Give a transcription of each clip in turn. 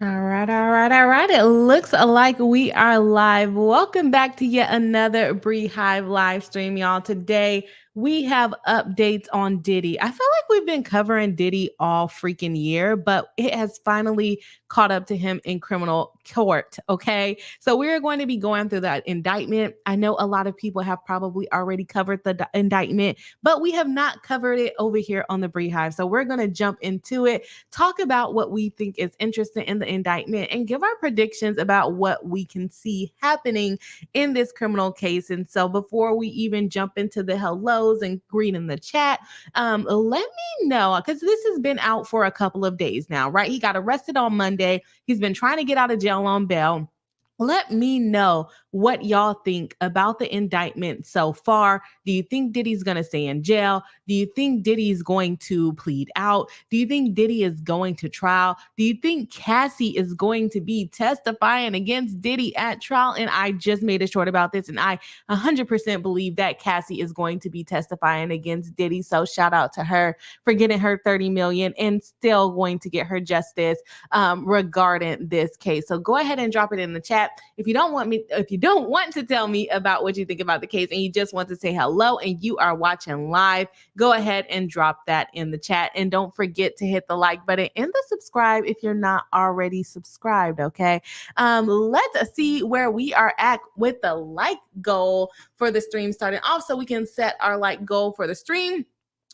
All right. It looks like we are live. Welcome back to yet another BriHive live stream, y'all. Today, we have updates on Diddy. I feel like we've been covering Diddy all freaking year, but it has finally caught up to him in criminal court, okay? So we're going to be going through that indictment. I know a lot of people have probably already covered the indictment, but we have not covered it over here on the BriHive. So we're going to jump into it, talk about what we think is interesting in the indictment, and give our predictions about what we can see happening in this criminal case. And so before we even jump into the hellos and greet in the chat, let me know, because this has been out for a couple of days now, right? He got arrested on Monday. He's been trying to get out of jail on bail. Let me know what y'all think about the indictment so far. Do you think Diddy's going to stay in jail? Do you think Diddy's going to plead out? Do you think Diddy is going to trial? Do you think Cassie is going to be testifying against Diddy at trial? And I just made a short about this, and I 100% believe that Cassie is going to be testifying against Diddy. So shout out to her for getting her 30 million and still going to get her justice regarding this case. So go ahead and drop it in the chat. If you don't want to tell me about what you think about the case and you just want to say hello and you are watching live, go ahead and drop that in the chat. And don't forget to hit the like button and the subscribe if you're not already subscribed, okay? Let's see where we are at with the like goal for the stream starting off so we can set our like goal for the stream.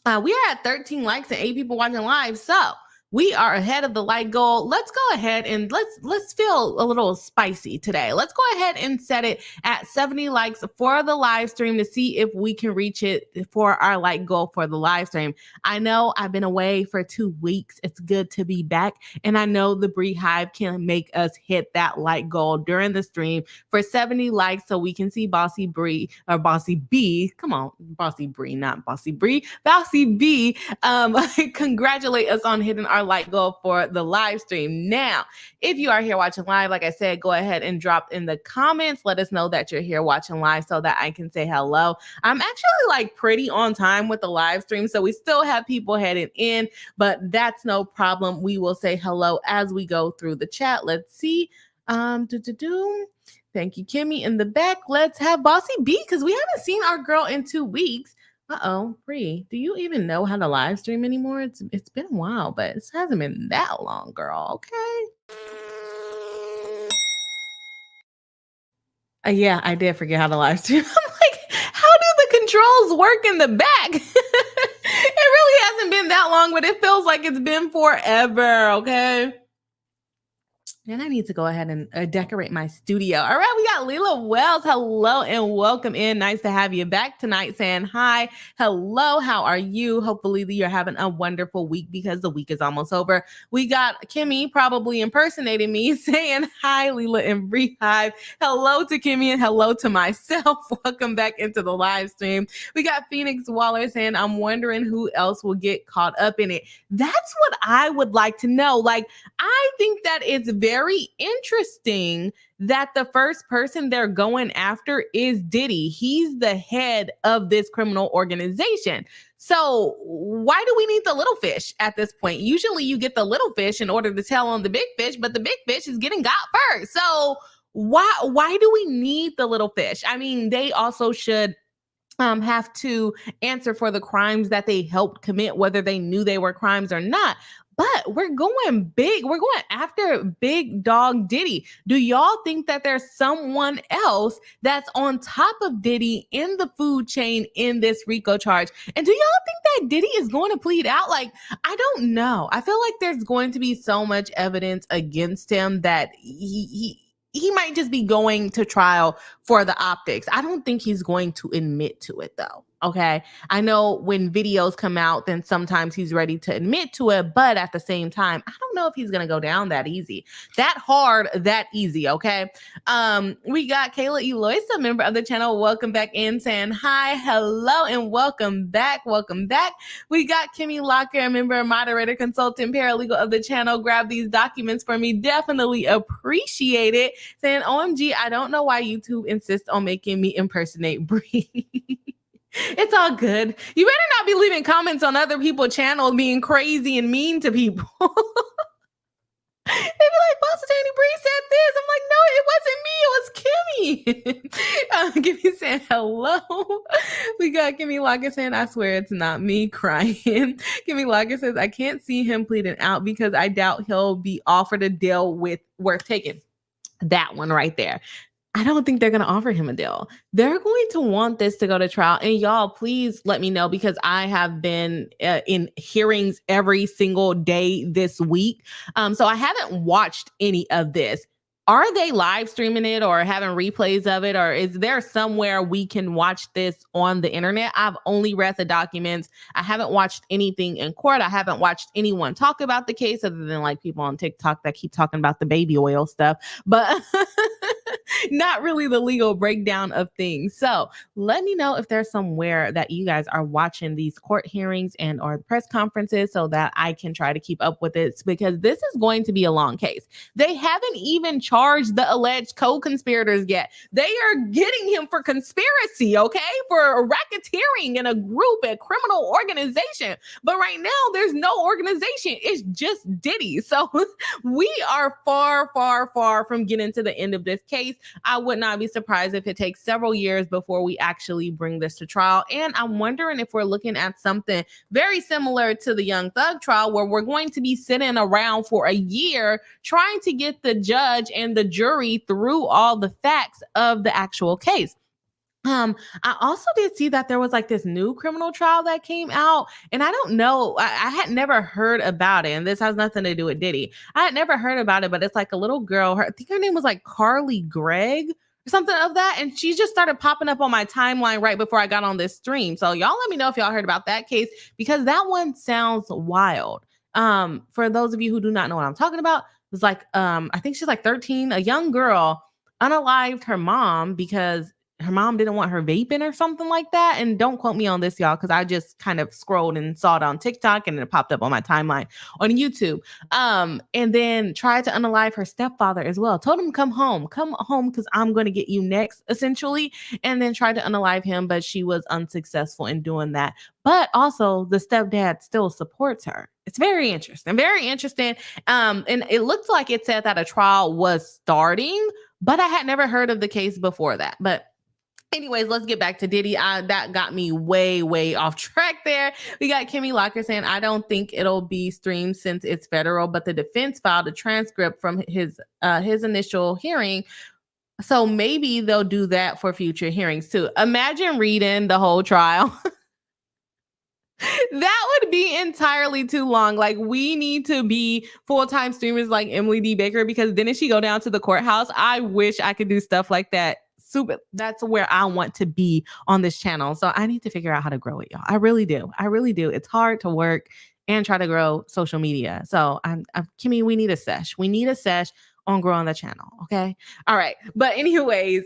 We are at 13 likes and 8 people watching live. So we are ahead of the like goal. Let's go ahead and let's feel a little spicy today. Let's go ahead and set it at 70 likes for the live stream to see if we can reach it for our like goal for the live stream. I know I've been away for 2 weeks. It's good to be back. And I know the BriHive can make us hit that like goal during the stream for 70 likes so we can see Bossy Bree or Bossy B. Come on, Bossy Bree, not Bossy Bree. Bossy B. Congratulate us on hitting our like goal for the live stream. Now, if you are here watching live, like I said, go ahead and drop in the comments. Let us know that you're here watching live so that I can say hello. I'm actually pretty on time with the live stream, so we still have people heading in, but that's no problem. We will say hello as we go through the chat. Let's see. Thank you, Kimmy, in the back. Let's have Bossy B, because we haven't seen our girl in 2 weeks. Bree, do you even know how to live stream anymore? It's been a while, but it hasn't been that long, girl. Okay. Yeah, I did forget how to live stream. I'm like, how do the controls work in the back? It really hasn't been that long, but it feels like it's been forever. Okay. And I need to go ahead and decorate my studio. All right, we got Leela Wells. Hello and welcome in. Nice to have you back tonight saying hi. Hello, how are you? Hopefully you're having a wonderful week because the week is almost over. We got Kimmy probably impersonating me saying hi, Leela and BriHive. Hello to Kimmy and hello to myself. Welcome back into the live stream. We got Phoenix Waller saying, I'm wondering who else will get caught up in it. That's what I would like to know. I think that it's very interesting that the first person they're going after is Diddy. He's the head of this criminal organization. So why do we need the little fish at this point? Usually you get the little fish in order to tell on the big fish, but the big fish is getting got first. So why do we need the little fish? I mean, they also should have to answer for the crimes that they helped commit, whether they knew they were crimes or not. But we're going big. We're going after big dog Diddy. Do y'all think that there's someone else that's on top of Diddy in the food chain in this RICO charge? And do y'all think that Diddy is going to plead out? I don't know. I feel like there's going to be so much evidence against him that he might just be going to trial for the optics. I don't think he's going to admit to it, though. Okay. I know when videos come out, then sometimes he's ready to admit to it. But at the same time, I don't know if he's going to go down that easy, that hard, that easy. Okay. We got Kayla Eloisa, member of the channel. Welcome back in saying hi, hello, and welcome back. Welcome back. We got Kimmy Locker, a member, moderator, consultant, paralegal of the channel. Grab these documents for me. Definitely appreciate it. Saying, OMG, I don't know why YouTube insists on making me impersonate Bree. It's all good. You better not be leaving comments on other people's channels being crazy and mean to people. They be like, Boss Kimmy saying hello. We got Kimmy Lockett saying, I swear it's not me crying. Kimmy Lockett says, I can't see him pleading out because I doubt he'll be offered a deal with worth taking. That one right there. I don't think they're going to offer him a deal. They're going to want this to go to trial. And y'all, please let me know, because I have been in hearings every single day this week. So I haven't watched any of this. Are they live streaming it or having replays of it? Or is there somewhere we can watch this on the internet? I've only read the documents. I haven't watched anything in court. I haven't watched anyone talk about the case other than like people on TikTok that keep talking about the baby oil stuff. But not really the legal breakdown of things. So let me know if there's somewhere that you guys are watching these court hearings and or press conferences so that I can try to keep up with it, because this is going to be a long case. They haven't even charged the alleged co-conspirators yet. They are getting him for conspiracy, okay? For racketeering in a group, a criminal organization. But right now, there's no organization. It's just Diddy. So we are far, far, far from getting to the end of this case. I would not be surprised if it takes several years before we actually bring this to trial. And I'm wondering if we're looking at something very similar to the Young Thug trial, where we're going to be sitting around for a year trying to get the judge and the jury through all the facts of the actual case. I also did see that there was like this new criminal trial that came out, and I don't know, I had never heard about it, and this has nothing to do with Diddy. I had never heard about it, but it's like a little girl, I think her name was like Carly Gregg or something of that, and she just started popping up on my timeline right before I got on this stream. So y'all let me know if y'all heard about that case, because that one sounds wild. For those of you who do not know what I'm talking about, it was like, I think she's like 13, a young girl unalived her mom because her mom didn't want her vaping or something like that. And don't quote me on this, y'all, because I just kind of scrolled and saw it on TikTok and it popped up on my timeline on YouTube. And then tried to unalive her stepfather as well. Told him, come home, because I'm going to get you next, essentially. And then tried to unalive him, but she was unsuccessful in doing that. But also the stepdad still supports her. It's very interesting, very interesting. And it looked like it said that a trial was starting, but I had never heard of the case before that. But anyways, let's get back to Diddy. That got me way, way off track there. We got Kimmy Locker saying, I don't think it'll be streamed since it's federal, but the defense filed a transcript from his initial hearing. So maybe they'll do that for future hearings too. Imagine reading the whole trial. That would be entirely too long. Like, we need to be full-time streamers like Emily D. Baker, because didn't she go down to the courthouse? I wish I could do stuff like that. Super. That's where I want to be on this channel. So I need to figure out how to grow it, y'all. I really do. I really do. It's hard to work and try to grow social media. So Kimmy, we need a sesh. We need a sesh on growing the channel. Okay. All right. But anyways,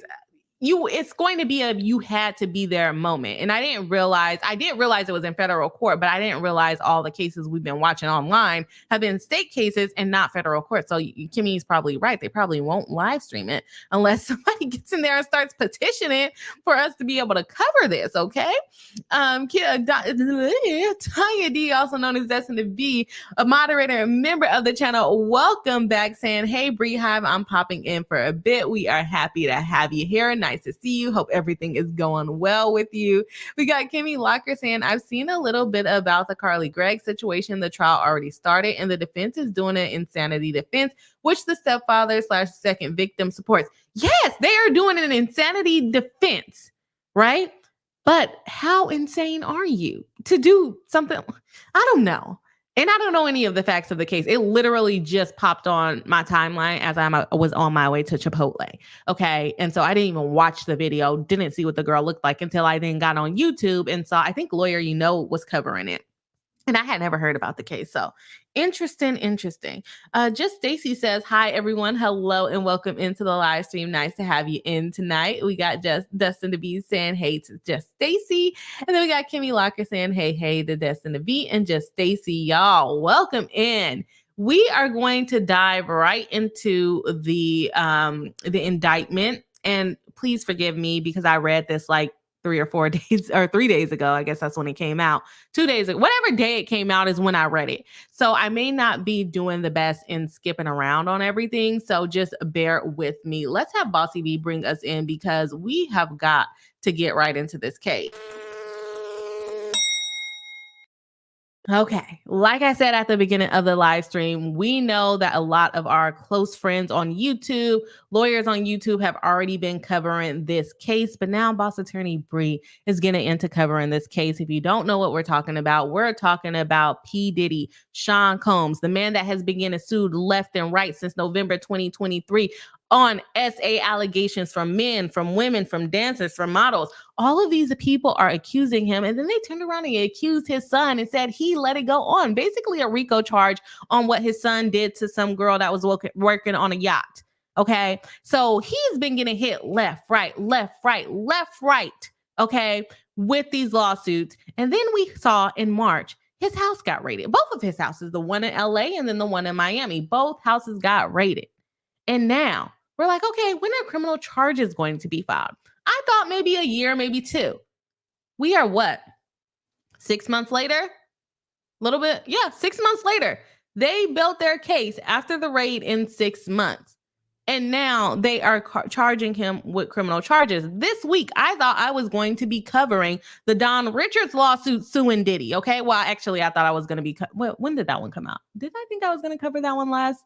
it's going to be you had to be there moment. And I did realize it was in federal court, but I didn't realize all the cases we've been watching online have been state cases and not federal court. So Kimmy's probably right. They probably won't live stream it unless somebody gets in there and starts petitioning for us to be able to cover this. Okay. Tanya D, also known as Destiny B, a moderator and member of the channel. Welcome back, saying, hey, BriHive, I'm popping in for a bit. We are happy to have you here. Nice to see you. Hope everything is going well with you. We got Kimmy Locker saying, I've seen a little bit about the Carly Gregg situation. The trial already started and the defense is doing an insanity defense, which the stepfather / second victim supports. Yes, they are doing an insanity defense, right? But how insane are you to do something? I don't know. And I don't know any of the facts of the case. It literally just popped on my timeline as I was on my way to Chipotle. Okay. And so I didn't even watch the video, didn't see what the girl looked like until I then got on YouTube and saw, I think Lawyer was covering it. And I had never heard about the case. So interesting. Just Stacy says, hi, everyone. Hello and welcome into the live stream. Nice to have you in tonight. We got just Dustin the B saying, hey, to just Stacy. And then we got Kimmy Locker saying, hey, to Dustin the B and just Stacy. Y'all, welcome in. We are going to dive right into the indictment. And please forgive me because I read this like 3 or 4 days or 3 days ago. I guess that's when it came out. 2 days ago, whatever day it came out is when I read it. So I may not be doing the best in skipping around on everything. So just bear with me. Let's have Bossy B bring us in because we have got to get right into this case. Okay. Like I said at the beginning of the live stream, we know that a lot of our close friends on YouTube, lawyers on YouTube have already been covering this case, but now Boss Attorney Bree is getting into covering this case. If you don't know what we're talking about P. Diddy, Sean Combs, the man that has been getting sued left and right since November 2023 on SA allegations from men, from women, from dancers, from models. All of these people are accusing him, and then they turned around and accused his son and said he let it go on. Basically a RICO charge on what his son did to some girl that was working on a yacht. Okay, so he's been getting hit left, right, okay, with these lawsuits. And then we saw in March, his house got raided. Both of his houses, the one in LA and then the one in Miami, both houses got raided. And now we're like, okay, when are criminal charges going to be filed? I thought maybe a year, maybe 2. We are what? 6 months later? A little bit. Yeah, 6 months later. They built their case after the raid in 6 months. And now they are charging him with criminal charges. This week, I thought I was going to be covering the Don Richards lawsuit suing Diddy. Okay. Well, actually, I thought I was going to be. When did that one come out? Did I think I was going to cover that one last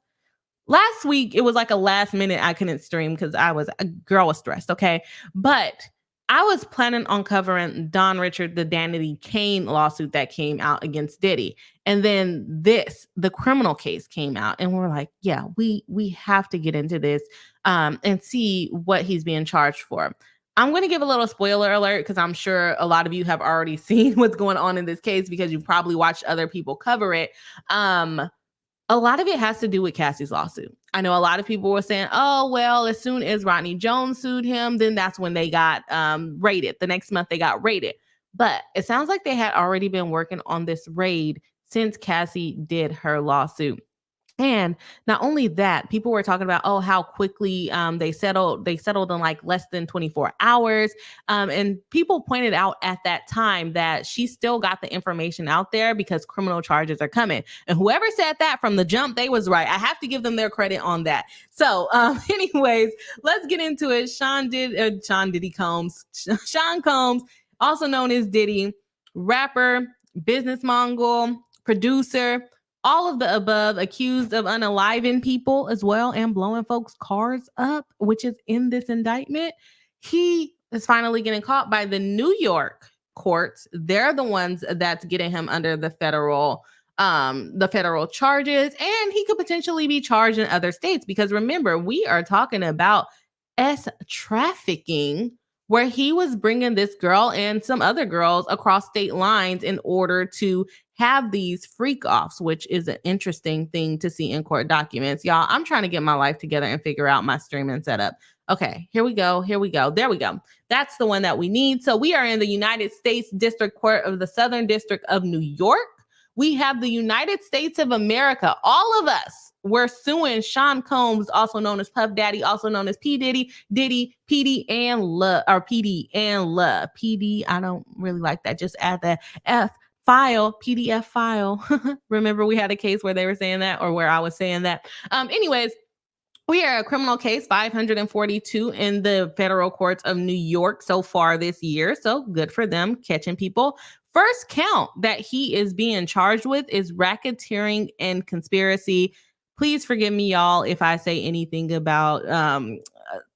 week? It was like a last minute. I couldn't stream because a girl was stressed. Okay. But I was planning on covering Don Richard, the Danity Kane lawsuit that came out against Diddy. And then the criminal case came out, and we're like, yeah, we have to get into this and see what he's being charged for. I'm going to give a little spoiler alert because I'm sure a lot of you have already seen what's going on in this case because you've probably watched other people cover it. A lot of it has to do with Cassie's lawsuit. I know a lot of people were saying, oh, well, as soon as Rodney Jones sued him, then that's when they got raided. The next month they got raided. But it sounds like they had already been working on this raid since Cassie did her lawsuit. And not only that, people were talking about, oh, how quickly they settled in like less than 24 hours. And people pointed out at that time that she still got the information out there because criminal charges are coming. And whoever said that from the jump, they was right. I have to give them their credit on that. So anyways, let's get into it. Sean Combs, also known as Diddy, rapper, business mogul, producer, all of the above, accused of unaliving people as well and blowing folks' cars up, which is in this indictment. He is finally getting caught by the New York courts. They're the ones that's getting him under the federal charges, and he could potentially be charged in other states because remember, we are talking about trafficking, where he was bringing this girl and some other girls across state lines in order to have these freak offs, which is an interesting thing to see in court documents. Y'all, I'm trying to get my life together and figure out my streaming setup. Okay, here we go. There we go. That's the one that we need. So we are in the United States District Court of the Southern District of New York. We have the United States of America. All of us were suing Sean Combs, also known as Puff Daddy, also known as P. Diddy, PD, and Love, or PD and Love. PD, I don't really like that. Just add the PDF file. Remember we had a case where they were saying that, or where I was saying that. Anyways, we are a criminal case 542 in the federal courts of New York so far this year. So good for them catching people. First count that he is being charged with is racketeering and conspiracy. Please forgive me, y'all, if I say anything about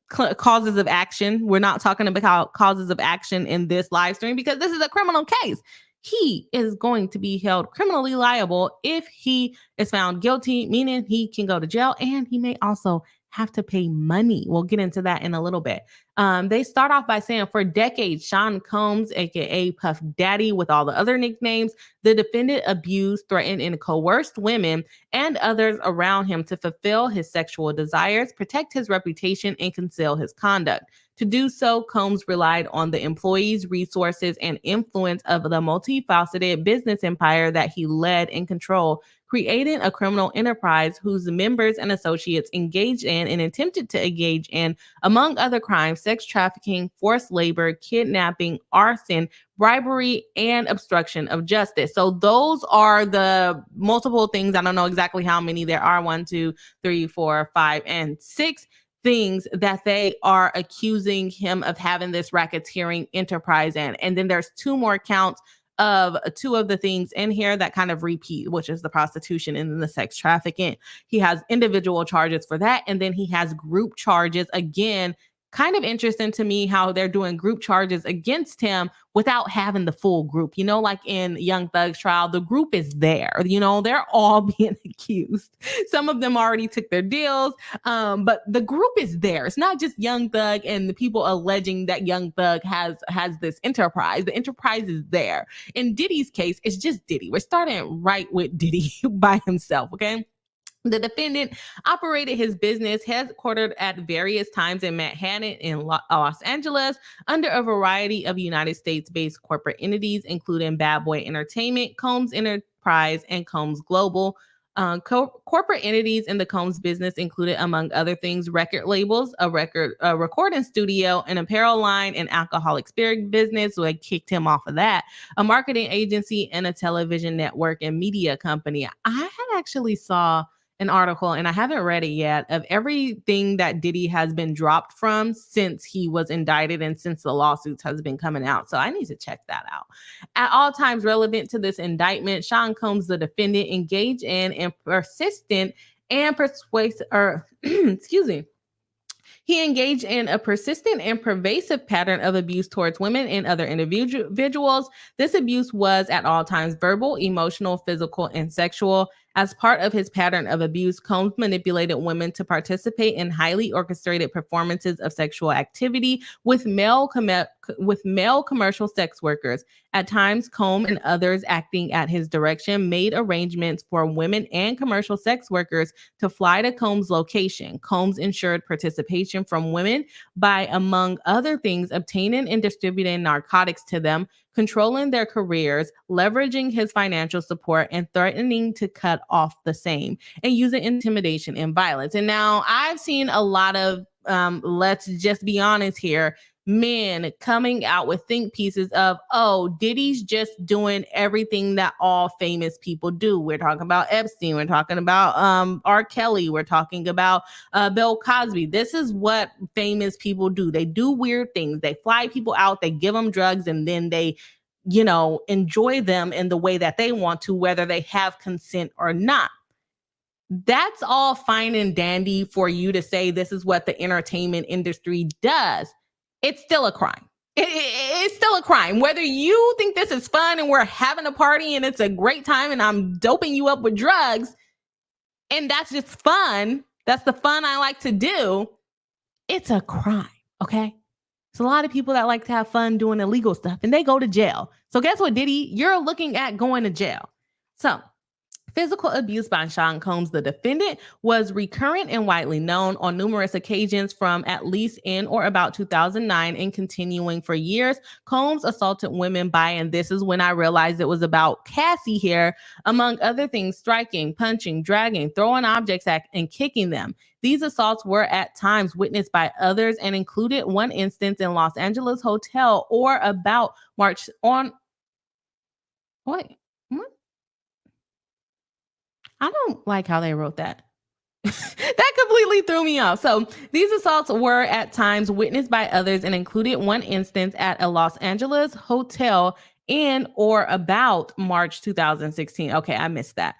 causes of action. We're not talking about causes of action in this live stream because this is a criminal case. He is going to be held criminally liable if he is found guilty, meaning he can go to jail, and he may also have to pay money. We'll get into that in a little bit. They start off by saying for decades, Sean Combs, aka Puff Daddy with all the other nicknames, the defendant abused, threatened, and coerced women and others around him to fulfill his sexual desires, protect his reputation, and conceal his conduct. To do so, Combs relied on the employees, resources, and influence of the multifaceted business empire that he led and controlled, creating a criminal enterprise whose members and associates engaged in and attempted to engage in, among other crimes, sex trafficking, forced labor, kidnapping, arson, bribery, and obstruction of justice. So those are the multiple things. I don't know exactly how many there are. 1, 2, 3, 4, 5, and 6 things that they are accusing him of having this racketeering enterprise in. And then there's 2 more counts of 2 of the things in here that kind of repeat, which is the prostitution and then the sex trafficking. He has individual charges for that. And then he has group charges. Again, kind of interesting to me how they're doing group charges against him without having the full group. You know, like in Young Thug's trial, the group is there. You know, they're all being accused. Some of them already took their deals, but the group is there. It's not just Young Thug and the people alleging that Young Thug has this enterprise. The enterprise is there. In Diddy's case, it's just Diddy. We're starting right with Diddy by himself, okay? The defendant operated his business headquartered at various times in Manhattan and Los Angeles under a variety of United States-based corporate entities, including Bad Boy Entertainment, Combs Enterprise, and Combs Global. Corporate entities in the Combs business included, among other things, record labels, a recording studio, an apparel line, an alcoholic spirit business, so they kicked him off of that, a marketing agency, and a television network and media company. I had actually saw an article, and I haven't read it yet, of everything that Diddy has been dropped from since he was indicted and since the lawsuits has been coming out. So I need to check that out. At all times relevant to this indictment, Sean Combs, the defendant, engaged in and persistent and persuasive, he engaged in a persistent and pervasive pattern of abuse towards women and other individuals. This abuse was at all times verbal, emotional, physical, and sexual. As part of his pattern of abuse, Combs manipulated women to participate in highly orchestrated performances of sexual activity with male commercial sex workers. At times, Combs and others acting at his direction made arrangements for women and commercial sex workers to fly to Combs' location. Combs ensured participation from women by, among other things, obtaining and distributing narcotics to them, controlling their careers, leveraging his financial support, and threatening to cut off the same, and using intimidation and violence. And now I've seen a lot of, let's just be honest here, men coming out with think pieces of, oh, Diddy's just doing everything that all famous people do. We're talking about Epstein. We're talking about R. Kelly. We're talking about Bill Cosby. This is what famous people do. They do weird things. They fly people out. They give them drugs, and then they, you know, enjoy them in the way that they want to, whether they have consent or not. That's all fine and dandy for you to say this is what the entertainment industry does. It's still a crime. It's still a crime. Whether you think this is fun and we're having a party and it's a great time and I'm doping you up with drugs and that's just fun, that's the fun I like to do, it's a crime, okay? There's a lot of people that like to have fun doing illegal stuff and they go to jail. So guess what, Diddy? You're looking at going to jail. So physical abuse by Sean Combs, the defendant, was recurrent and widely known on numerous occasions from at least in or about 2009 and continuing for years. Combs assaulted women by, and this is when I realized it was about Cassie here, among other things, striking, punching, dragging, throwing objects at, and kicking them. These assaults were at times witnessed by others and included one instance in Los Angeles hotel or about March on. Wait, what? I don't like how they wrote that. That completely threw me off. So these assaults were at times witnessed by others and included one instance at a Los Angeles hotel in or about March 2016. Okay, I missed that.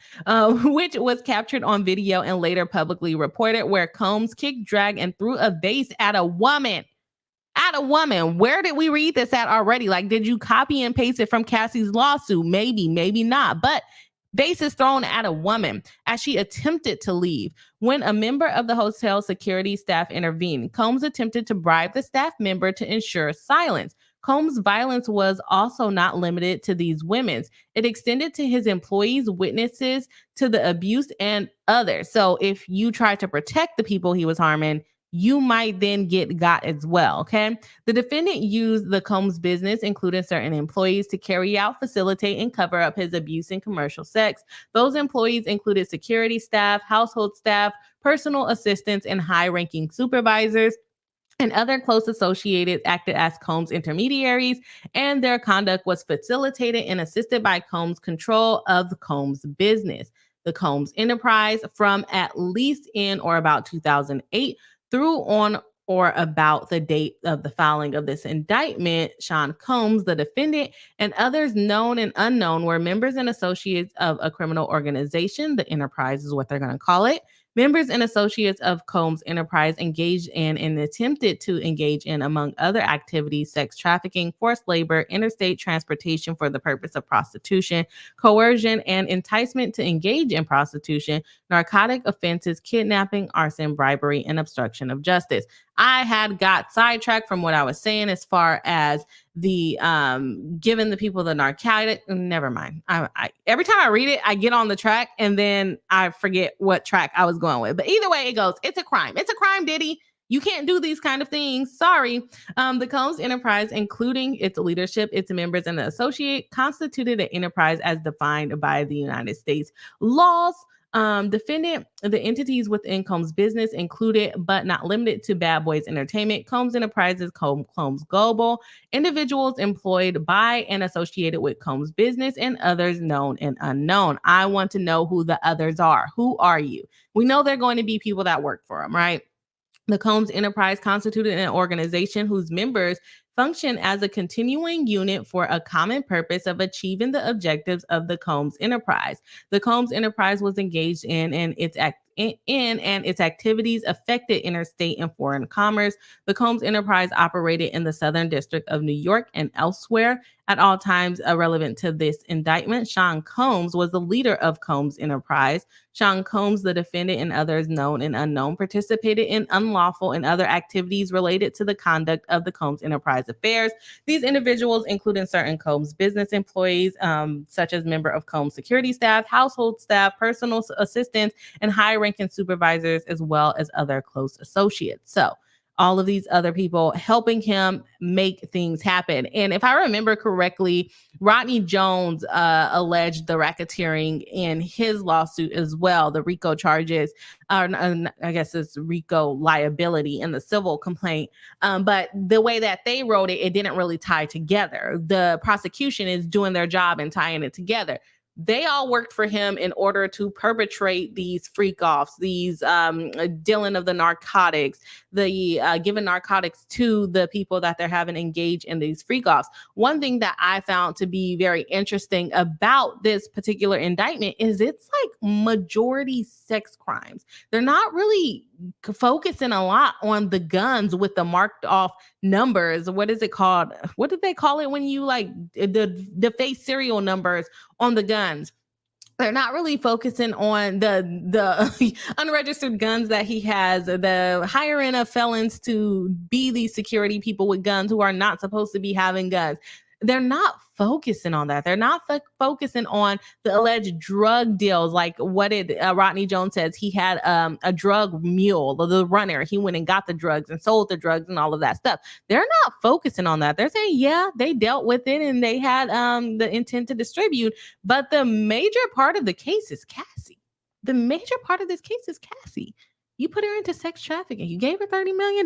Which was captured on video and later publicly reported, where Combs kicked, dragged, and threw a vase at a woman. At a woman. Where did we read this at already? Like, did you copy and paste it from Cassie's lawsuit? Maybe, maybe not. But vases thrown at a woman as she attempted to leave. When a member of the hotel security staff intervened, Combs attempted to bribe the staff member to ensure silence. Combs' violence was also not limited to these women. It extended to his employees, witnesses to the abuse, and others. So if you tried to protect the people he was harming, you might then got as well. Okay. The defendant used the Combs business, including certain employees, to carry out, facilitate, and cover up his abuse and commercial sex. Those employees included security staff, household staff, personal assistants, and high ranking supervisors. And other close associates acted as Combs intermediaries, and their conduct was facilitated and assisted by Combs' control of the Combs business. The Combs enterprise, from at least in or about 2008 through on or about the date of the filing of this indictment, Sean Combs, the defendant, and others known and unknown were members and associates of a criminal organization. The enterprise is what they're going to call it. Members and associates of Combs Enterprise engaged in and attempted to engage in, among other activities, sex trafficking, forced labor, interstate transportation for the purpose of prostitution, coercion, and enticement to engage in prostitution, narcotic offenses, kidnapping, arson, bribery, and obstruction of justice. I had got sidetracked from what I was saying as far as the giving the people the narcotic. Never mind. I every time I read it, I get on the track and then I forget what track I was going with. But either way it goes, it's a crime. It's a crime, Diddy. You can't do these kind of things. Sorry. The Combs Enterprise, including its leadership, its members, and the associate, constituted an enterprise as defined by the United States laws. The entities within Combs business included, but not limited to, Bad Boys Entertainment, Combs Enterprises, Combs Global, individuals employed by and associated with Combs business, and others known and unknown. I want to know who the others are. Who are you? We know they're going to be people that work for them, right? The Combs Enterprise constituted an organization whose members function as a continuing unit for a common purpose of achieving the objectives of the Combs Enterprise. The Combs Enterprise was engaged in and its activities affected interstate and foreign commerce. The Combs Enterprise operated in the Southern District of New York and elsewhere. At all times relevant to this indictment, Sean Combs was the leader of Combs Enterprise. Sean Combs, the defendant, and others known and unknown participated in unlawful and other activities related to the conduct of the Combs Enterprise affairs. These individuals, including certain Combs business employees, such as member of Combs security staff, household staff, personal assistants, and high-ranking supervisors, as well as other close associates. So all of these other people helping him make things happen. And if I remember correctly, Rodney Jones alleged the racketeering in his lawsuit as well, the RICO charges, I guess it's RICO liability in the civil complaint. But the way that they wrote it, it didn't really tie together. The prosecution is doing their job and tying it together. They all worked for him in order to perpetrate these freak offs, these dealing of the narcotics, the giving narcotics to the people that they're having engaged in these freak offs. One thing that I found to be very interesting about this particular indictment is it's like majority sex crimes. They're not really focusing a lot on the guns with the marked off numbers. What is it called? What did they call it when you like the face serial numbers on the guns? They're not really focusing on the unregistered guns that he has, the hiring of felons to be these security people with guns who are not supposed to be having guns. They're not focusing on that. They're not focusing on the alleged drug deals, like what Rodney Jones says. He had a drug mule, the runner. He went and got the drugs and sold the drugs and all of that stuff. They're not focusing on that. They're saying, yeah, they dealt with it and they had the intent to distribute. But the major part of the case is Cassie. The major part of this case is Cassie. You put her into sex trafficking. You gave her $30 million.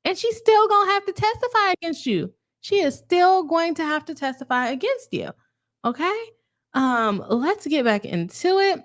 And she's still going to have to testify against you. She is still going to have to testify against you. Okay. Let's get back into it.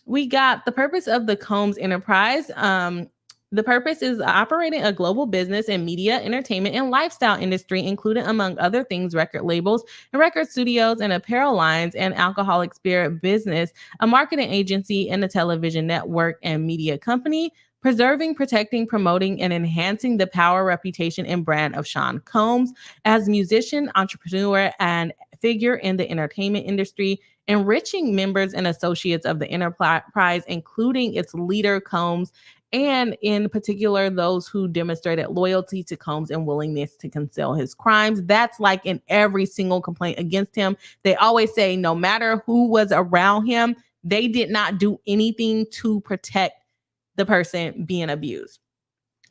We got the purpose of the Combs Enterprise. The purpose is operating a global business in media, entertainment, and lifestyle industry, including, among other things, record labels and record studios and apparel lines and alcoholic spirit business, a marketing agency and a television network and media company, preserving, protecting, promoting, and enhancing the power, reputation, and brand of Sean Combs as musician, entrepreneur, and figure in the entertainment industry, enriching members and associates of the enterprise, including its leader, Combs, and in particular, those who demonstrated loyalty to Combs and willingness to conceal his crimes. That's like in every single complaint against him. They always say no matter who was around him, they did not do anything to protect the person being abused.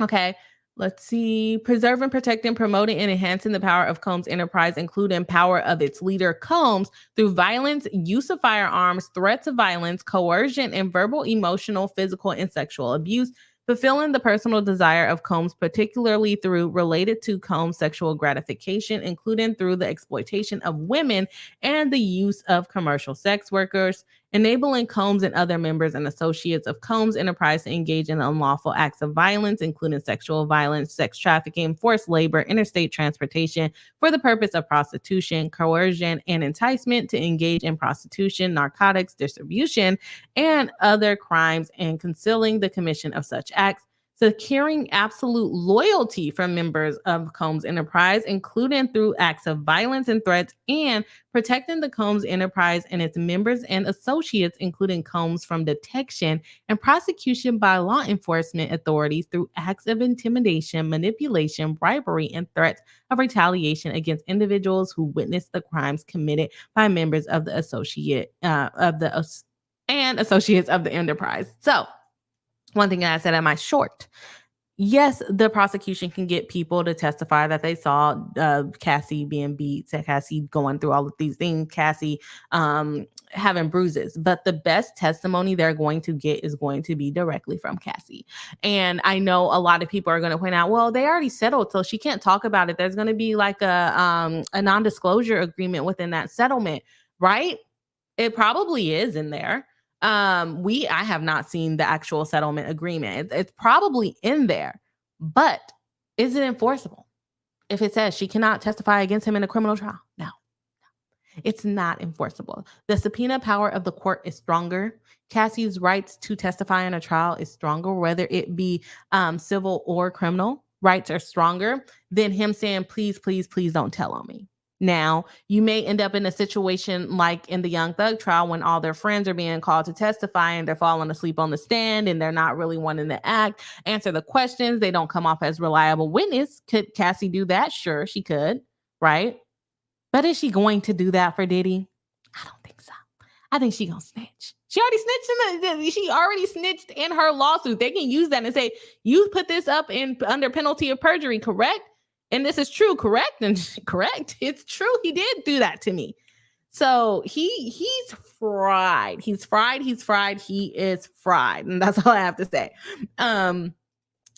Okay. Let's see. Preserving, protecting, promoting, and enhancing the power of Combs Enterprise, including power of its leader, Combs, through violence, use of firearms, threats of violence, coercion, and verbal, emotional, physical, and sexual abuse, fulfilling the personal desire of Combs, particularly through related to Combs' sexual gratification, including through the exploitation of women and the use of commercial sex workers, enabling Combs and other members and associates of Combs Enterprise to engage in unlawful acts of violence, including sexual violence, sex trafficking, forced labor, interstate transportation for the purpose of prostitution, coercion, and enticement to engage in prostitution, narcotics distribution, and other crimes, and concealing the commission of such acts, securing absolute loyalty from members of Combs Enterprise, including through acts of violence and threats, and protecting the Combs Enterprise and its members and associates, including Combs, from detection and prosecution by law enforcement authorities through acts of intimidation, manipulation, bribery, and threats of retaliation against individuals who witnessed the crimes committed by members of the associates of the enterprise. So, one thing I said, am I short? Yes, the prosecution can get people to testify that they saw Cassie being beat, Cassie going through all of these things, Cassie having bruises. But the best testimony they're going to get is going to be directly from Cassie. And I know a lot of people are going to point out, well, they already settled, so she can't talk about it. There's going to be like a non-disclosure agreement within that settlement, right? It probably is in there. I have not seen the actual settlement agreement. It's probably in there, but is it enforceable? If it says she cannot testify against him in a criminal trial, no, it's not enforceable. The subpoena power of the court is stronger. Cassie's rights to testify in a trial is stronger, whether it be civil or criminal. Rights are stronger than him saying, please, please, please don't tell on me. Now, you may end up in a situation like in the Young Thug trial when all their friends are being called to testify and they're falling asleep on the stand and they're not really wanting to answer the questions. They don't come off as reliable witness. Could Cassie do that? Sure, she could, right? But is she going to do that for Diddy? I don't think so. I think she's going to snitch. She already snitched in her lawsuit. They can use that and say, you put this up under penalty of perjury, correct? And this is true, correct? And correct, it's true. He did do that to me. So he's fried. He's fried. He is fried. And that's all I have to say.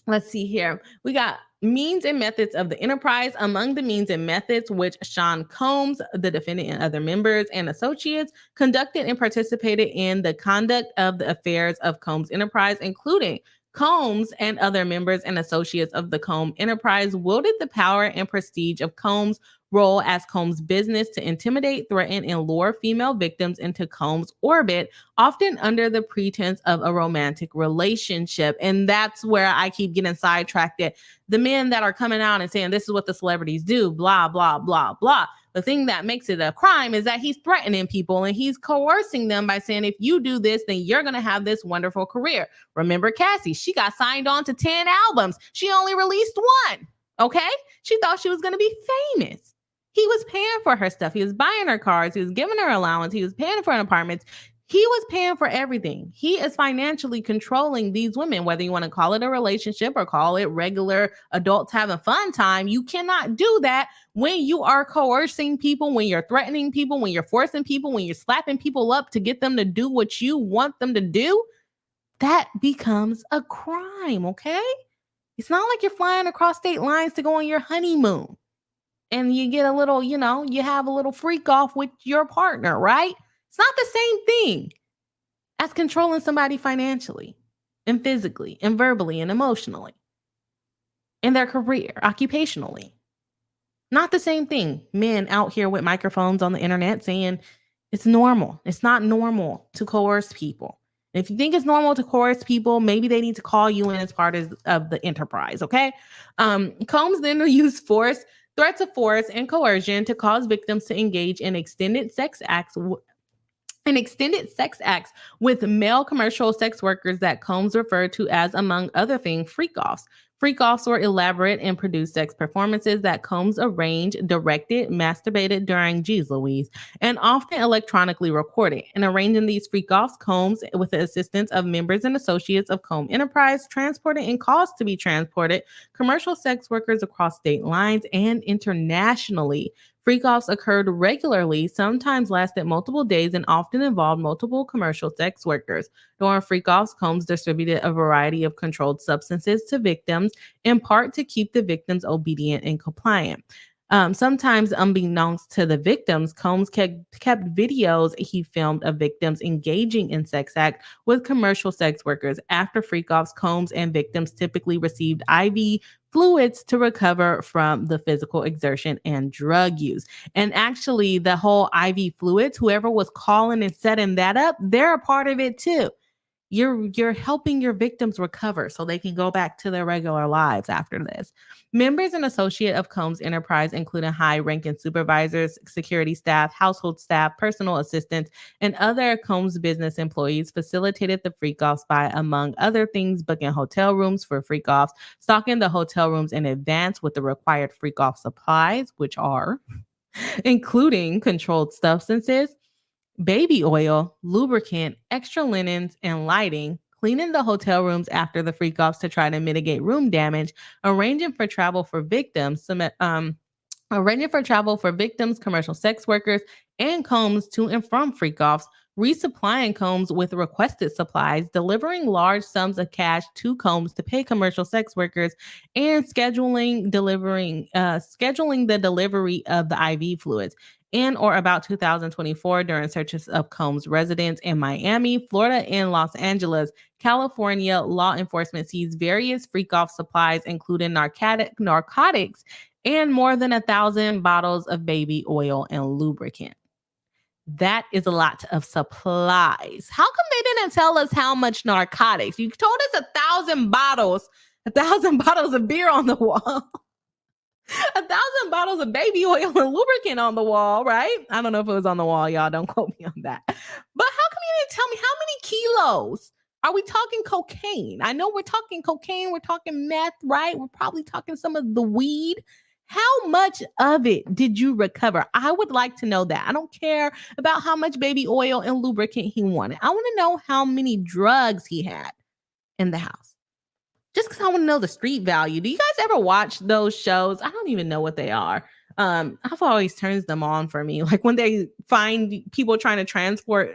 Let's see here. We got means and methods of the enterprise. Among the means and methods which Sean Combs, the defendant, and other members and associates conducted and participated in the conduct of the affairs of Combs Enterprise, including Combs and other members and associates of the Combs Enterprise wielded the power and prestige of Combs' role as Combs' business to intimidate, threaten, and lure female victims into Combs' orbit, often under the pretense of a romantic relationship. And that's where I keep getting sidetracked at the men that are coming out and saying this is what the celebrities do, blah, blah, blah, blah. The thing that makes it a crime is that he's threatening people and he's coercing them by saying, if you do this, then you're going to have this wonderful career. Remember Cassie, she got signed on to 10 albums. She only released one. Okay. She thought she was going to be famous. He was paying for her stuff. He was buying her cars. He was giving her allowance. He was paying for an apartment. He was paying for everything. He is financially controlling these women, whether you want to call it a relationship or call it regular adults having fun time. You cannot do that when you are coercing people, when you're threatening people, when you're forcing people, when you're slapping people up to get them to do what you want them to do. That becomes a crime, okay? It's not like you're flying across state lines to go on your honeymoon and you get a little, you have a little freak off with your partner, right? It's not the same thing as controlling somebody financially and physically and verbally and emotionally in their career, occupationally. Not the same thing. Men out here with microphones on the internet saying it's normal. It's not normal to coerce people. And if you think it's normal to coerce people, maybe they need to call you in as part of the enterprise, okay? Combs then used force, threats of force, and coercion to cause victims to engage in extended sex acts with male commercial sex workers that Combs referred to as, among other things, freak-offs. Freak-offs were elaborate and produced sex performances that Combs arranged, directed, masturbated during, geez Louise, and often electronically recorded. In arranging these freak-offs, Combs, with the assistance of members and associates of Combs Enterprise, transported and caused to be transported commercial sex workers across state lines and internationally. Freak-offs occurred regularly, sometimes lasted multiple days, and often involved multiple commercial sex workers. During freak-offs, Combs distributed a variety of controlled substances to victims, in part to keep the victims obedient and compliant. Sometimes, unbeknownst to the victims, Combs kept videos he filmed of victims engaging in sex acts with commercial sex workers. After freak-offs, Combs and victims typically received IV fluids to recover from the physical exertion and drug use. And actually, the whole IV fluids, whoever was calling and setting that up, they're a part of it too. You're helping your victims recover so they can go back to their regular lives after this. Members and associate of Combs Enterprise, including high-ranking supervisors, security staff, household staff, personal assistants, and other Combs business employees, facilitated the freak-offs by, among other things, booking hotel rooms for freak-offs, stocking the hotel rooms in advance with the required freak-off supplies, which are including controlled substances, baby oil, lubricant, extra linens, and lighting, cleaning the hotel rooms after the freak-offs to try to mitigate room damage, arranging for travel for victims, commercial sex workers, and Combs to and from freak-offs, resupplying Combs with requested supplies, delivering large sums of cash to Combs to pay commercial sex workers, and scheduling the delivery of the IV fluids. In or about 2024, during searches of Combs' residence in Miami, Florida, and Los Angeles, California, law enforcement seized various freak-off supplies, including narcotics, and more than 1,000 bottles of baby oil and lubricant. That is a lot of supplies. How come they didn't tell us how much narcotics? You told us 1,000 bottles of beer on the wall. 1,000 bottles of baby oil and lubricant on the wall, right? I don't know if it was on the wall, y'all. Don't quote me on that. But how come you didn't tell me how many kilos? Are we talking cocaine? I know we're talking cocaine. We're talking meth, right? We're probably talking some of the weed. How much of it did you recover? I would like to know that. I don't care about how much baby oil and lubricant he wanted. I want to know how many drugs he had in the house. Just because I want to know the street value. Do you guys ever watch those shows? I don't even know what they are. I've always turns them on for me. Like when they find people trying to transport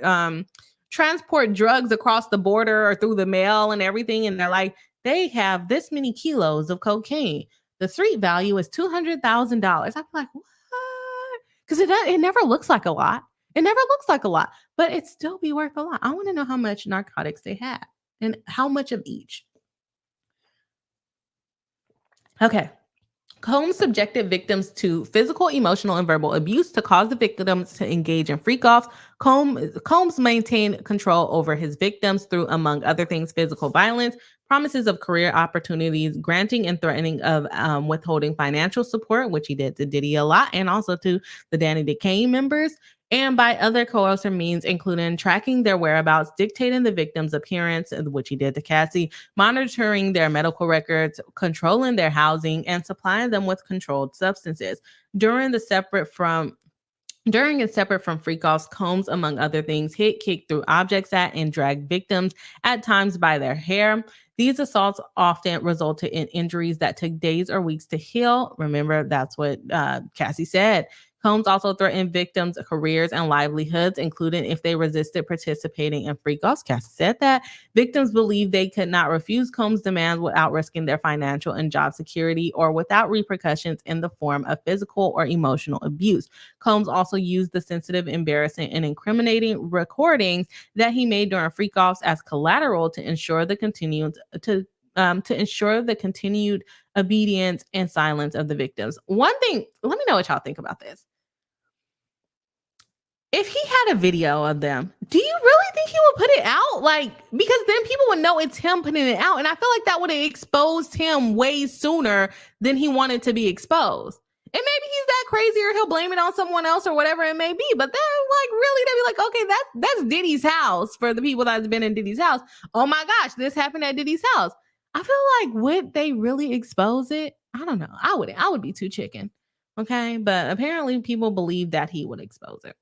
drugs across the border or through the mail and everything, and they're like, they have this many kilos of cocaine. The street value is $200,000. I'm like, what? Because it never looks like a lot. It never looks like a lot, but it still be worth a lot. I want to know how much narcotics they had and how much of each. Okay. Combs subjected victims to physical, emotional, and verbal abuse to cause the victims to engage in freak-offs. Combs maintained control over his victims through, among other things, physical violence, promises of career opportunities, granting and threatening of withholding financial support, which he did to Diddy a lot, and also to the Danny Decane members, and by other coercive means, including tracking their whereabouts, dictating the victim's appearance, which he did to Cassie, monitoring their medical records, controlling their housing, and supplying them with controlled substances. During and separate from freak-offs, Combs, among other things, hit, kicked, threw objects at, and dragged victims, at times by their hair. These assaults often resulted in injuries that took days or weeks to heal. Remember, that's what Cassie said. Combs also threatened victims' careers and livelihoods, including if they resisted participating in freak-offs. Cassie said that. Victims believed they could not refuse Combs' demands without risking their financial and job security or without repercussions in the form of physical or emotional abuse. Combs also used the sensitive, embarrassing, and incriminating recordings that he made during freak-offs as collateral to ensure the continued obedience and silence of the victims. One thing, let me know what y'all think about this. If he had a video of them, do you really think he would put it out? Like, because then people would know it's him putting it out. And I feel like that would have exposed him way sooner than he wanted to be exposed. And maybe he's that crazy or he'll blame it on someone else or whatever it may be. But then, like, really, they'd be like, okay, that's Diddy's house for the people that's been in Diddy's house. Oh my gosh, this happened at Diddy's house. I feel like would they really expose it? I don't know. I wouldn't. I would be too chicken. Okay. But apparently people believe that he would expose it.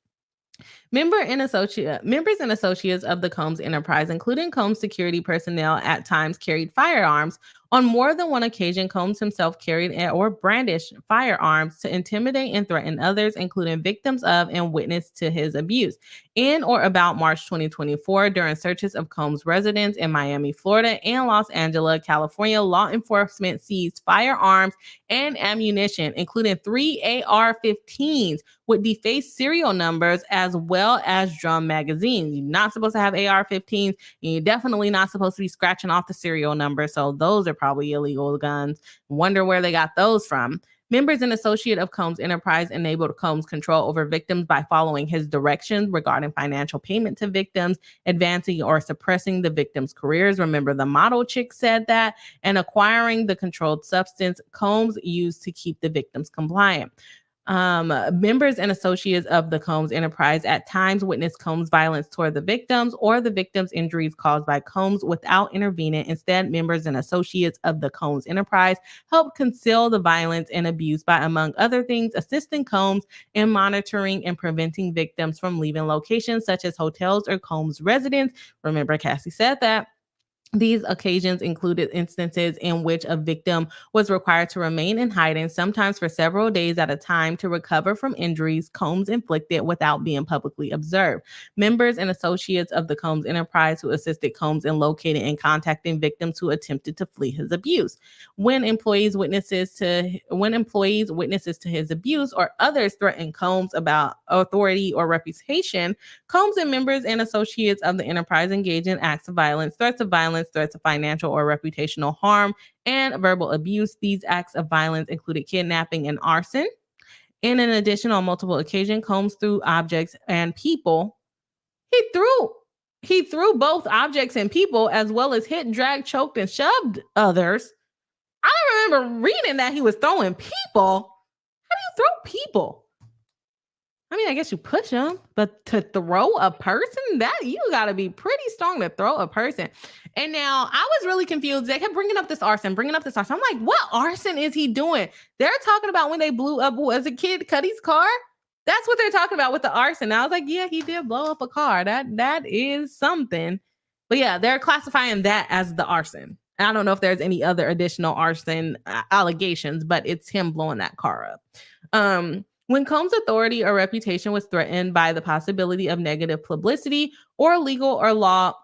Members and associates of the Combs enterprise, including Combs security personnel, at times carried firearms. On more than one occasion, Combs himself carried or brandished firearms to intimidate and threaten others, including victims of and witness to his abuse. In or about March 2024, during searches of Combs' residence in Miami, Florida, and Los Angeles, California, law enforcement seized firearms and ammunition, including 3 AR-15s with defaced serial numbers, as well as drum magazines. You're not supposed to have AR-15s, and you're definitely not supposed to be scratching off the serial number. So those are probably illegal guns. Wonder where they got those from. Members and associate of Combs Enterprise enabled Combs' control over victims by following his directions regarding financial payment to victims, advancing or suppressing the victims' careers. Remember, the model chick said that, and acquiring the controlled substance Combs used to keep the victims compliant. Members and associates of the Combs enterprise at times witnessed Combs' violence toward the victims or the victims' injuries caused by Combs without intervening. Instead, members and associates of the Combs enterprise helped conceal the violence and abuse by, among other things, assisting Combs in monitoring and preventing victims from leaving locations such as hotels or Combs' residence. Remember, Cassie said that. These occasions included instances in which a victim was required to remain in hiding, sometimes for several days at a time, to recover from injuries Combs inflicted without being publicly observed. Members and associates of the Combs enterprise who assisted Combs in locating and contacting victims who attempted to flee his abuse. When employees witnesses to his abuse or others threatened Combs about authority or reputation, Combs and members and associates of the enterprise engaged in acts of violence, threats of financial or reputational harm, and verbal abuse. These acts of violence included kidnapping and arson. And in addition, on multiple occasions, Combs threw objects and people. He threw both objects and people, as well as hit, dragged, choked, and shoved others. I remember reading that he was throwing people. How do you throw people? I mean, I guess you push them, but to throw a person, that you got to be pretty strong to throw a person. And now I was really confused. They kept bringing up this arson. I'm like, what arson is he doing? They're talking about when they blew up, as a kid, Cuddy's car. That's what they're talking about with the arson. I was like, yeah, he did blow up a car. That is something. But yeah, they're classifying that as the arson. I don't know if there's any other additional arson allegations, but it's him blowing that car up. When Combs' authority or reputation was threatened by the possibility of negative publicity or legal or law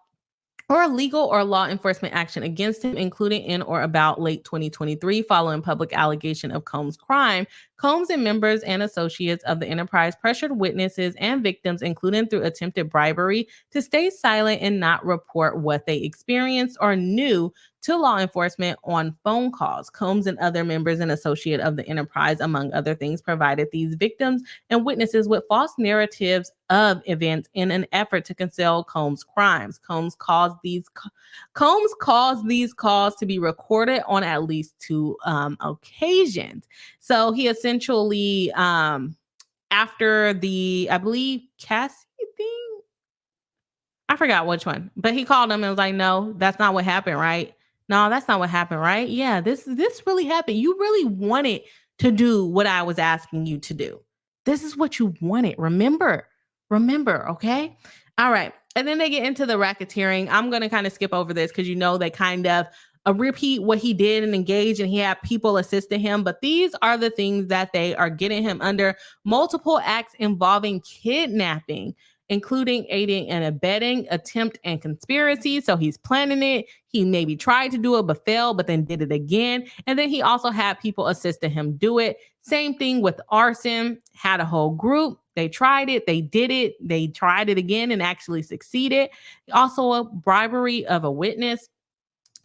enforcement action against him, including in or about late 2023, following public allegation of Combs' crime, Combs and members and associates of the enterprise pressured witnesses and victims, including through attempted bribery, to stay silent and not report what they experienced or knew to law enforcement on phone calls. Combs and other members and associates of the enterprise, among other things, provided these victims and witnesses with false narratives of events in an effort to conceal Combs' crimes. Combs caused these calls to be recorded on at least 2 occasions. So he essentially, after the, I believe, Cassie thing, I forgot which one, but he called him and was like, no, that's not what happened, right? No, that's not what happened, right? Yeah, this really happened. You really wanted to do what I was asking you to do. This is what you wanted. Remember, okay? All right. And then they get into the racketeering. I'm going to kind of skip over this because they kind of repeat what he did and engage, and he had people assisting him. But these are the things that they are getting him under: multiple acts involving kidnapping, including aiding and abetting, attempt, and conspiracy. So he's planning it. He maybe tried to do it, but failed, but then did it again. And then he also had people assisting him do it. Same thing with arson, had a whole group. They tried it, they did it, they tried it again and actually succeeded. Also a bribery of a witness.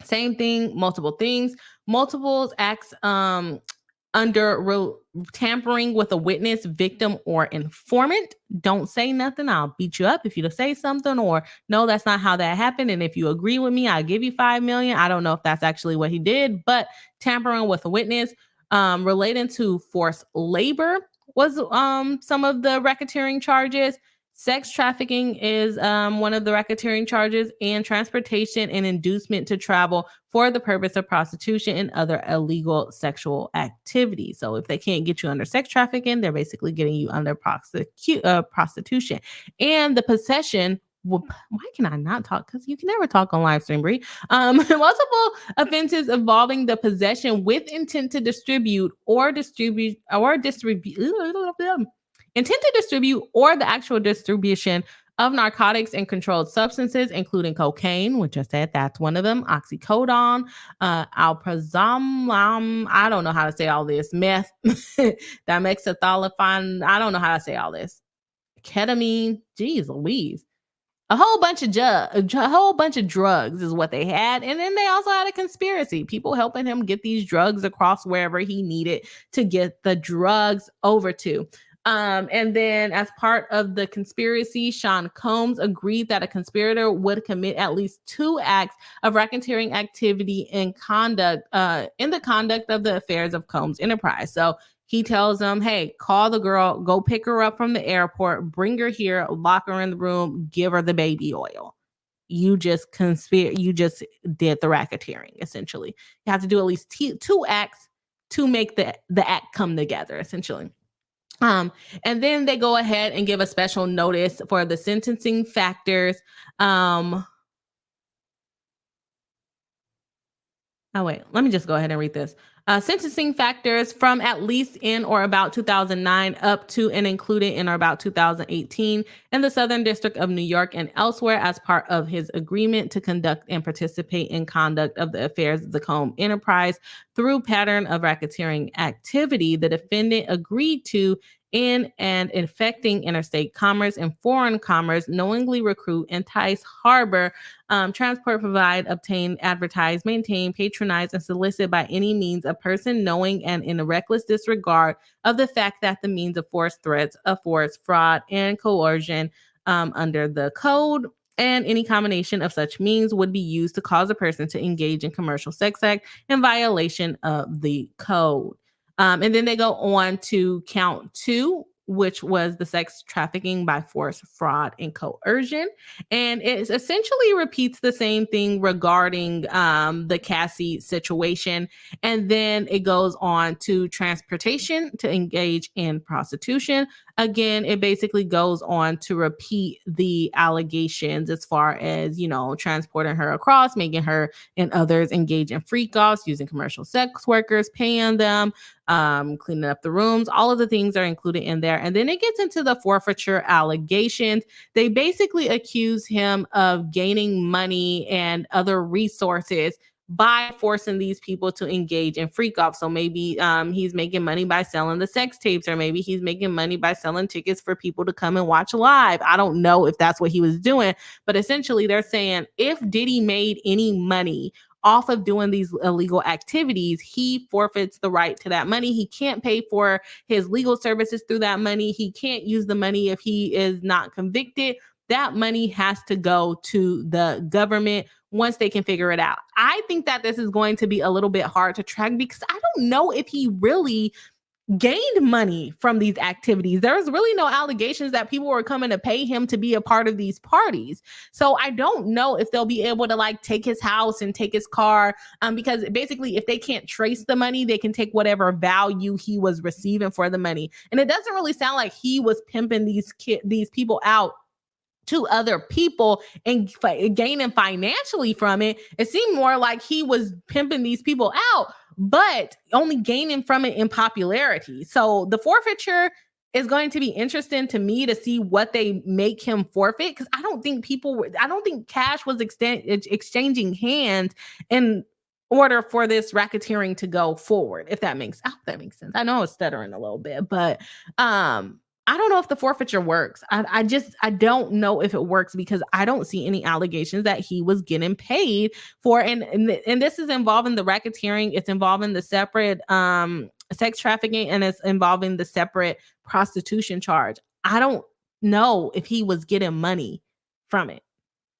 Same thing, multiple things, multiple acts under tampering with a witness, victim, or informant. Don't say nothing. I'll beat you up if you say something, or no, that's not how that happened. And if you agree with me, I'll give you $5 million. I don't know if that's actually what he did, but tampering with a witness, relating to forced labor was some of the racketeering charges. Sex trafficking is one of the racketeering charges, and transportation and inducement to travel for the purpose of prostitution and other illegal sexual activity. So if they can't get you under sex trafficking, they're basically getting you under prostitution. And the possession. Well, why can I not talk? Because you can never talk on live stream, Brie. Multiple offenses involving the possession with intent to distribute or intent to distribute or the actual distribution of narcotics and controlled substances, including cocaine, which I said that's one of them, oxycodone, alprazolam, I don't know how to say all this, meth, dimethyltryptamine, I don't know how to say all this, ketamine, geez Louise. A whole bunch of drugs is what they had, and then they also had a conspiracy, people helping him get these drugs across wherever he needed to get the drugs over to. And then, as part of the conspiracy, Sean Combs agreed that a conspirator would commit at least 2 acts of racketeering activity in the conduct of the affairs of Combs Enterprise. So he tells them, hey, call the girl, go pick her up from the airport, bring her here, lock her in the room, give her the baby oil. You just you just did the racketeering, essentially. You have to do at least 2 acts to make the act come together, essentially. And then they go ahead and give a special notice for the sentencing factors. Oh, wait, let me just go ahead and read this. Sentencing factors from at least in or about 2009 up to and included in or about 2018 in the Southern District of New York and elsewhere as part of his agreement to conduct and participate in conduct of the affairs of the Combs Enterprise through pattern of racketeering activity. The defendant agreed to in and infecting interstate commerce and foreign commerce, knowingly recruit, entice, harbor, transport, provide, obtain, advertise, maintain, patronize, and solicit by any means a person knowing and in a reckless disregard of the fact that the means of force, threats of force, fraud, and coercion under the code and any combination of such means would be used to cause a person to engage in commercial sex act in violation of the code. And then they go on to count 2, which was the sex trafficking by force, fraud, and coercion. And it essentially repeats the same thing regarding the Cassie situation. And then it goes on to transportation to engage in prostitution. Again, it basically goes on to repeat the allegations as far as, transporting her across, making her and others engage in freak offs, using commercial sex workers, paying them, cleaning up the rooms. All of the things are included in there. And then it gets into the forfeiture allegations. They basically accuse him of gaining money and other resources by forcing these people to engage in freak off. So maybe he's making money by selling the sex tapes, or maybe he's making money by selling tickets for people to come and watch live. I don't know if that's what he was doing, but essentially they're saying if Diddy made any money off of doing these illegal activities, he forfeits the right to that money. He can't pay for his legal services through that money. He can't use the money if he is not convicted. That money has to go to the government once they can figure it out. I think that this is going to be a little bit hard to track because I don't know if he really gained money from these activities. There's really no allegations that people were coming to pay him to be a part of these parties. So I don't know if they'll be able to take his house and take his car, because basically if they can't trace the money, they can take whatever value he was receiving for the money. And it doesn't really sound like he was pimping these people out to other people and gaining financially from it. It seemed more like he was pimping these people out, but only gaining from it in popularity. So the forfeiture is going to be interesting to me to see what they make him forfeit, because I don't think cash was exchanging hands in order for this racketeering to go forward, if that makes sense. I know I was stuttering a little bit, but I don't know if the forfeiture works. I don't know if it works because I don't see any allegations that he was getting paid for. And this is involving the racketeering. It's involving the separate sex trafficking, and it's involving the separate prostitution charge. I don't know if he was getting money from it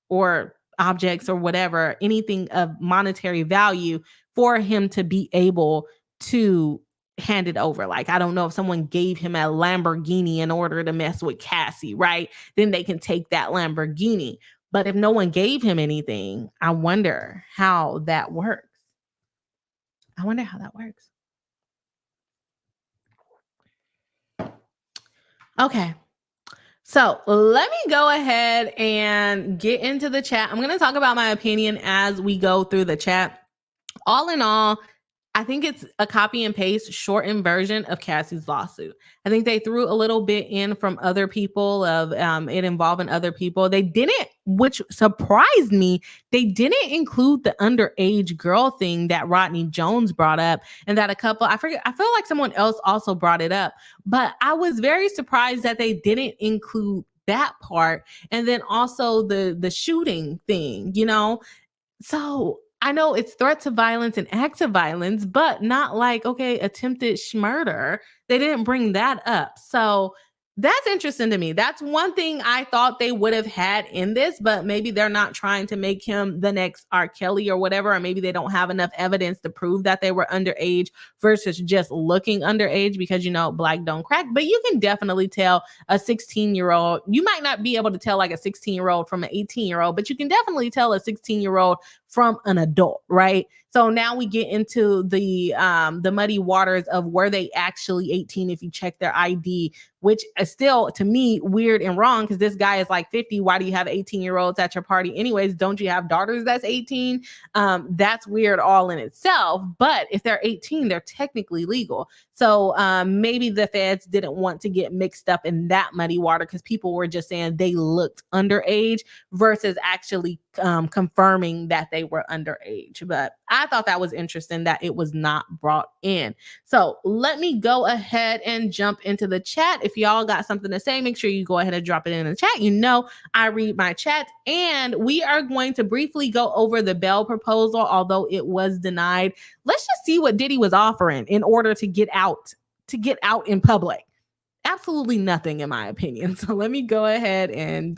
or objects or whatever, anything of monetary value for him to be able to handed over. Like, I don't know if someone gave him a Lamborghini in order to mess with Cassie, right? Then they can take that Lamborghini. But if no one gave him anything, I wonder how that works. I wonder how that works. Okay. So let me go ahead and get into the chat. I'm going to talk about my opinion as we go through the chat. All in all, I think it's a copy and paste shortened version of Cassie's lawsuit. I think they threw a little bit in from other people of it involving other people. They didn't, which surprised me, they didn't include the underage girl thing that Rodney Jones brought up, and that I feel like someone else also brought it up. But I was very surprised that they didn't include that part. And then also the shooting thing, So I know it's threats of violence and acts of violence, but not like, okay, attempted murder. They didn't bring that up. So that's interesting to me. That's one thing I thought they would have had in this, but maybe they're not trying to make him the next R. Kelly or whatever, or maybe they don't have enough evidence to prove that they were underage versus just looking underage because, black don't crack. But you can definitely tell a 16-year-old. You might not be able to tell like a 16-year-old from an 18-year-old, but you can definitely tell a 16-year-old from an adult, right? So now we get into the muddy waters of were they actually 18 if you check their ID, which is still to me weird and wrong because this guy is like 50. Why do you have 18-year-olds at your party? Anyways, don't you have daughters that's 18? That's weird all in itself. But if they're 18, they're technically legal. So maybe the feds didn't want to get mixed up in that muddy water because people were just saying they looked underage versus actually confirming that they were underage. But I thought that was interesting that it was not brought in. So let me go ahead and jump into the chat. If y'all got something to say, make sure you go ahead and drop it in the chat. I read my chat, and we are going to briefly go over the bail proposal, although it was denied. Let's just see what Diddy was offering in order to get out in public. Absolutely nothing, in my opinion. So let me go ahead and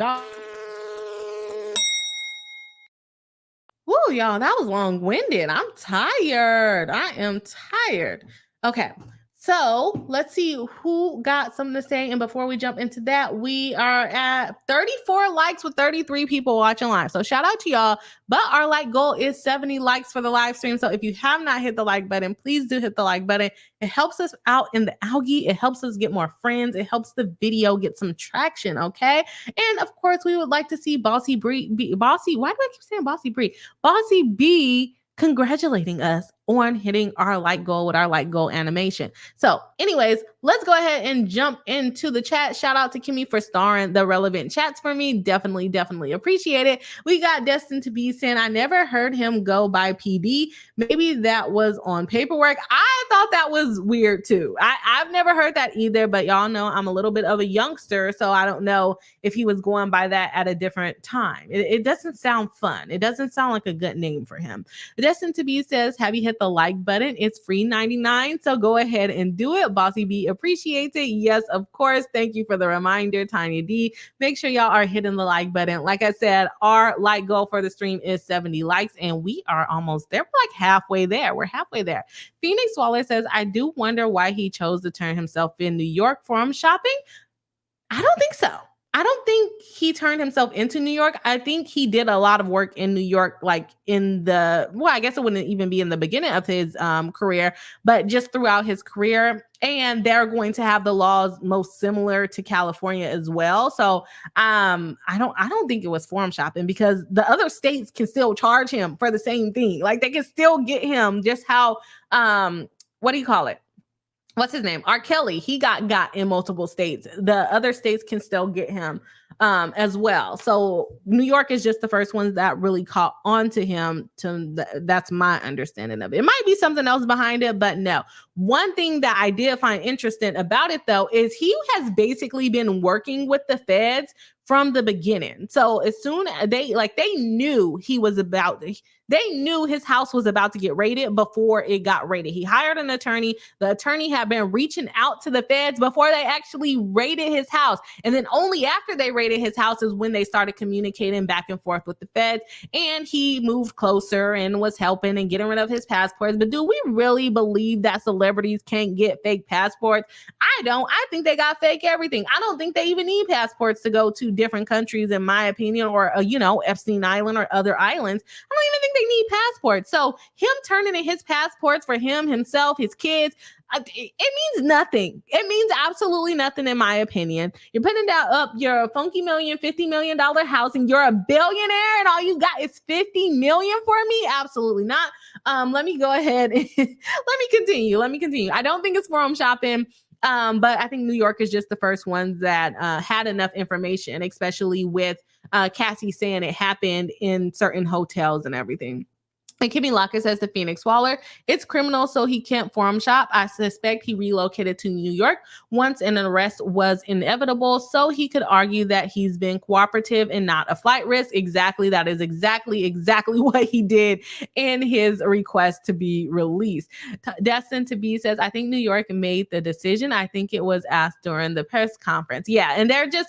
Woo, y'all, that was long-winded. I'm tired. I am tired. Okay, so let's see who got something to say. And before we jump into that, we are at 34 likes with 33 people watching live. So shout out to y'all. But our like goal is 70 likes for the live stream. So if you have not hit the like button, please do hit the like button. It helps us out in the algae. It helps us get more friends. It helps the video get some traction, okay? And of course, we would like to see Bossy Bree, why do I keep saying Bossy Bree? Bossy B congratulating us on hitting our like goal with our like goal animation. So anyways, let's go ahead and jump into the chat. Shout out to Kimmy for starring the relevant chats for me. Definitely appreciate it. We got Destined to Be saying, I never heard him go by PD. Maybe that was on paperwork. I thought that was weird too. I've never heard that either, but y'all know I'm a little bit of a youngster, so I don't know if he was going by that at a different time. It doesn't sound fun. It doesn't sound like a good name for him. Destined to Be says, have you hit the like button? It's free 99, so go ahead and do it. Bossy B appreciates it. Yes, of course. Thank you for the reminder, Tiny D. Make sure y'all are hitting the like button. Like I said, our like goal for the stream is 70 likes, and we are almost there. We're like halfway there. We're halfway there. Phoenix Waller says, I do wonder why he chose to turn himself in New York from shopping. I don't think so. I don't think he turned himself into New York. I think he did a lot of work in New York, like I guess it wouldn't even be in the beginning of his career, but just throughout his career. And they're going to have the laws most similar to California as well. So I don't think it was forum shopping because the other states can still charge him for the same thing. Like they can still get him just how, what do you call it? What's his name? R. Kelly. He got in multiple states. The other states can still get him as well. So New York is just the first ones that really caught on to him. That's my understanding of it. It might be something else behind it, but no. One thing that I did find interesting about it, though, is he has basically been working with the feds from the beginning. So as soon as they knew he was They knew his house was about to get raided before it got raided. He hired an attorney. The attorney had been reaching out to the feds before they actually raided his house. And then only after they raided his house is when they started communicating back and forth with the feds. And he moved closer and was helping and getting rid of his passports. But do we really believe that celebrities can't get fake passports? I don't. I think they got fake everything. I don't think they even need passports to go to different countries, in my opinion, or, Epstein Island or other islands. I don't even think they need passports. So him turning in his passports for himself, his kids, it means nothing. It means absolutely nothing, in my opinion. You're putting up your funky $50 million house and you're a billionaire and all you got is $50 million for me? Absolutely not. Let me go ahead and let me continue. I don't think it's forum shopping. But I think New York is just the first ones that had enough information, especially with Cassie saying it happened in certain hotels and everything. And Kimmy Locker says to Phoenix Waller, it's criminal, so he can't forum shop. I suspect he relocated to New York once an arrest was inevitable, so he could argue that he's been cooperative and not a flight risk. Exactly. That is exactly what he did in his request to be released. Destin to Be says, I think New York made the decision. I think it was asked during the press conference. Yeah, and they're just...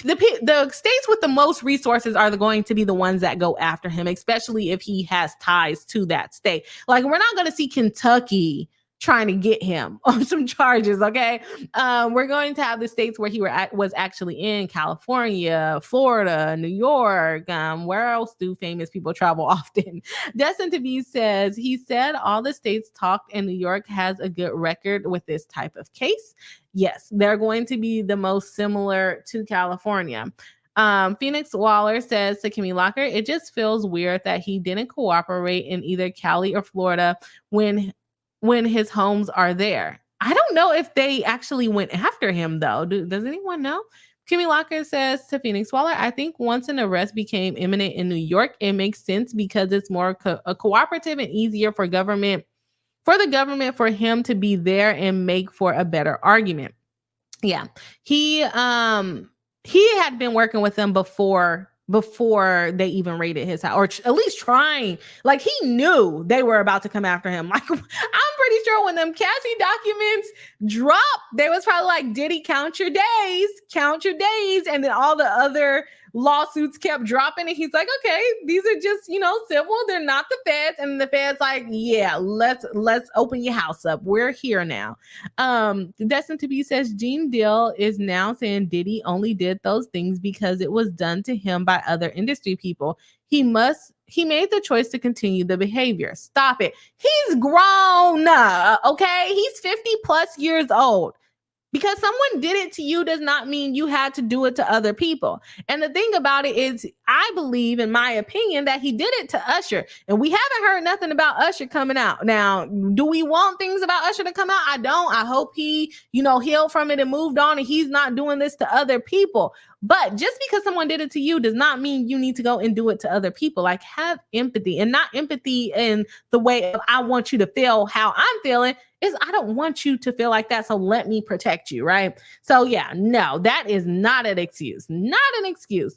The states with the most resources are going to be the ones that go after him, especially if he has ties to that state. Like, we're not going to see Kentucky trying to get him on some charges, okay? We're going to have the states where he was actually in: California, Florida, New York. Where else do famous people travel often? Destin to Be says, he said all the states talked and New York has a good record with this type of case. Yes, they're going to be the most similar to California. Phoenix Waller says to Kimmy Locker, it just feels weird that he didn't cooperate in either Cali or Florida when his homes are there. I don't know if they actually went after him, though. Does anyone know? Kimmy Locker says to Phoenix Waller, I think once an arrest became imminent in New York, it makes sense because it's more cooperative and easier for the government for him to be there and make for a better argument. Yeah. He had been working with them before they even raided his house, or at least trying. Like, he knew they were about to come after him. Like, I'm pretty sure when them Cassie documents dropped, they was probably like, Diddy, count your days. And then all the other lawsuits kept dropping, and he's like, okay, these are just, civil. They're not the feds. And the feds like, yeah, let's open your house up. We're here now. Destin to Be says Gene Deal is now saying Diddy only did those things because it was done to him by other industry people. He made the choice to continue the behavior. Stop it. He's grown, okay? He's 50 plus years old. Because someone did it to you does not mean you had to do it to other people. And the thing about it is, I believe, in my opinion, that he did it to Usher. And we haven't heard nothing about Usher coming out. Now, do we want things about Usher to come out? I don't. I hope he, healed from it and moved on and he's not doing this to other people. But just because someone did it to you does not mean you need to go and do it to other people. Like, have empathy, and not empathy in the way of I want you to feel how I'm feeling. Is I don't want you to feel like that, so let me protect you, right? So yeah, no, that is not an excuse. Not an excuse.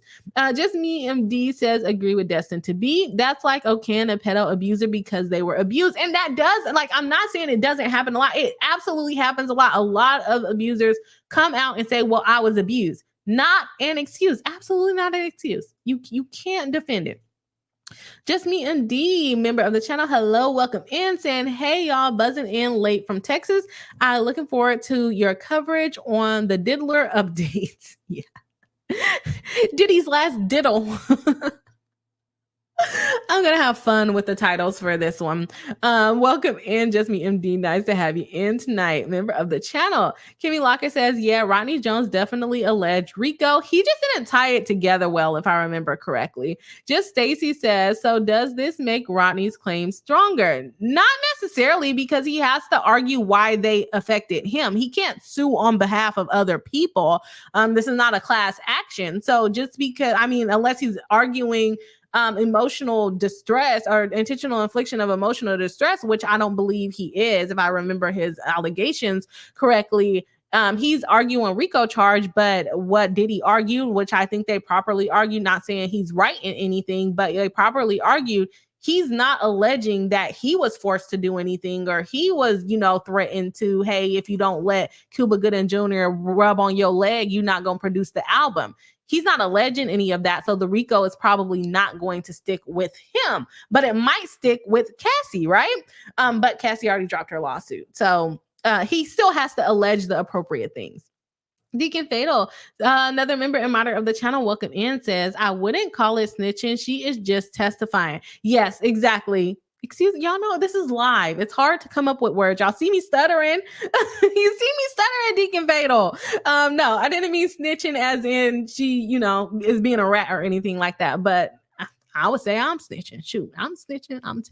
Just Me MD says, agree with Destin to Be. That's like, okay, a pedo abuser because they were abused. And that does, like, I'm not saying it doesn't happen a lot. It absolutely happens a lot. A lot of abusers come out and say, well, I was abused. Not an excuse. Absolutely not an excuse. You can't defend it. Just Me and D, member of the channel. Hello, welcome in, saying, hey, y'all, buzzing in late from Texas. I'm looking forward to your coverage on the Diddler updates. Yeah. Diddy's last diddle. I'm going to have fun with the titles for this one. Welcome in, Just Me MD. Nice to have you in tonight, member of the channel. Kimmy Locker says, yeah, Rodney Jones definitely alleged Rico. He just didn't tie it together well, if I remember correctly. Just Stacy says, so does this make Rodney's claims stronger? Not necessarily, because he has to argue why they affected him. He can't sue on behalf of other people. This is not a class action. So just because, unless he's arguing emotional distress or intentional infliction of emotional distress, which I don't believe he is, if I remember his allegations correctly. He's arguing RICO charge, but what Diddy argued, which I think they properly argued, not saying he's right in anything, but they properly argued, he's not alleging that he was forced to do anything or he was, threatened to, hey, if you don't let Cuba Gooding Jr. rub on your leg, you're not going to produce the album. He's not alleging any of that. So the RICO is probably not going to stick with him, but it might stick with Cassie, right? But Cassie already dropped her lawsuit. So he still has to allege the appropriate things. Deacon Fatal, another member and moderator of the channel, welcome in, says, I wouldn't call it snitching. She is just testifying. Yes, exactly. Excuse y'all know this is live. It's hard to come up with words. Y'all see me stuttering? You see me stuttering, Deacon Fatal. No, I didn't mean snitching as in she, is being a rat or anything like that. But I would say I'm snitching. Shoot, I'm snitching. I'm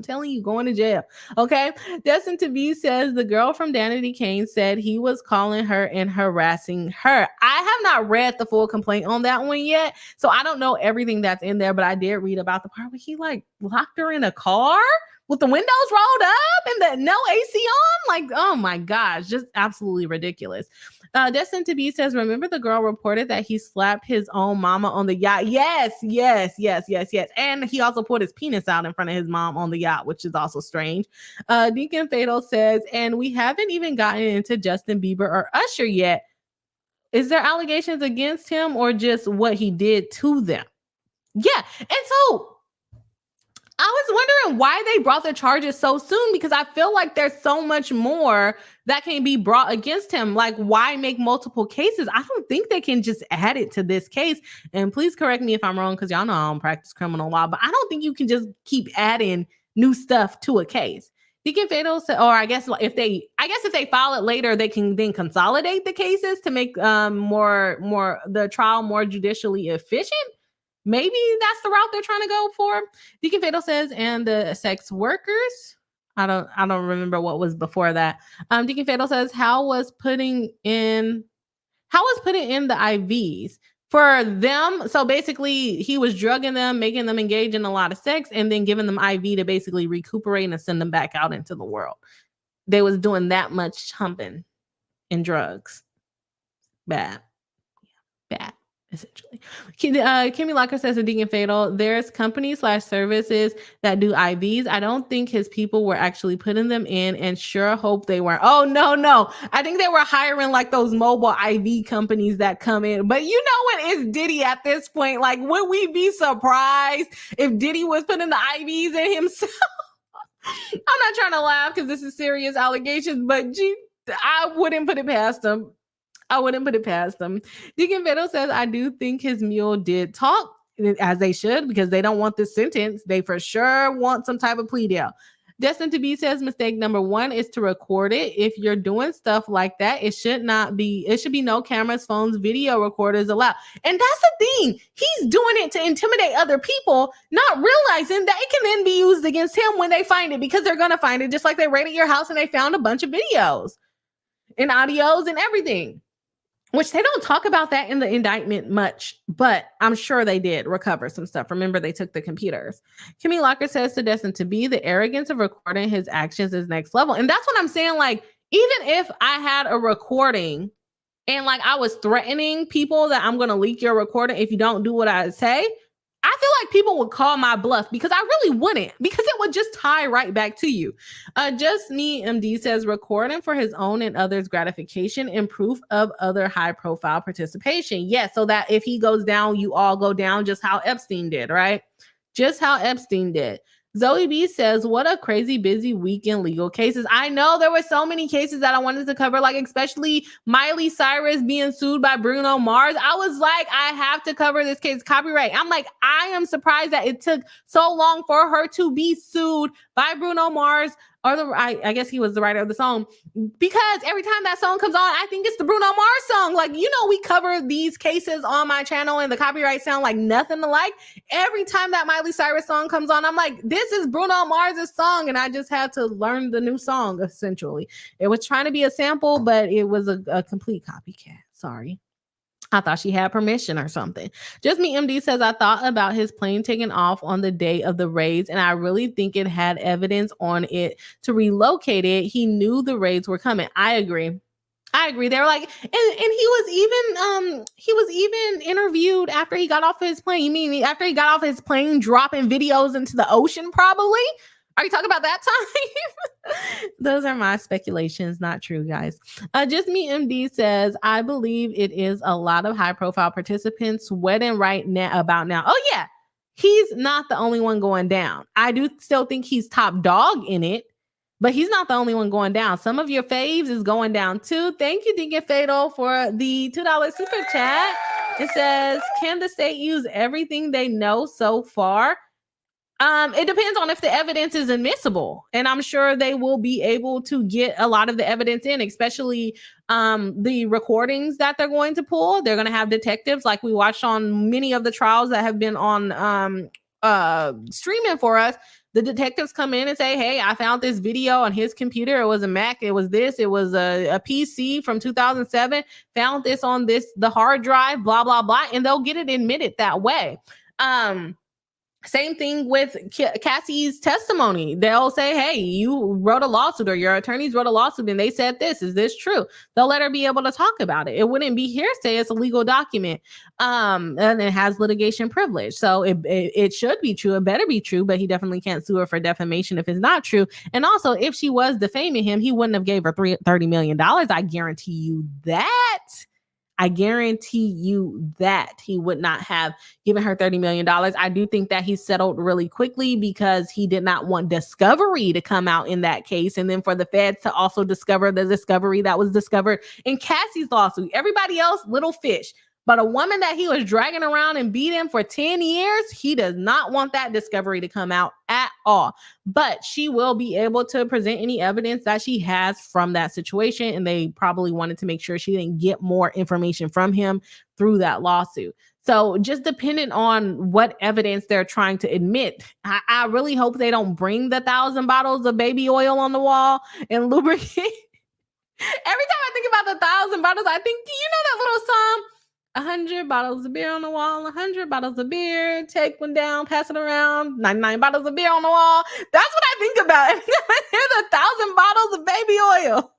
telling you, going to jail. Okay. Destined to Be says the girl from Danity Kane said he was calling her and harassing her. I have not read the full complaint on that one yet, so I don't know everything that's in there, but I did read about the part where he locked her in a car with the windows rolled up and the no AC on. Like, oh my gosh, just absolutely ridiculous. Destined to Be says, remember the girl reported that he slapped his own mama on the yacht? Yes. And he also put his penis out in front of his mom on the yacht, which is also strange. Deacon Fatal says, and we haven't even gotten into Justin Bieber or Usher yet. Is there allegations against him or just what he did to them? Yeah. And so I was wondering why they brought the charges so soon, because I feel like there's so much more that can be brought against him. Like, why make multiple cases? I don't think they can just add it to this case. And please correct me if I'm wrong, because y'all know I don't practice criminal law, but I don't think you can just keep adding new stuff to a case. Deacon Fatal said, or I guess if they file it later, they can then consolidate the cases to make more the trial more judicially efficient. Maybe that's the route they're trying to go for. Deacon Fatal says, and the sex workers. I don't remember what was before that. Deacon Fatal says, how was putting in the IVs for them? So basically, he was drugging them, making them engage in a lot of sex, and then giving them IV to basically recuperate and send them back out into the world. They was doing that much humping and drugs. Bad. Essentially. Kimmy Locker says to Deacon Fatal, there's companies/services that do IVs. I don't think his people were actually putting them in, and sure hope they weren't. Oh, no. I think they were hiring like those mobile IV companies that come in. But you know what is Diddy at this point? Like, would we be surprised if Diddy was putting the IVs in himself? I'm not trying to laugh because this is serious allegations, but I wouldn't put it past him. Deacon Fatal says, I do think his mule did talk, as they should, because they don't want this sentence. They for sure want some type of plea deal. Destined to Be says, mistake number 1 is to record it. If you're doing stuff like that, it should be no cameras, phones, video recorders allowed. And that's the thing. He's doing it to intimidate other people, not realizing that it can then be used against him when they find it, because they're going to find it, just like they raided your house and they found a bunch of videos and audios and everything. Which they don't talk about that in the indictment much, but I'm sure they did recover some stuff. Remember, they took the computers. Kimmy Locker says to Destined to Be, the arrogance of recording his actions is next level. And that's what I'm saying. Like, even if I had a recording and like I was threatening people that I'm going to leak your recording if you don't do what I say, I feel like people would call my bluff, because I really wouldn't, because it would just tie right back to you. Just Me MD says, recording for his own and others' gratification and proof of other high profile participation. Yes, so that if he goes down, you all go down, just how Epstein did, right? Just how Epstein did. Zoe B says, what a crazy busy week in legal cases. I know there were so many cases that I wanted to cover, like especially Miley Cyrus being sued by Bruno Mars. I was like, I have to cover this case, copyright. I'm like, I am surprised that it took so long for her to be sued by Bruno Mars, or I guess he was the writer of the song, because every time that song comes on, I think it's the Bruno Mars song. Like, we cover these cases on my channel and the copyright sound like nothing alike. Every time that Miley Cyrus song comes on, I'm like, this is Bruno Mars' song. And I just had to learn the new song, essentially. It was trying to be a sample, but it was a complete copycat. Sorry. I thought she had permission or something. Just Me MD says, I thought about his plane taking off on the day of the raids, and I really think it had evidence on it to relocate it. He knew the raids were coming. I agree. I agree. They were like, and he was even interviewed after he got off his plane. You mean after he got off his plane, dropping videos into the ocean? Probably. Are you talking about that time? Those are my speculations, not true, guys. Just Me MD says, I believe it is a lot of high-profile participants sweating right now about now. Oh yeah, he's not the only one going down. I do still think he's top dog in it, but he's not the only one going down. Some of your faves is going down too. Thank you, Dinkin Fatal, for the $2 super chat. It says, can the state use everything they know so far? It depends on if the evidence is admissible, and I'm sure they will be able to get a lot of the evidence in, especially the recordings that they're going to pull. They're going to have detectives like we watched on many of the trials that have been on streaming for us. The detectives come in and say, hey, I found this video on his computer. It was a Mac. It was this. It was a PC from 2007. Found this on the hard drive, blah, blah, blah. And they'll get it admitted that way. Same thing with Cassie's testimony. They'll say, hey, you wrote a lawsuit, or your attorneys wrote a lawsuit and they said this. Is this true? They'll let her be able to talk about it. It wouldn't be hearsay. It's a legal document. And it has litigation privilege. So it should be true. It better be true, but he definitely can't sue her for defamation if it's not true. And also, if she was defaming him, he wouldn't have gave her $30 million. I guarantee you that. I guarantee you that he would not have given her $30 million. I do think that he settled really quickly because he did not want discovery to come out in that case. And then for the feds to also discover the discovery that was discovered in Cassie's lawsuit. Everybody else, little fish. But a woman that he was dragging around and beating for 10 years, he does not want that discovery to come out at all. But she will be able to present any evidence that she has from that situation. And they probably wanted to make sure she didn't get more information from him through that lawsuit. So just depending on what evidence they're trying to admit, I really hope they don't bring the 1,000 bottles of baby oil on the wall and lubricate. Every time I think about the 1,000 bottles, I think, do you know that little song? 100 bottles of beer on the wall, 100 bottles of beer, take one down, pass it around, 99 bottles of beer on the wall. That's what I think about every time I hear the 1,000 bottles of baby oil.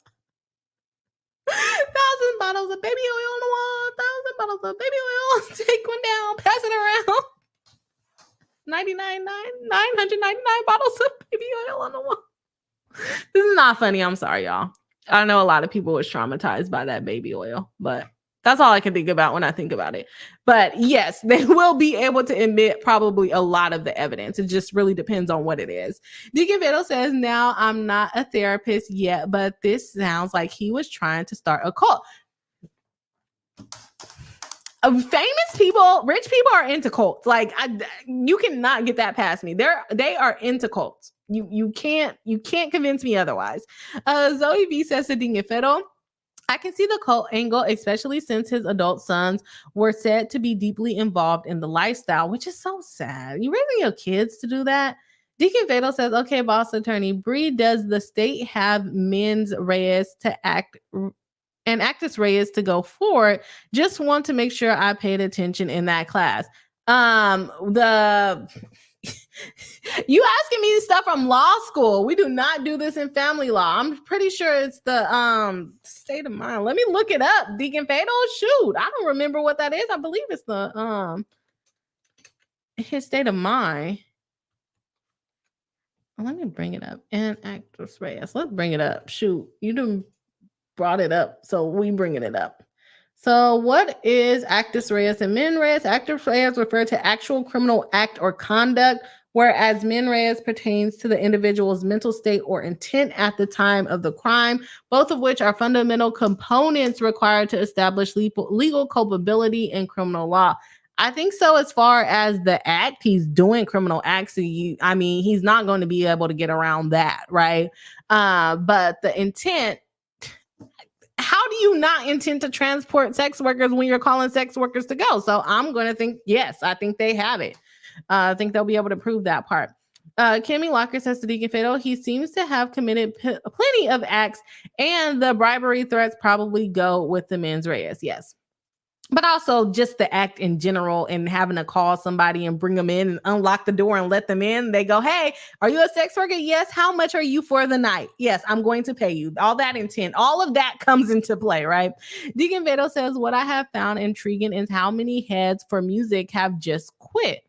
1,000 bottles of baby oil on the wall, 1,000 bottles of baby oil, take one down, pass it around. 999 bottles of baby oil on the wall. This is not funny. I'm sorry, y'all. I know a lot of people was traumatized by that baby oil, but that's all I can think about when I think about it. But yes, they will be able to admit probably a lot of the evidence. It just really depends on what it is. Deacon Vito says, now I'm not a therapist yet, but this sounds like he was trying to start a cult. Famous people, rich people are into cults. Like you cannot get that past me. They are into cults. You can't convince me otherwise. Zoe V says to Deacon Vito, I can see the cult angle, especially since his adult sons were said to be deeply involved in the lifestyle, which is so sad. You raising your kids to do that? Deacon Vado says, okay, boss attorney, Bree, does the state have mens res to act and actus reus to go forward? Just want to make sure I paid attention in that class. You asking me stuff from law school. We do not do this in family law. I'm pretty sure it's the state of mind. Let me look it up. Deacon Fatal. Shoot, I don't remember what that is. I believe it's the his state of mind. Let me bring it up. And actus reus. Let's bring it up. Shoot, you done brought it up, so we bringing it up. So what is actus reus and mens res? Actus reus refer to actual criminal act or conduct, whereas mens res pertains to the individual's mental state or intent at the time of the crime, both of which are fundamental components required to establish legal culpability in criminal law. I think so. As far as the act, he's doing criminal acts. So he's not going to be able to get around that, right? But the intent, how do you not intend to transport sex workers when you're calling sex workers to go? So I'm going to think, yes, I think they have it. I think they'll be able to prove that part. Kimmy Locker says to Deacon Fatal, he seems to have committed plenty of acts, and the bribery threats probably go with the mens res. Yes. but also just the act in general and having to call somebody and bring them in and unlock the door and let them in. They go, hey, are you a sex worker? Yes. How much are you for the night? Yes, I'm going to pay you. All that intent, all of that comes into play, right? Deacon Beto says, what I have found intriguing is how many heads for music have just quit.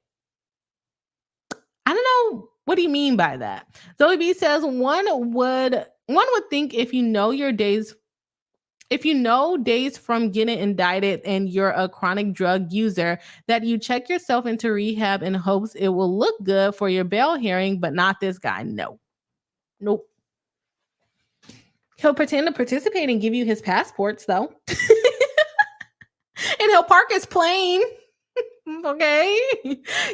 I don't know. What do you mean by that? Zoe B says one would think if you know days from getting indicted and you're a chronic drug user, that you check yourself into rehab in hopes it will look good for your bail hearing, but not this guy. No. Nope. He'll pretend to participate and give you his passports, though. And he'll park his plane. Okay.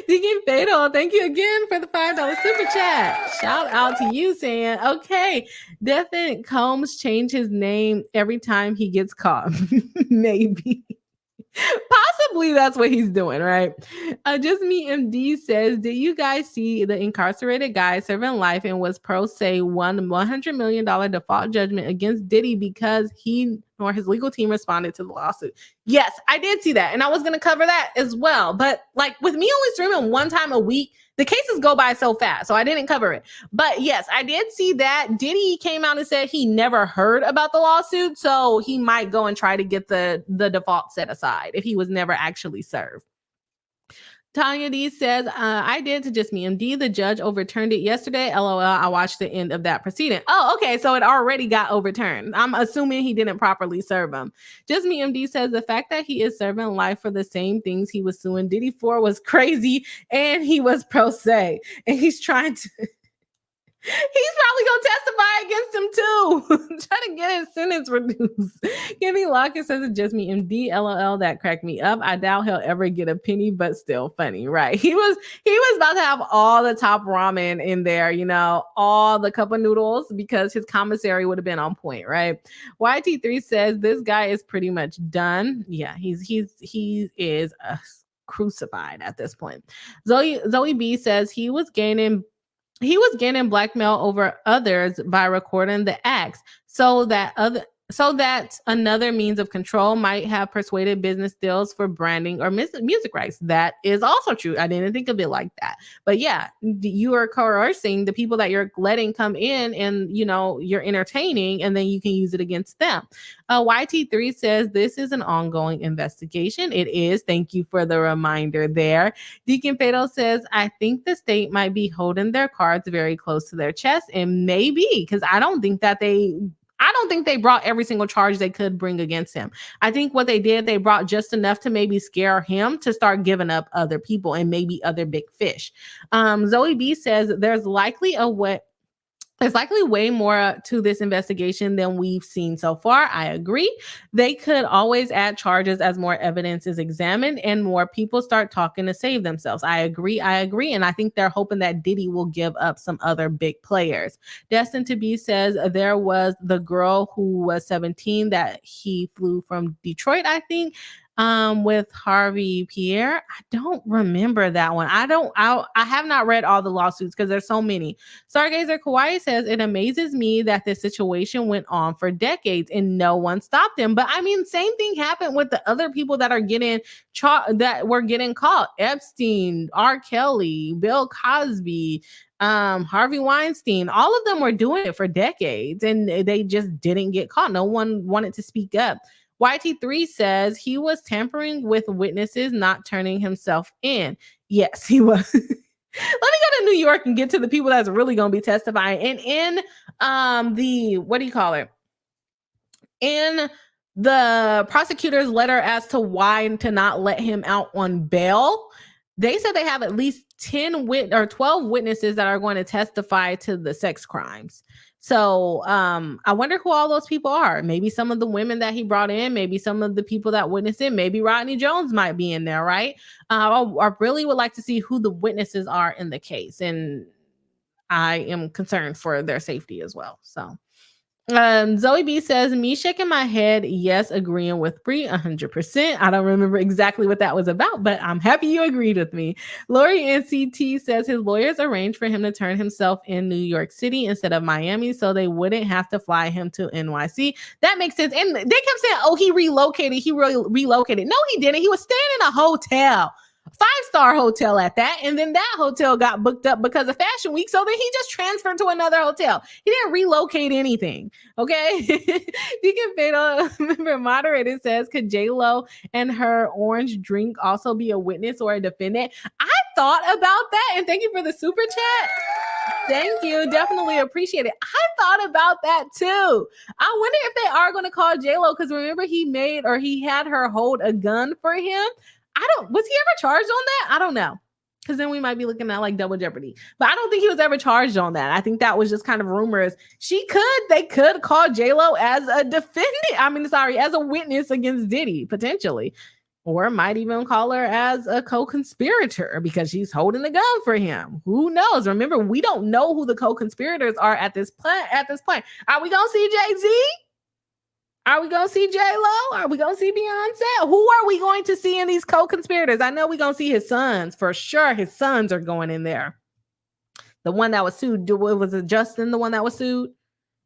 Deacon Fatal, thank you again for the $5 super chat. Shout out to you saying, okay, Devin Combs change his name every time he gets caught. Maybe. Possibly that's what he's doing, right? Just Me MD says, did you guys see the incarcerated guy serving life and was pro se won $100 million default judgment against Diddy because he nor his legal team responded to the lawsuit? Yes, I did see that. And I was going to cover that as well. But like with me only streaming one time a week, the cases go by so fast. So I didn't cover it. But yes, I did see that. Diddy came out and said he never heard about the lawsuit. So he might go and try to get the default set aside if he was never actually served. Tanya D says, I did to Just Me MD. The judge overturned it yesterday. LOL, I watched the end of that proceeding. Oh, okay. So it already got overturned. I'm assuming he didn't properly serve him. Just Me MD says the fact that he is serving life for the same things he was suing Diddy for was crazy. And he was pro se. And he's trying to... He's probably gonna testify against him too. Try to get his sentence reduced. Kenny Lockett says it's Just Me MD. LOL, that cracked me up. I doubt he'll ever get a penny, but still funny, right? He was about to have all the top ramen in there, you know, all the cup of noodles because his commissary would have been on point, right? YT3 says this guy is pretty much done. Yeah, he is crucified at this point. Zoe B says he was gaining blackmail over others by recording the acts so that another means of control might have persuaded business deals for branding or music rights. That is also true. I didn't think of it like that. But yeah, you are coercing the people that you're letting come in and, you know, you're entertaining, and then you can use it against them. YT3 says this is an ongoing investigation. It is. Thank you for the reminder there. Deacon Fatal says, I think the state might be holding their cards very close to their chest, and maybe because I don't think they brought every single charge they could bring against him. I think what they did, they brought just enough to maybe scare him to start giving up other people and maybe other big fish. Zoe B says there's likely way more to this investigation than we've seen so far. I agree. They could always add charges as more evidence is examined and more people start talking to save themselves. I agree. And I think they're hoping that Diddy will give up some other big players. Destined to Be says there was the girl who was 17 that he flew from Detroit, I think. With Harvey Pierre. I don't remember that one. I have not read all the lawsuits because there's so many. Stargazer Kawaii says it amazes me that this situation went on for decades and no one stopped him. But I mean, same thing happened with the other people that are getting that were getting caught. Epstein, R. Kelly, Bill Cosby, Harvey Weinstein. All of them were doing it for decades and they just didn't get caught. No one wanted to speak up. YT3 says he was tampering with witnesses, not turning himself in. Yes, he was. Let me go to New York and get to the people that's really going to be testifying. And in in the prosecutor's letter as to why to not let him out on bail, they said they have at least 12 witnesses that are going to testify to the sex crimes. So I wonder who all those people are. Maybe some of the women that he brought in, maybe some of the people that witnessed it, maybe Rodney Jones might be in there, right? I really would like to see who the witnesses are in the case. And I am concerned for their safety as well. So Zoe B says, me shaking my head, yes, agreeing with Bree 100%. I don't remember exactly what that was about, but I'm happy you agreed with me. Lori NCT says his lawyers arranged for him to turn himself in New York City instead of Miami so they wouldn't have to fly him to NYC. That makes sense. And they kept saying, oh, he relocated. He relocated. No, he didn't. He was staying in a hotel. 5-star hotel at that, and then that hotel got booked up because of Fashion Week, so then he just transferred to another hotel. He didn't relocate anything. Okay. Deacon Fatal, member moderator, says, could J-Lo and her orange drink also be a witness or a defendant? I thought about that, and thank you for the super chat. Thank you. Definitely appreciate it. I thought about that too. I wonder if they are going to call J-Lo, because remember he had her hold a gun for him. Was he ever charged on that? I don't know. Because then we might be looking at like double jeopardy. But I don't think he was ever charged on that. I think that was just kind of rumors. They could call J-Lo as a defendant. As a witness against Diddy, potentially. Or might even call her as a co-conspirator because she's holding the gun for him. Who knows? Remember, we don't know who the co-conspirators are at this point. Are we going to see Jay-Z? Are we going to see J-Lo? Are we going to see Beyonce? Who are we going to see in these co-conspirators? I know we're going to see his sons. For sure, his sons are going in there. The one that was sued, was it Justin, the one that was sued?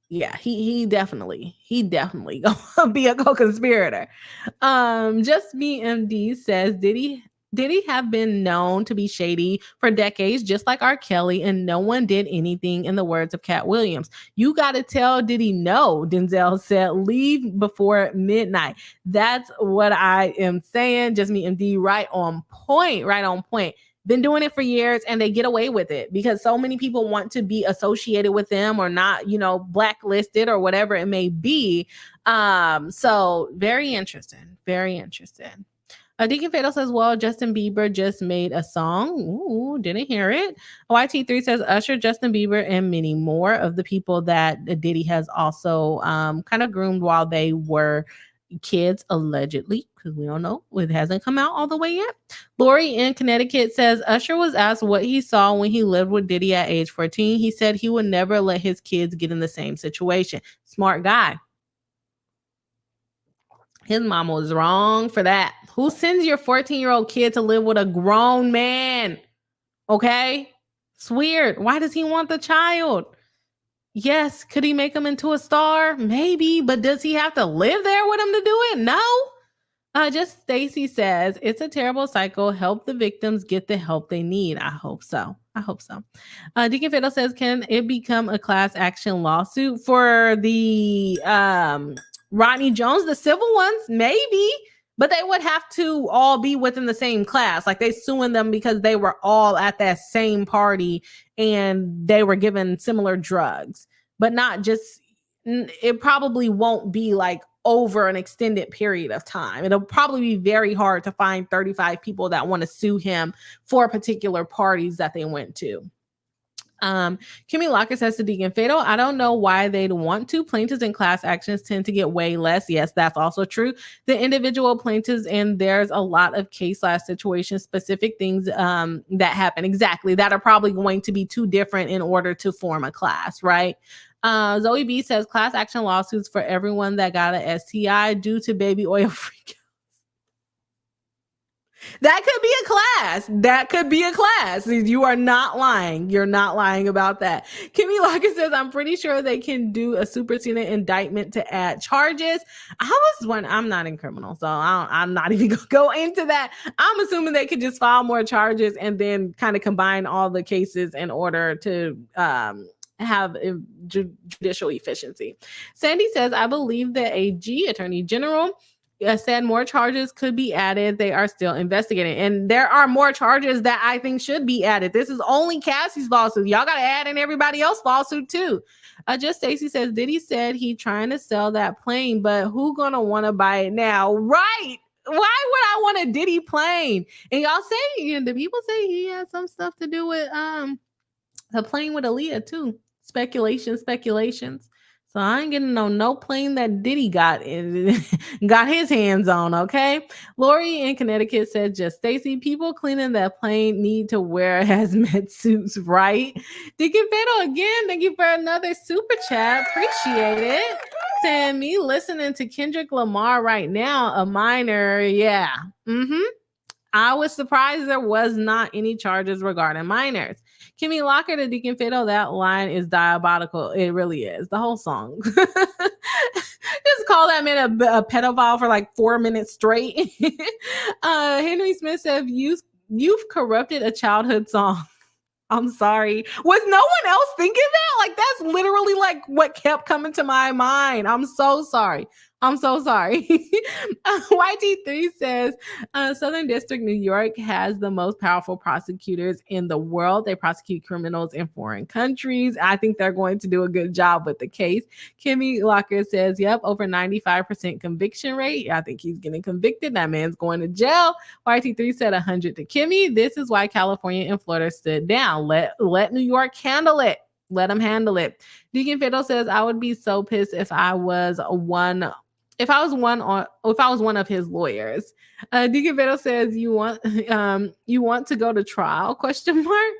Yeah, he definitely gonna be a co-conspirator. Just Me MD says, Diddy have been known to be shady for decades, just like R. Kelly, and no one did anything, in the words of Cat Williams. You gotta tell Diddy no, Denzel said, leave before midnight. That's what I am saying. Just Me MD, right on point. Been doing it for years, and they get away with it because so many people want to be associated with them or not, blacklisted or whatever it may be. So very interesting. Deacon Fatal says, well, Justin Bieber just made a song. Ooh, didn't hear it. YT3 says, Usher, Justin Bieber, and many more of the people that Diddy has also kind of groomed while they were kids, allegedly, because we don't know. It hasn't come out all the way yet. Lori in Connecticut says, Usher was asked what he saw when he lived with Diddy at age 14. He said he would never let his kids get in the same situation. Smart guy. His mama was wrong for that. Who sends your 14-year-old kid to live with a grown man? Okay? It's weird. Why does he want the child? Yes, could he make him into a star? Maybe, but does he have to live there with him to do it? No. Just Stacy says, it's a terrible cycle. Help the victims get the help they need. I hope so. Deacon Fiddle says, can it become a class action lawsuit for the Rodney Jones, the civil ones? Maybe, but they would have to all be within the same class. Like they suing them because they were all at that same party and they were given similar drugs, but not just, it probably won't be like over an extended period of time. It'll probably be very hard to find 35 people that want to sue him for particular parties that they went to. Kimmy Locker says to Deacon Fatal, I don't know why they'd want to. Plaintiffs in class actions tend to get way less. Yes, that's also true. The individual plaintiffs, and there's a lot of case/situation specific things that happen exactly that are probably going to be too different in order to form a class, right? Zoe B says class action lawsuits for everyone that got a STI due to baby oil freak. That could be a class. You are not lying. You're not lying about that. Kimmy Lockett says, I'm pretty sure they can do a superseded indictment to add charges. I'm not in criminal, so I'm not even going to go into that. I'm assuming they could just file more charges and then kind of combine all the cases in order to have judicial efficiency. Sandy says, I believe the AG, Attorney General, said more charges could be added. They are still investigating. And there are more charges that I think should be added. This is only Cassie's lawsuit. Y'all got to add in everybody else's lawsuit too. Just Stacy says, Diddy said he trying to sell that plane, but who gonna want to buy it now? Right. Why would I want a Diddy plane? And y'all say, the people say he has some stuff to do with the plane with Aaliyah too. Speculations. So I ain't getting on no plane that Diddy got got his hands on, okay? Lori in Connecticut said, just Stacy, people cleaning that plane need to wear hazmat suits, right? Deacon Fatal again, thank you for another super chat. Appreciate it. Saying me listening to Kendrick Lamar right now, a minor, yeah. I was surprised there was not any charges regarding minors. Kimmy Locker to Deacon Fiddle, that line is diabolical. It really is. The whole song. Just call that man a pedophile for like 4 minutes straight. Henry Smith said, you've corrupted a childhood song. I'm sorry. Was no one else thinking that? Like, that's literally like what kept coming to my mind. I'm so sorry. YT3 says, Southern District, New York has the most powerful prosecutors in the world. They prosecute criminals in foreign countries. I think they're going to do a good job with the case. Kimmy Locker says, yep, over 95% conviction rate. I think he's getting convicted. That man's going to jail. YT3 said 100 to Kimmy. This is why California and Florida stood down. Let New York handle it. Let them handle it. Deacon Fiddle says, I would be so pissed if I was one of his lawyers. Deacon Fiddle says, you want to go to trial? Question mark.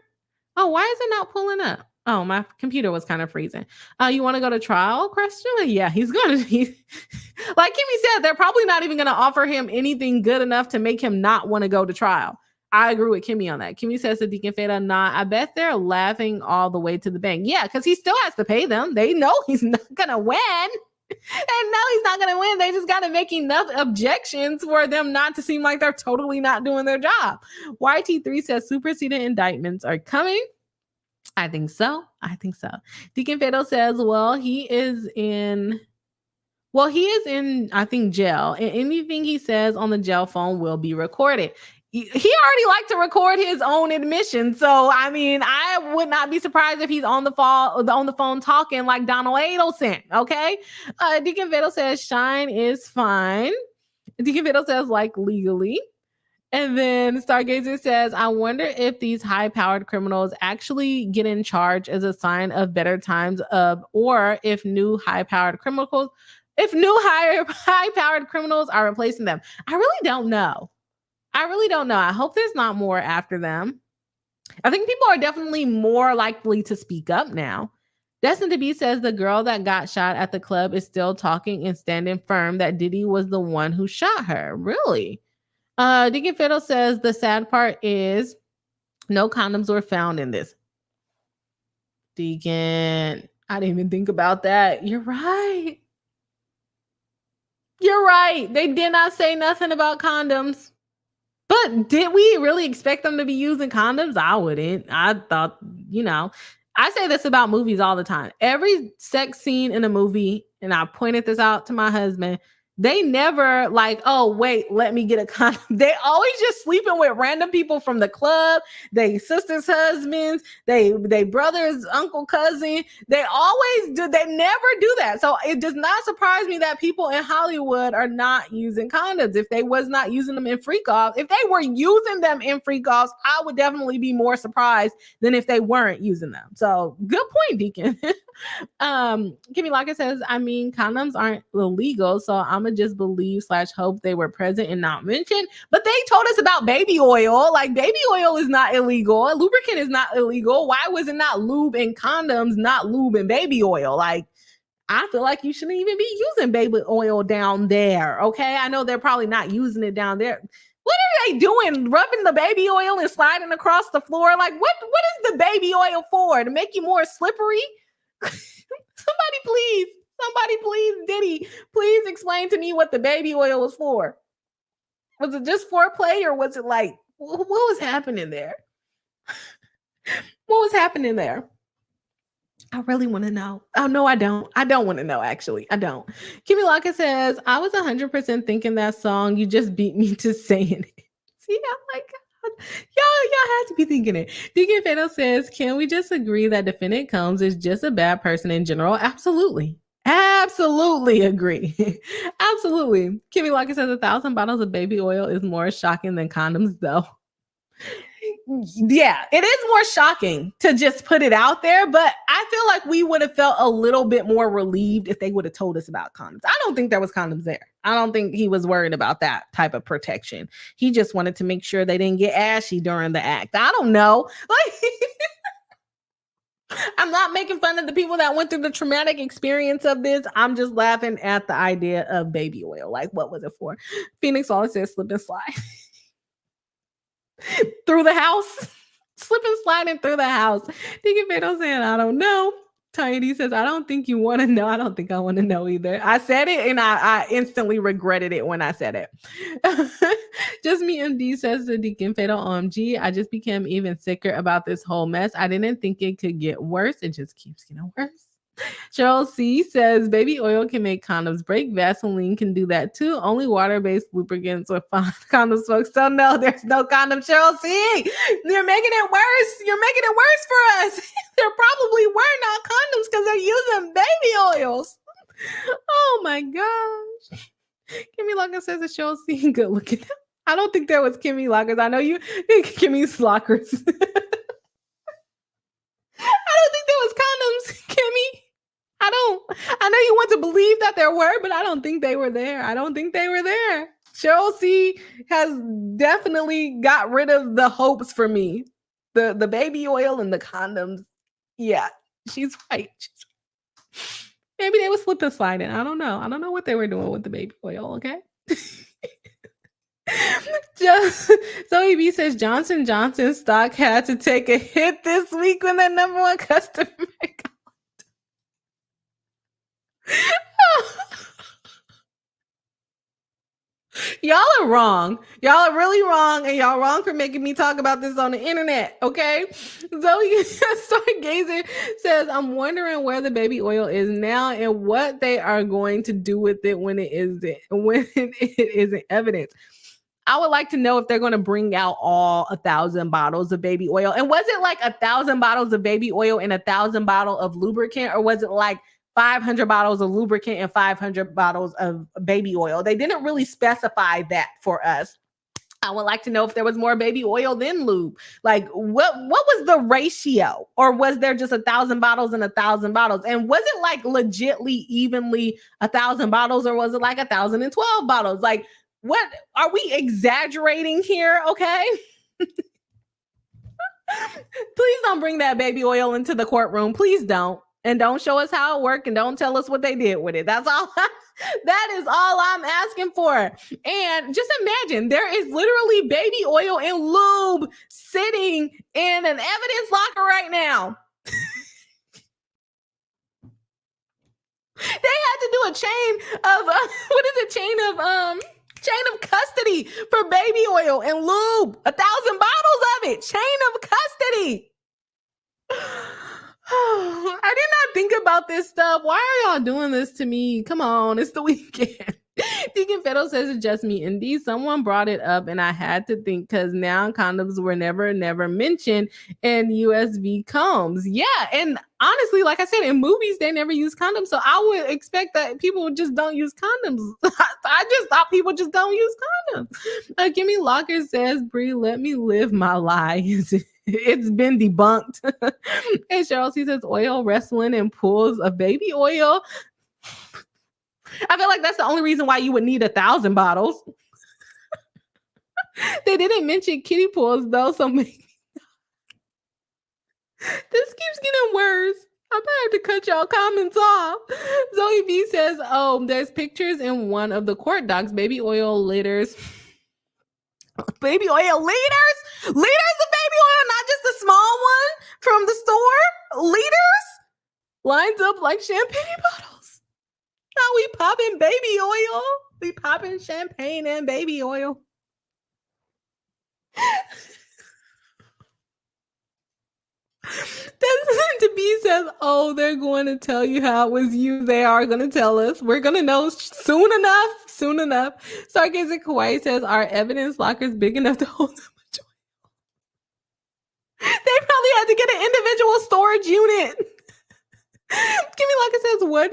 Oh, why is it not pulling up? Oh, my computer was kind of freezing. You want to go to trial? Question. Yeah, he's gonna. Like Kimmy said, they're probably not even gonna offer him anything good enough to make him not want to go to trial. I agree with Kimmy on that. Kimmy says to Deacon Feda, nah, I bet they're laughing all the way to the bank. Yeah, because he still has to pay them. They know he's not gonna win. And no, he's not going to win. They just got to make enough objections for them not to seem like they're totally not doing their job. YT3 says superseded indictments are coming. I think so. Deacon Fatal says, he is in, I think, jail. And anything he says on the jail phone will be recorded. He already liked to record his own admission. So, I mean, I would not be surprised if he's on the phone talking like Donald Adelson, okay? Deacon Fiddle says Shine is fine. Deacon Fiddle says like legally. And then Stargazer says, I wonder if these high-powered criminals actually get in charge as a sign of better times or if new high-powered criminals are replacing them. I really don't know. I hope there's not more after them. I think people are definitely more likely to speak up now. Destined to Be says the girl that got shot at the club is still talking and standing firm that Diddy was the one who shot her. Really? Deacon Fiddle says the sad part is no condoms were found in this. Deacon, I didn't even think about that. You're right. They did not say nothing about condoms. But did we really expect them to be using condoms? I wouldn't. I thought, I say this about movies all the time. Every sex scene in a movie, and I pointed this out to my husband, they never like, oh, wait, let me get a condom. They always just sleeping with random people from the club, they sisters' husbands, they brothers, uncle, cousin. They always do. They never do that. So it does not surprise me that people in Hollywood are not using condoms. If they was not using them in freak offs, if they were using them in freak offs, I would definitely be more surprised than if they weren't using them. So good point, Deacon. Kimmy Lockett says, I mean, condoms aren't illegal, so I'ma just believe / hope they were present and not mentioned. But they told us about baby oil. Like, baby oil is not illegal. Lubricant is not illegal. Why was it not lube and condoms, not lube and baby oil? Like, I feel like you shouldn't even be using baby oil down there. Okay, I know they're probably not using it down there. What are they doing? Rubbing the baby oil and sliding across the floor? Like, what is the baby oil for? To make you more slippery? Somebody please, Diddy, please explain to me what the baby oil was for. Was it just foreplay, or was it like, what was happening there? I really want to know. Oh, no, I don't. I don't want to know, actually. I don't. Kimmy Lockett says, I was 100% thinking that song. You just beat me to saying it. See, I'm like, y'all had to be thinking it. Deacon Fatal says, can we just agree that Defendant Combs is just a bad person in general? Absolutely agree. Absolutely. Kimmy Lockett says 1,000 bottles of baby oil is more shocking than condoms, though. Yeah, it is more shocking to just put it out there, but I feel like we would have felt a little bit more relieved if they would have told us about condoms. I don't think there was condoms there. I don't think he was worried about that type of protection. He just wanted to make sure they didn't get ashy during the act. I don't know. Like I'm not making fun of the people that went through the traumatic experience of this. I'm just laughing at the idea of baby oil. Like, what was it for? Phoenix always says slip and slide through the house. Slip and sliding through the house. Deacon Fatal saying, I don't know. Tiny says, I don't think you want to know. I don't think I want to know either. I said it and I instantly regretted it when I said it. Just me MD says to Deacon Fatal, OMG, I just became even sicker about this whole mess. I didn't think it could get worse. It just keeps getting worse. Cheryl C says, baby oil can make condoms break. Vaseline can do that too. Only water-based lubricants are fine. Condoms, folks. So no, there's no condom. Cheryl C, you're making it worse. You're making it worse for us. There probably were not condoms because they're using baby oils. Oh my gosh. Kimmy Lockers says that Cheryl C good looking. I don't think there was Kimmy Lockers. I know you think Kimmy's Lockers. I don't think there was condoms, Kimmy. I know you want to believe that there were, but I don't think they were there. I don't think they were there. Cheryl C has definitely got rid of the hopes for me. The baby oil and the condoms. Yeah, she's right. Maybe they were slip and sliding. I don't know. I don't know what they were doing with the baby oil, okay? Zoe B says Johnson Johnson stock had to take a hit this week when their number one customer got Y'all are wrong. Y'all are really wrong, and y'all wrong for making me talk about this on the internet, okay? Zoe Stargazer says, I'm wondering where the baby oil is now and what they are going to do with it when it isn't evidence. I would like to know if they're going to bring out all 1,000 bottles of baby oil. And was it like 1,000 bottles of baby oil and 1,000 bottles of lubricant, or was it like 500 bottles of lubricant and 500 bottles of baby oil? They didn't really specify that for us. I would like to know if there was more baby oil than lube. Like, what was the ratio? Or was there just 1,000 bottles and 1,000 bottles? And was it like legitly evenly 1,000 bottles, or was it like 1,012 bottles? Like, what are we exaggerating here? Okay. Please don't bring that baby oil into the courtroom. Please don't. And don't show us how it worked, and don't tell us what they did with it. That's all. That is all I'm asking for. And just imagine, there is literally baby oil and lube sitting in an evidence locker right now. They had to do a chain of chain of custody for baby oil and lube. 1,000 bottles of it. Chain of custody. I did not think about this stuff. Why are y'all doing this to me? Come on, it's the weekend. Deacon Fiddle says it's just me. Indeed, someone brought it up and I had to think, because now condoms were never mentioned in USB combs. Yeah, and honestly, like I said, in movies, they never use condoms. So I would expect that people just don't use condoms. I just thought people just don't use condoms. Kimmy Locker says, Brie, let me live my lies. It's been debunked. And Cheryl C says oil wrestling and pools of baby oil. I feel like that's the only reason why you would need 1,000 bottles. They didn't mention kiddie pools though, so maybe this keeps getting worse. I'm gonna have to cut y'all comments off. Zoe B says, oh, there's pictures in one of the court docs. Baby oil litters. Baby oil liters? Liters of baby oil, not just the small one from the store? Liters? Lines up like champagne bottles. Now we popping baby oil. We popping champagne and baby oil. To be says, oh, they're going to tell you how it was you. They are going to tell us. We're going to know soon enough. Soon enough. Stargazer Kawaii says, are evidence lockers big enough to hold them? They probably had to get an individual storage unit. Kimmy Luckett says, what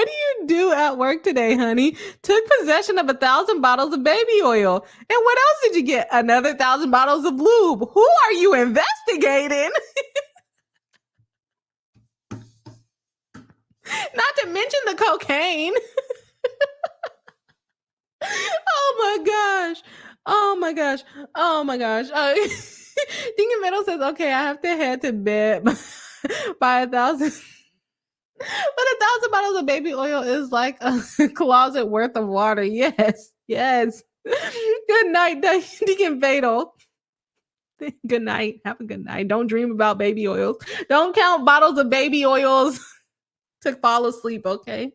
do you do at work today, honey? Took possession of 1,000 bottles of baby oil. And what else did you get? Another 1,000 bottles of lube. Who are you investigating? Not to mention the cocaine. Oh my gosh. Oh my gosh. Oh my gosh. Dingy Meadow says, okay, I have to head to bed by 1,000. But 1,000 bottles of baby oil is like a closet worth of water. Yes. Yes. Good night, Deacon Fatal. Good night. Have a good night. Don't dream about baby oils. Don't count bottles of baby oils to fall asleep, okay?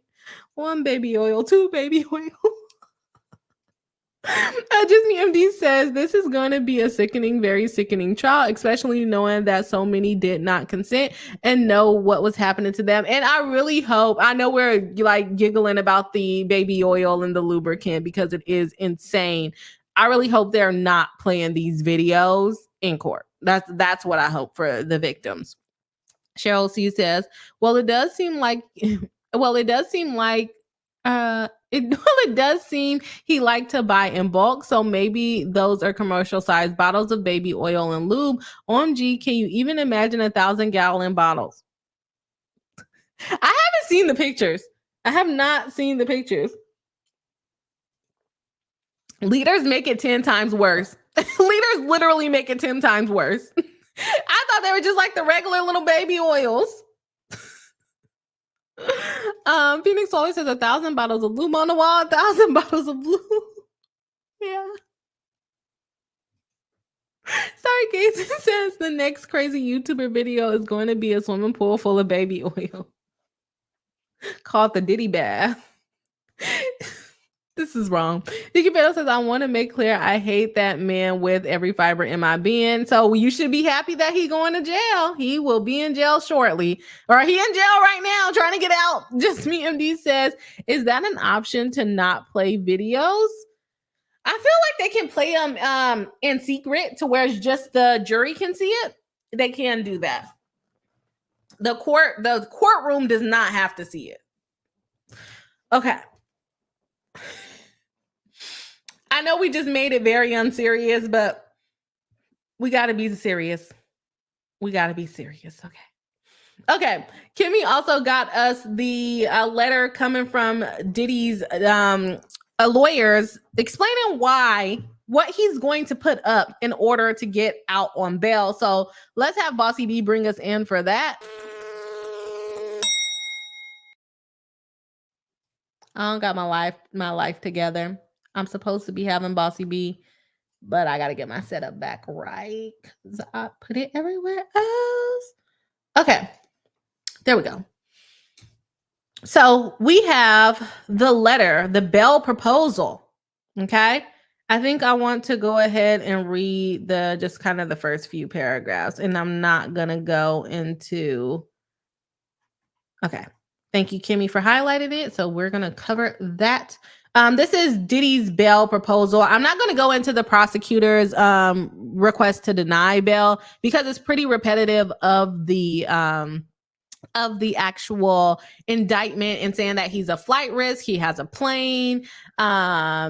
1 baby oil, 2 baby oil. Just me MD says this is going to be a sickening, very sickening trial, especially knowing that so many did not consent and know what was happening to them. And I really hope, I know we're like giggling about the baby oil and the lubricant because it is insane. I really hope they're not playing these videos in court. That's what I hope for the victims. Cheryl C says, well, it does seem like it does seem he liked to buy in bulk, so maybe those are commercial sized bottles of baby oil and lube. OMG, can you even imagine 1,000-gallon bottles? I haven't seen the pictures. I have not seen the pictures. Leaders make it 10 times worse. Leaders literally make it 10 times worse. I thought they were just like the regular little baby oils. Phoenix always says 1,000 bottles of lube on the wall, 1,000 bottles of lube. Yeah. Sorry, Gates says the next crazy YouTuber video is going to be a swimming pool full of baby oil called the Diddy bath. This is wrong. Dicky Bell says, I want to make clear I hate that man with every fiber in my being. So you should be happy that he's going to jail. He will be in jail shortly. Or he in jail right now trying to get out. Just Me MD says, is that an option to not play videos? I feel like they can play them in secret to where it's just the jury can see it. They can do that. The courtroom does not have to see it. Okay. I know we just made it very unserious, but we got to be serious. We got to be serious. Okay. Kimmy also got us the letter coming from Diddy's lawyers explaining what he's going to put up in order to get out on bail. So let's have Bossy B bring us in for that. I don't got my life together. I'm supposed to be having Bossy B, but I got to get my setup back right because I put it everywhere else. Okay, there we go. So we have the letter, the bail proposal. Okay, I think I want to go ahead and read just kind of the first few paragraphs, and I'm not gonna go into. Okay, thank you, Kimmy, for highlighting it. So we're gonna cover that. This is Diddy's bail proposal. I'm not going to go into the prosecutor's request to deny bail because it's pretty repetitive of the actual indictment and saying that he's a flight risk. He has a plane.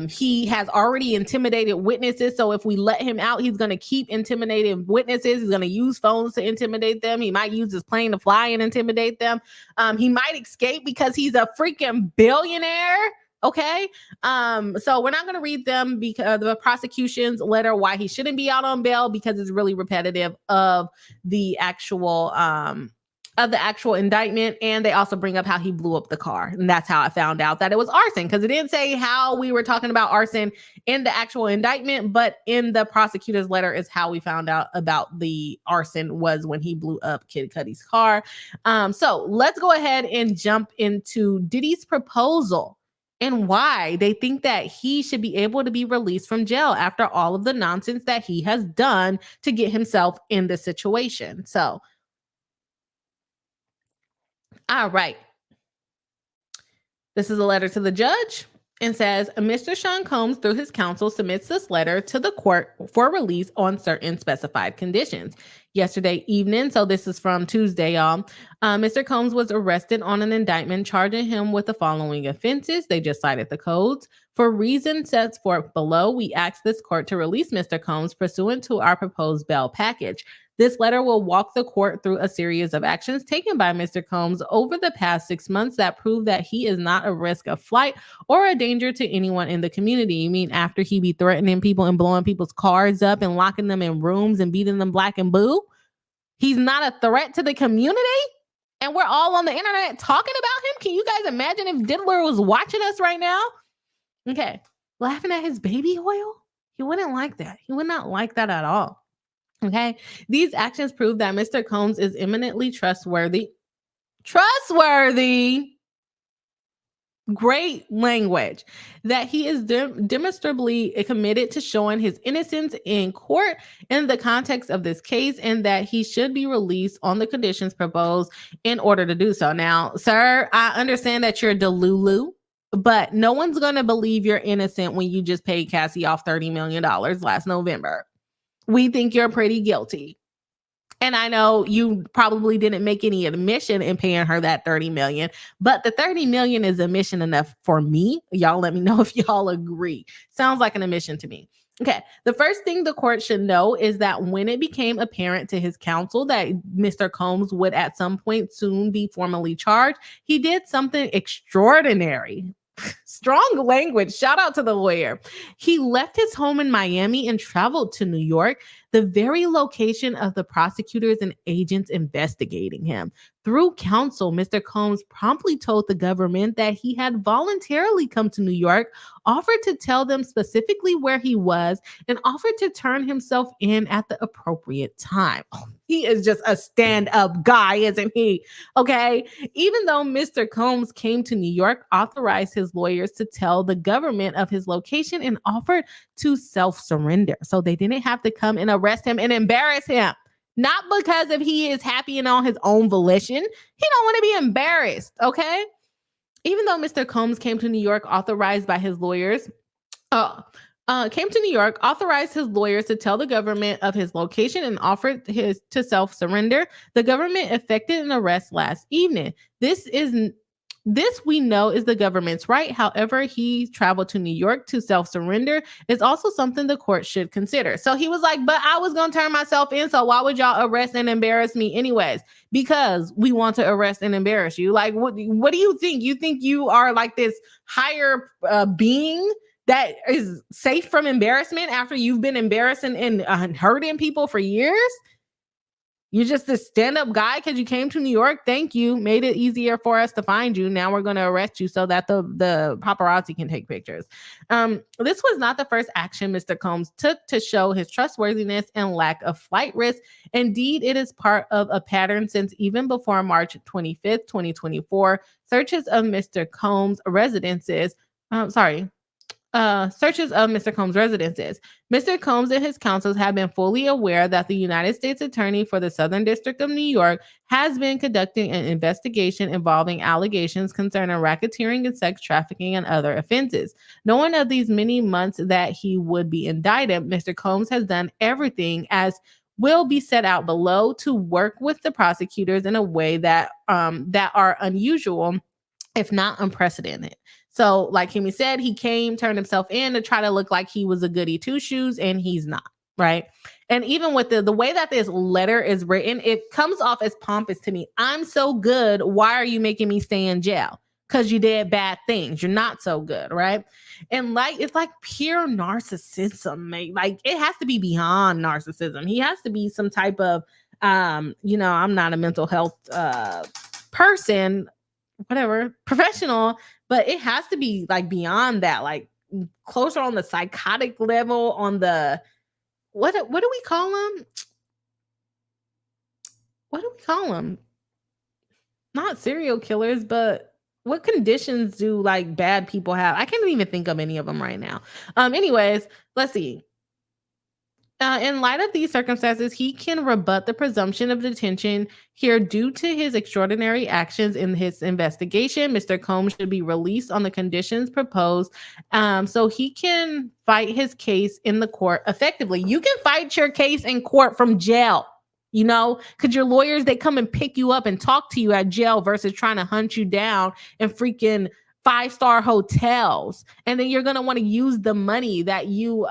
He has already intimidated witnesses. So if we let him out, he's going to keep intimidating witnesses. He's going to use phones to intimidate them. He might use his plane to fly and intimidate them. He might escape because he's a freaking billionaire. Okay. So we're not going to read them because the prosecution's letter why he shouldn't be out on bail because it's really repetitive of the actual indictment. And they also bring up how he blew up the car. And that's how I found out that it was arson, because it didn't say how we were talking about arson in the actual indictment, but in the prosecutor's letter is how we found out about the arson was when he blew up Kid Cudi's car. So let's go ahead and jump into Diddy's proposal and why they think that he should be able to be released from jail after all of the nonsense that he has done to get himself in this situation. So, all right. This is a letter to the judge. and says, Mr. Sean Combs, through his counsel, submits this letter to the court for release on certain specified conditions. Yesterday evening, so this is from Tuesday, y'all, Mr. Combs was arrested on an indictment charging him with the following offenses. They just cited the codes. For reasons set forth below, we ask this court to release Mr. Combs pursuant to our proposed bail package. This letter will walk the court through a series of actions taken by Mr. Combs over the past 6 months that prove that he is not a risk of flight or a danger to anyone in the community. You mean after he be threatening people and blowing people's cars up and locking them in rooms and beating them black and blue? He's not a threat to the community? And we're all on the internet talking about him? Can you guys imagine if Diddler was watching us right now? Okay, laughing at his baby oil? He wouldn't like that. He would not like that at all. Okay, these actions prove that Mr. Combs is eminently trustworthy. Great language. That he is demonstrably committed to showing his innocence in court in the context of this case, and that he should be released on the conditions proposed in order to do so. Now, sir, I understand that you're Delulu, but no one's going to believe you're innocent when you just paid Cassie off $30 million last November. We think you're pretty guilty. And I know you probably didn't make any admission in paying her that $30 million, but the $30 million is admission enough for me. Y'all let me know if y'all agree. Sounds like an admission to me. Okay, the first thing the court should know is that when it became apparent to his counsel that Mr. Combs would at some point soon be formally charged, he did something extraordinary. Strong language. Shout out to the lawyer. He left his home in Miami and traveled to New York, the very location of the prosecutors and agents investigating him. Through counsel, Mr. Combs promptly told the government that he had voluntarily come to New York, offered to tell them specifically where he was, and offered to turn himself in at the appropriate time. Oh, he is just a stand-up guy, isn't he? Okay. Even though Mr. Combs came to New York, authorized his lawyers to tell the government of his location, and offered to self-surrender. So they didn't have to come and arrest him and embarrass him. Not because if he is happy and on his own volition. He don't want to be embarrassed, okay? Even though Mr. Combs came to New York authorized by his lawyers, authorized his lawyers to tell the government of his location and offered to self-surrender, the government effected an arrest last evening. This we know is the government's right. However, he traveled to New York to self-surrender is also something the court should consider. So he was like, but I was going to turn myself in. So why would y'all arrest and embarrass me anyways? Because we want to arrest and embarrass you. Like, what do you think? You think you are like this higher being that is safe from embarrassment after you've been embarrassing and hurting people for years? You're just a stand-up guy because you came to New York. Thank you. Made it easier for us to find you. Now we're going to arrest you so that the paparazzi can take pictures. This was not the first action Mr. Combs took to show his trustworthiness and lack of flight risk. Indeed, it is part of a pattern since even before March 25th, 2024, searches of Mr. Combs' residences. Searches of Mr. Combs' residences. Mr. Combs and his counsels have been fully aware that the United States Attorney for the Southern District of New York has been conducting an investigation involving allegations concerning racketeering and sex trafficking and other offenses. Knowing of these many months that he would be indicted, Mr. Combs has done everything, as will be set out below, to work with the prosecutors in a way that are unusual, if not unprecedented. So, like Kimmy said, he came, turned himself in to try to look like he was a goody two-shoes, and he's not, right? And even with the way that this letter is written, it comes off as pompous to me. I'm so good. Why are you making me stay in jail? Because you did bad things. You're not so good, right? And it's like pure narcissism, mate. Like, it has to be beyond narcissism. He has to be some type of, I'm not a mental health person, whatever, professional, but it has to be like beyond that, like closer on the psychotic level, on the what do we call them? What do we call them? Not serial killers, but what conditions do like bad people have? I can't even think of any of them right now. Anyways, let's see. In light of these circumstances, he can rebut the presumption of detention here due to his extraordinary actions in his investigation. Mr. Combs should be released on the conditions proposed, so he can fight his case in the court effectively. You can fight your case in court from jail, you know, because your lawyers, they come and pick you up and talk to you at jail versus trying to hunt you down in freaking 5-star hotels. And then you're going to want to use the money that you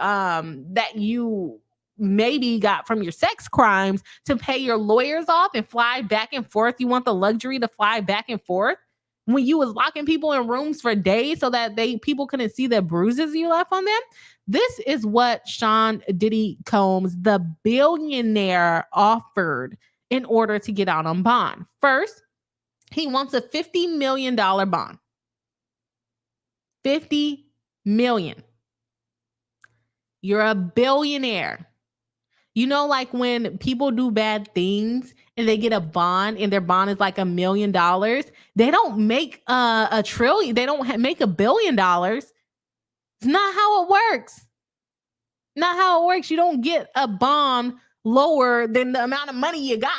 maybe got from your sex crimes to pay your lawyers off and fly back and forth. You want the luxury to fly back and forth when you was locking people in rooms for days so that people couldn't see the bruises you left on them. This is what Sean Diddy Combs, the billionaire, offered in order to get out on bond. First, he wants a $50 million bond. $50 million. You're a billionaire. You know, like when people do bad things and they get a bond and their bond is like $1 million, they don't make a trillion. They don't make $1 billion. It's not how it works. Not how it works. You don't get a bond lower than the amount of money you got.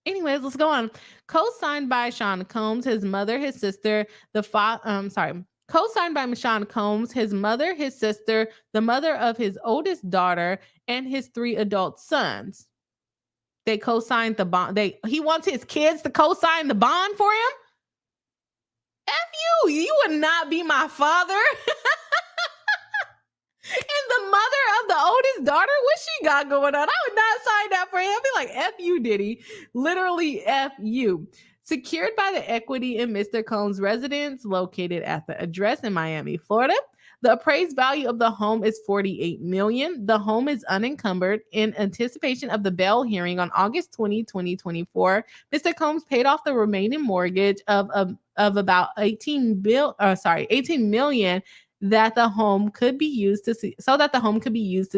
Anyways, let's go on. Co-signed by Sean Combs, his mother, his sister, co-signed by Sean Combs, his mother, his sister, the mother of his oldest daughter, and his 3 adult sons. They co-signed the bond. He wants his kids to co-sign the bond for him? F you. You would not be my father. And the mother of the oldest daughter, what she got going on? I would not sign that for him. I'd be like, F you, Diddy. Literally, F you. Secured by the equity in Mr. Combs' residence located at the address in Miami, Florida. The appraised value of the home is $48 million. The home is unencumbered. In anticipation of the bail hearing on August 20, 2024, Mr. Combs paid off the remaining mortgage of about $18 million that the home could be used to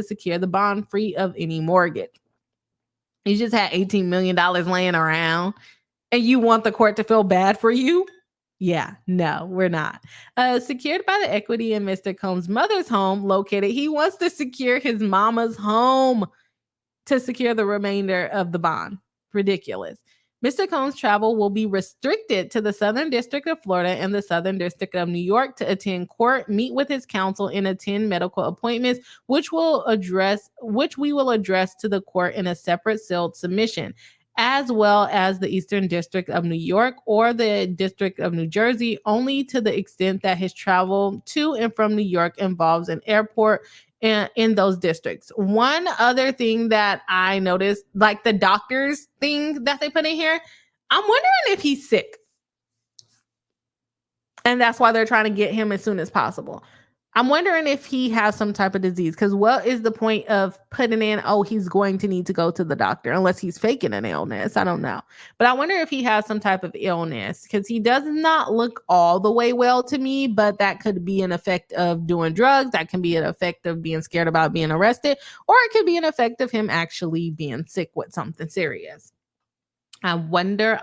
secure the bond free of any mortgage. You just had $18 million laying around and you want the court to feel bad for you? Yeah, no, we're not. Secured by the equity in Mr. Combs' mother's home located, he wants to secure his mama's home to secure the remainder of the bond. Ridiculous. Mr. Combs' travel will be restricted to the Southern District of Florida and the Southern District of New York to attend court, meet with his counsel, and attend medical appointments, which we will address to the court in a separate sealed submission, as well as the Eastern District of New York or the District of New Jersey, only to the extent that his travel to and from New York involves an airport in those districts. One other thing that I noticed, like the doctor's thing that they put in here, I'm wondering if he's sick. And that's why they're trying to get him as soon as possible. I'm wondering if he has some type of disease, because what is the point of putting in, oh, he's going to need to go to the doctor, unless he's faking an illness. I don't know. But I wonder if he has some type of illness, because he does not look all the way well to me, but that could be an effect of doing drugs. That can be an effect of being scared about being arrested, or it could be an effect of him actually being sick with something serious. I wonder.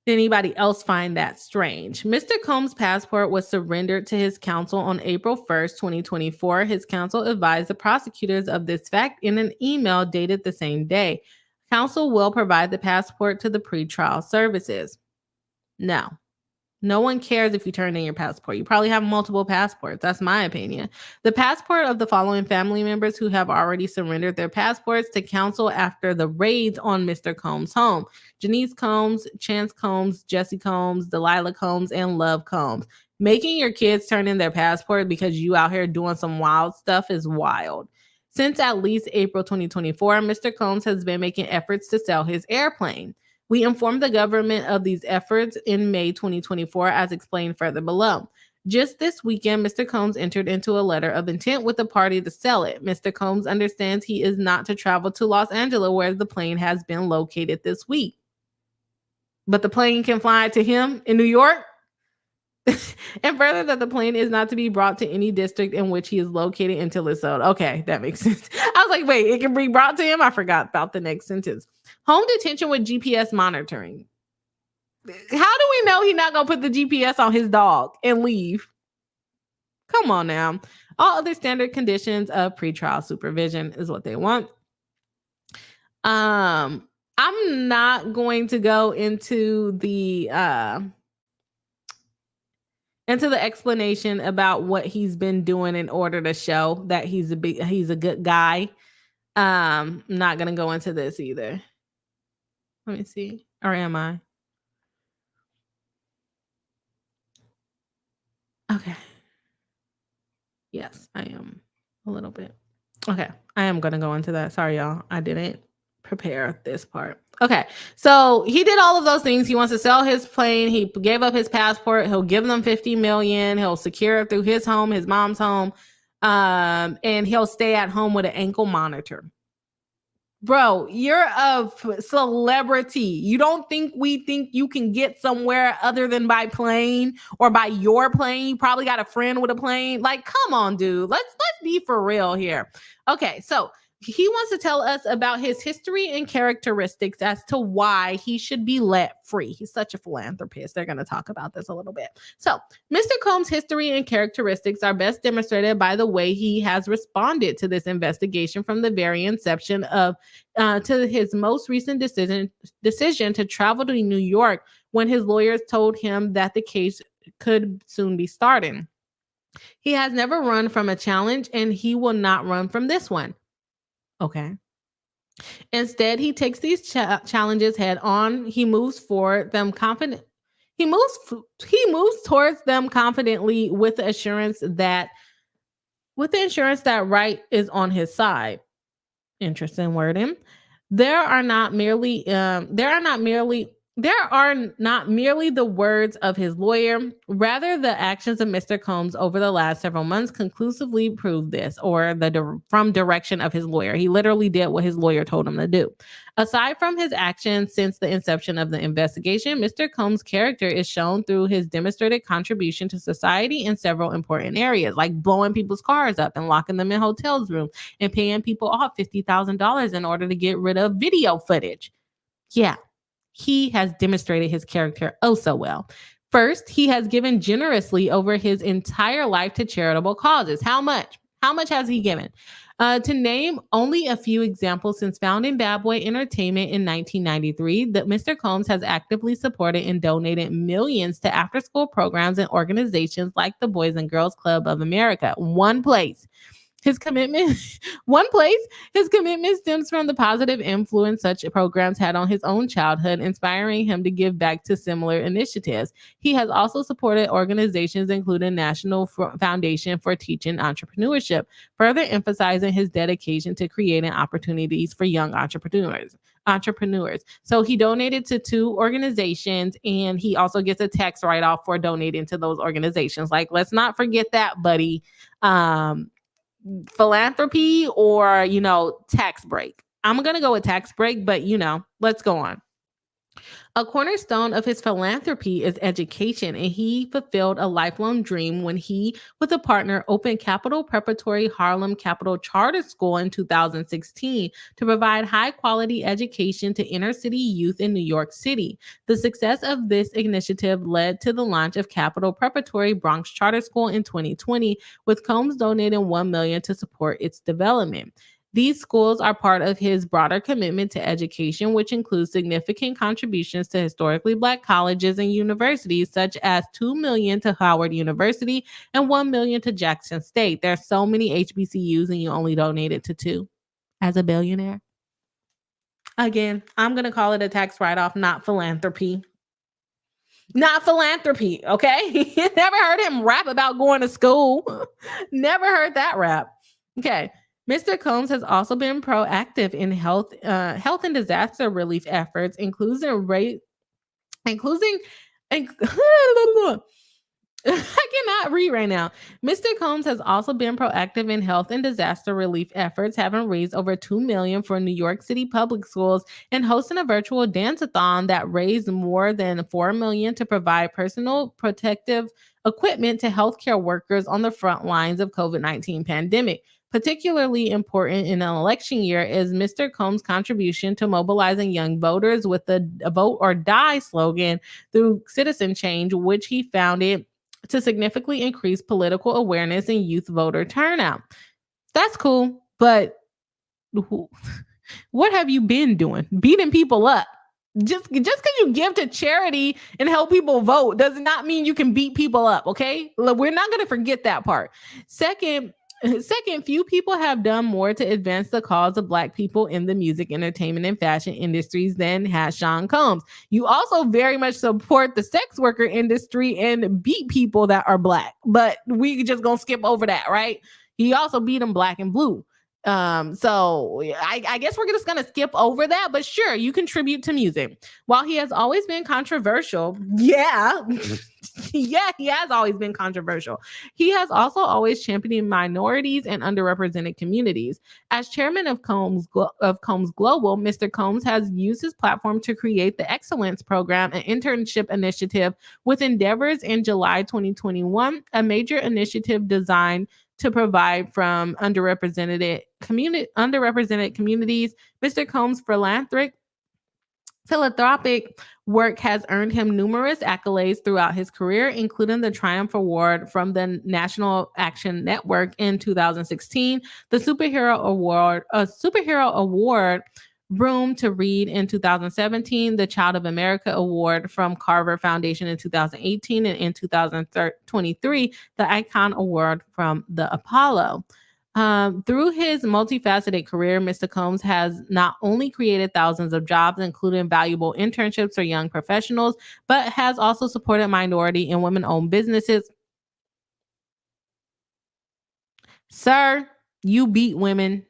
Did anybody else find that strange? Mr. Combs' passport was surrendered to his counsel on April 1st, 2024. His counsel advised the prosecutors of this fact in an email dated the same day. Counsel will provide the passport to the pretrial services. No one cares if you turn in your passport. You probably have multiple passports. That's my opinion. The passport of the following family members who have already surrendered their passports to counsel after the raids on Mr. Combs' home: Janice Combs, Chance Combs, Jesse Combs, Delilah Combs, and Love Combs. Making your kids turn in their passport because you out here doing some wild stuff is wild. Since at least April 2024, Mr. Combs has been making efforts to sell his airplane. We informed the government of these efforts in May 2024, as explained further below. Just this weekend, Mr. Combs entered into a letter of intent with the party to sell it. Mr. Combs understands he is not to travel to Los Angeles, where the plane has been located this week. But the plane can fly to him in New York? And further, that the plane is not to be brought to any district in which he is located until it's sold. Okay, that makes sense. I was like, wait, it can be brought to him? I forgot about the next sentence. Home detention with GPS monitoring. How do we know he's not going to put the GPS on his dog and leave? Come on now. All other standard conditions of pretrial supervision is what they want. I'm not going to go into the explanation about what he's been doing in order to show that he's a good guy. I'm not gonna go into this either. Let me see. Or am I? Okay. Yes, I am a little bit. Okay. I am gonna go into that. Sorry, y'all. I didn't prepare this part. Okay. So he did all of those things. He wants to sell his plane. He gave up his passport. He'll give them 50 million. He'll secure it through his home, his mom's home. And he'll stay at home with an ankle monitor. Bro, you're a celebrity. You don't think we think you can get somewhere other than by plane or by your plane? You probably got a friend with a plane. Like, come on, dude. Let's be for real here. Okay, so he wants to tell us about his history and characteristics as to why he should be let free. He's such a philanthropist. They're going to talk about this a little bit. So, Mr. Combs' history and characteristics are best demonstrated by the way he has responded to this investigation from the very inception of to his most recent decision to travel to New York when his lawyers told him that the case could soon be starting. He has never run from a challenge, and he will not run from this one. Okay. Instead, he takes these challenges head on. He moves forward them confident. He moves towards them confidently with the assurance that right is on his side. Interesting wording. There are not merely the words of his lawyer. Rather, the actions of Mr. Combs over the last several months conclusively prove this, or from direction of his lawyer. He literally did what his lawyer told him to do. Aside from his actions since the inception of the investigation, Mr. Combs' character is shown through his demonstrated contribution to society in several important areas, like blowing people's cars up and locking them in hotels rooms and paying people off $50,000 in order to get rid of video footage. Yeah. He has demonstrated his character oh so well. First, he has given generously over his entire life to charitable causes. How much? How much has he given? To name only a few examples, since founding Bad Boy Entertainment in 1993, that Mr. Combs has actively supported and donated millions to after-school programs and organizations like the Boys and Girls Club of America. One place. His commitment stems from the positive influence such programs had on his own childhood, inspiring him to give back to similar initiatives. He has also supported organizations including National Foundation for Teaching Entrepreneurship, further emphasizing his dedication to creating opportunities for young entrepreneurs. So he donated to 2 organizations, and he also gets a tax write-off for donating to those organizations. Like, let's not forget that, buddy. Philanthropy or, tax break. I'm going to go with tax break, but, let's go on. A cornerstone of his philanthropy is education, and he fulfilled a lifelong dream when he, with a partner, opened Capital Preparatory Harlem Capital Charter School in 2016 to provide high-quality education to inner-city youth in New York City. The success of this initiative led to the launch of Capital Preparatory Bronx Charter School in 2020, with Combs donating $1 million to support its development. These schools are part of his broader commitment to education, which includes significant contributions to historically Black colleges and universities, such as $2 million to Howard University and $1 million to Jackson State. There's so many HBCUs, and you only donated to 2 as a billionaire. Again, I'm going to call it a tax write-off, not philanthropy. Not philanthropy, okay? Never heard him rap about going to school. Never heard that rap. Okay. Mr. Combs has also been proactive in health and disaster relief efforts, including I cannot read right now. Mr. Combs has also been proactive in health and disaster relief efforts, having raised over $2 million for New York City public schools and hosting a virtual dance-a-thon that raised more than $4 million to provide personal protective equipment to healthcare workers on the front lines of COVID-19 pandemic. Particularly important in an election year is Mr. Combs' contribution to mobilizing young voters with the Vote or Die slogan through Citizen Change, which he founded to significantly increase political awareness and youth voter turnout. That's cool, but what have you been doing? Beating people up. Just because you give to charity and help people vote does not mean you can beat people up, okay? We're not going to forget that part. Second, few people have done more to advance the cause of Black people in the music, entertainment, and fashion industries than has Sean Combs. You also very much support the sex worker industry and beat people that are Black, but we just gonna skip over that, right? He also beat them Black and blue. So I guess we're just gonna skip over that, but sure, you contribute to music. While he has always been controversial, yeah, yeah, he has always been controversial. He has also always championed minorities and underrepresented communities. As chairman of Combs Global, Mr. Combs has used his platform to create the Excellence Program, an internship initiative with endeavors in July 2021, a major initiative designed to provide from underrepresented communities. Mr. Combs' philanthropic work has earned him numerous accolades throughout his career, including the Triumph Award from the National Action Network in 2016, the Superhero Award Room to Read in 2017, the Child of America Award from Carver Foundation in 2018, and in 2023, the Icon Award from the Apollo. Through his multifaceted career, Mr. Combs has not only created thousands of jobs, including valuable internships for young professionals, but has also supported minority and women-owned businesses. Sir, you beat women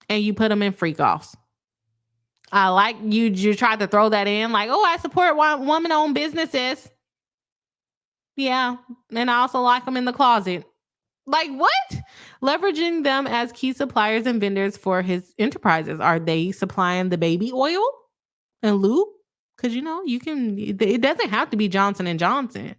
and you put them in freak-offs. I like you tried to throw that in like, oh, I support woman-owned businesses. Yeah, and I also like them in the closet. Like what? Leveraging them as key suppliers and vendors for his enterprises. Are they supplying the baby oil and lube? Because it doesn't have to be Johnson & Johnson.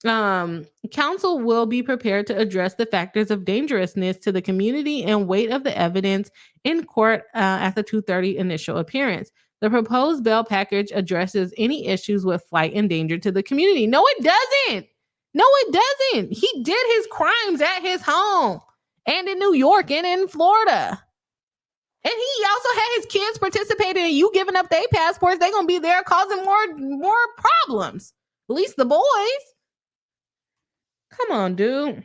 Counsel will be prepared to address the factors of dangerousness to the community and weight of the evidence in court at the 2:30 initial appearance. The proposed bail package addresses any issues with flight and danger to the community. No, it doesn't. No, it doesn't. He did his crimes at his home and in New York and in Florida. And he also had his kids participating in you giving up their passports. They're going to be there causing more problems. At least the boys. Come on, dude.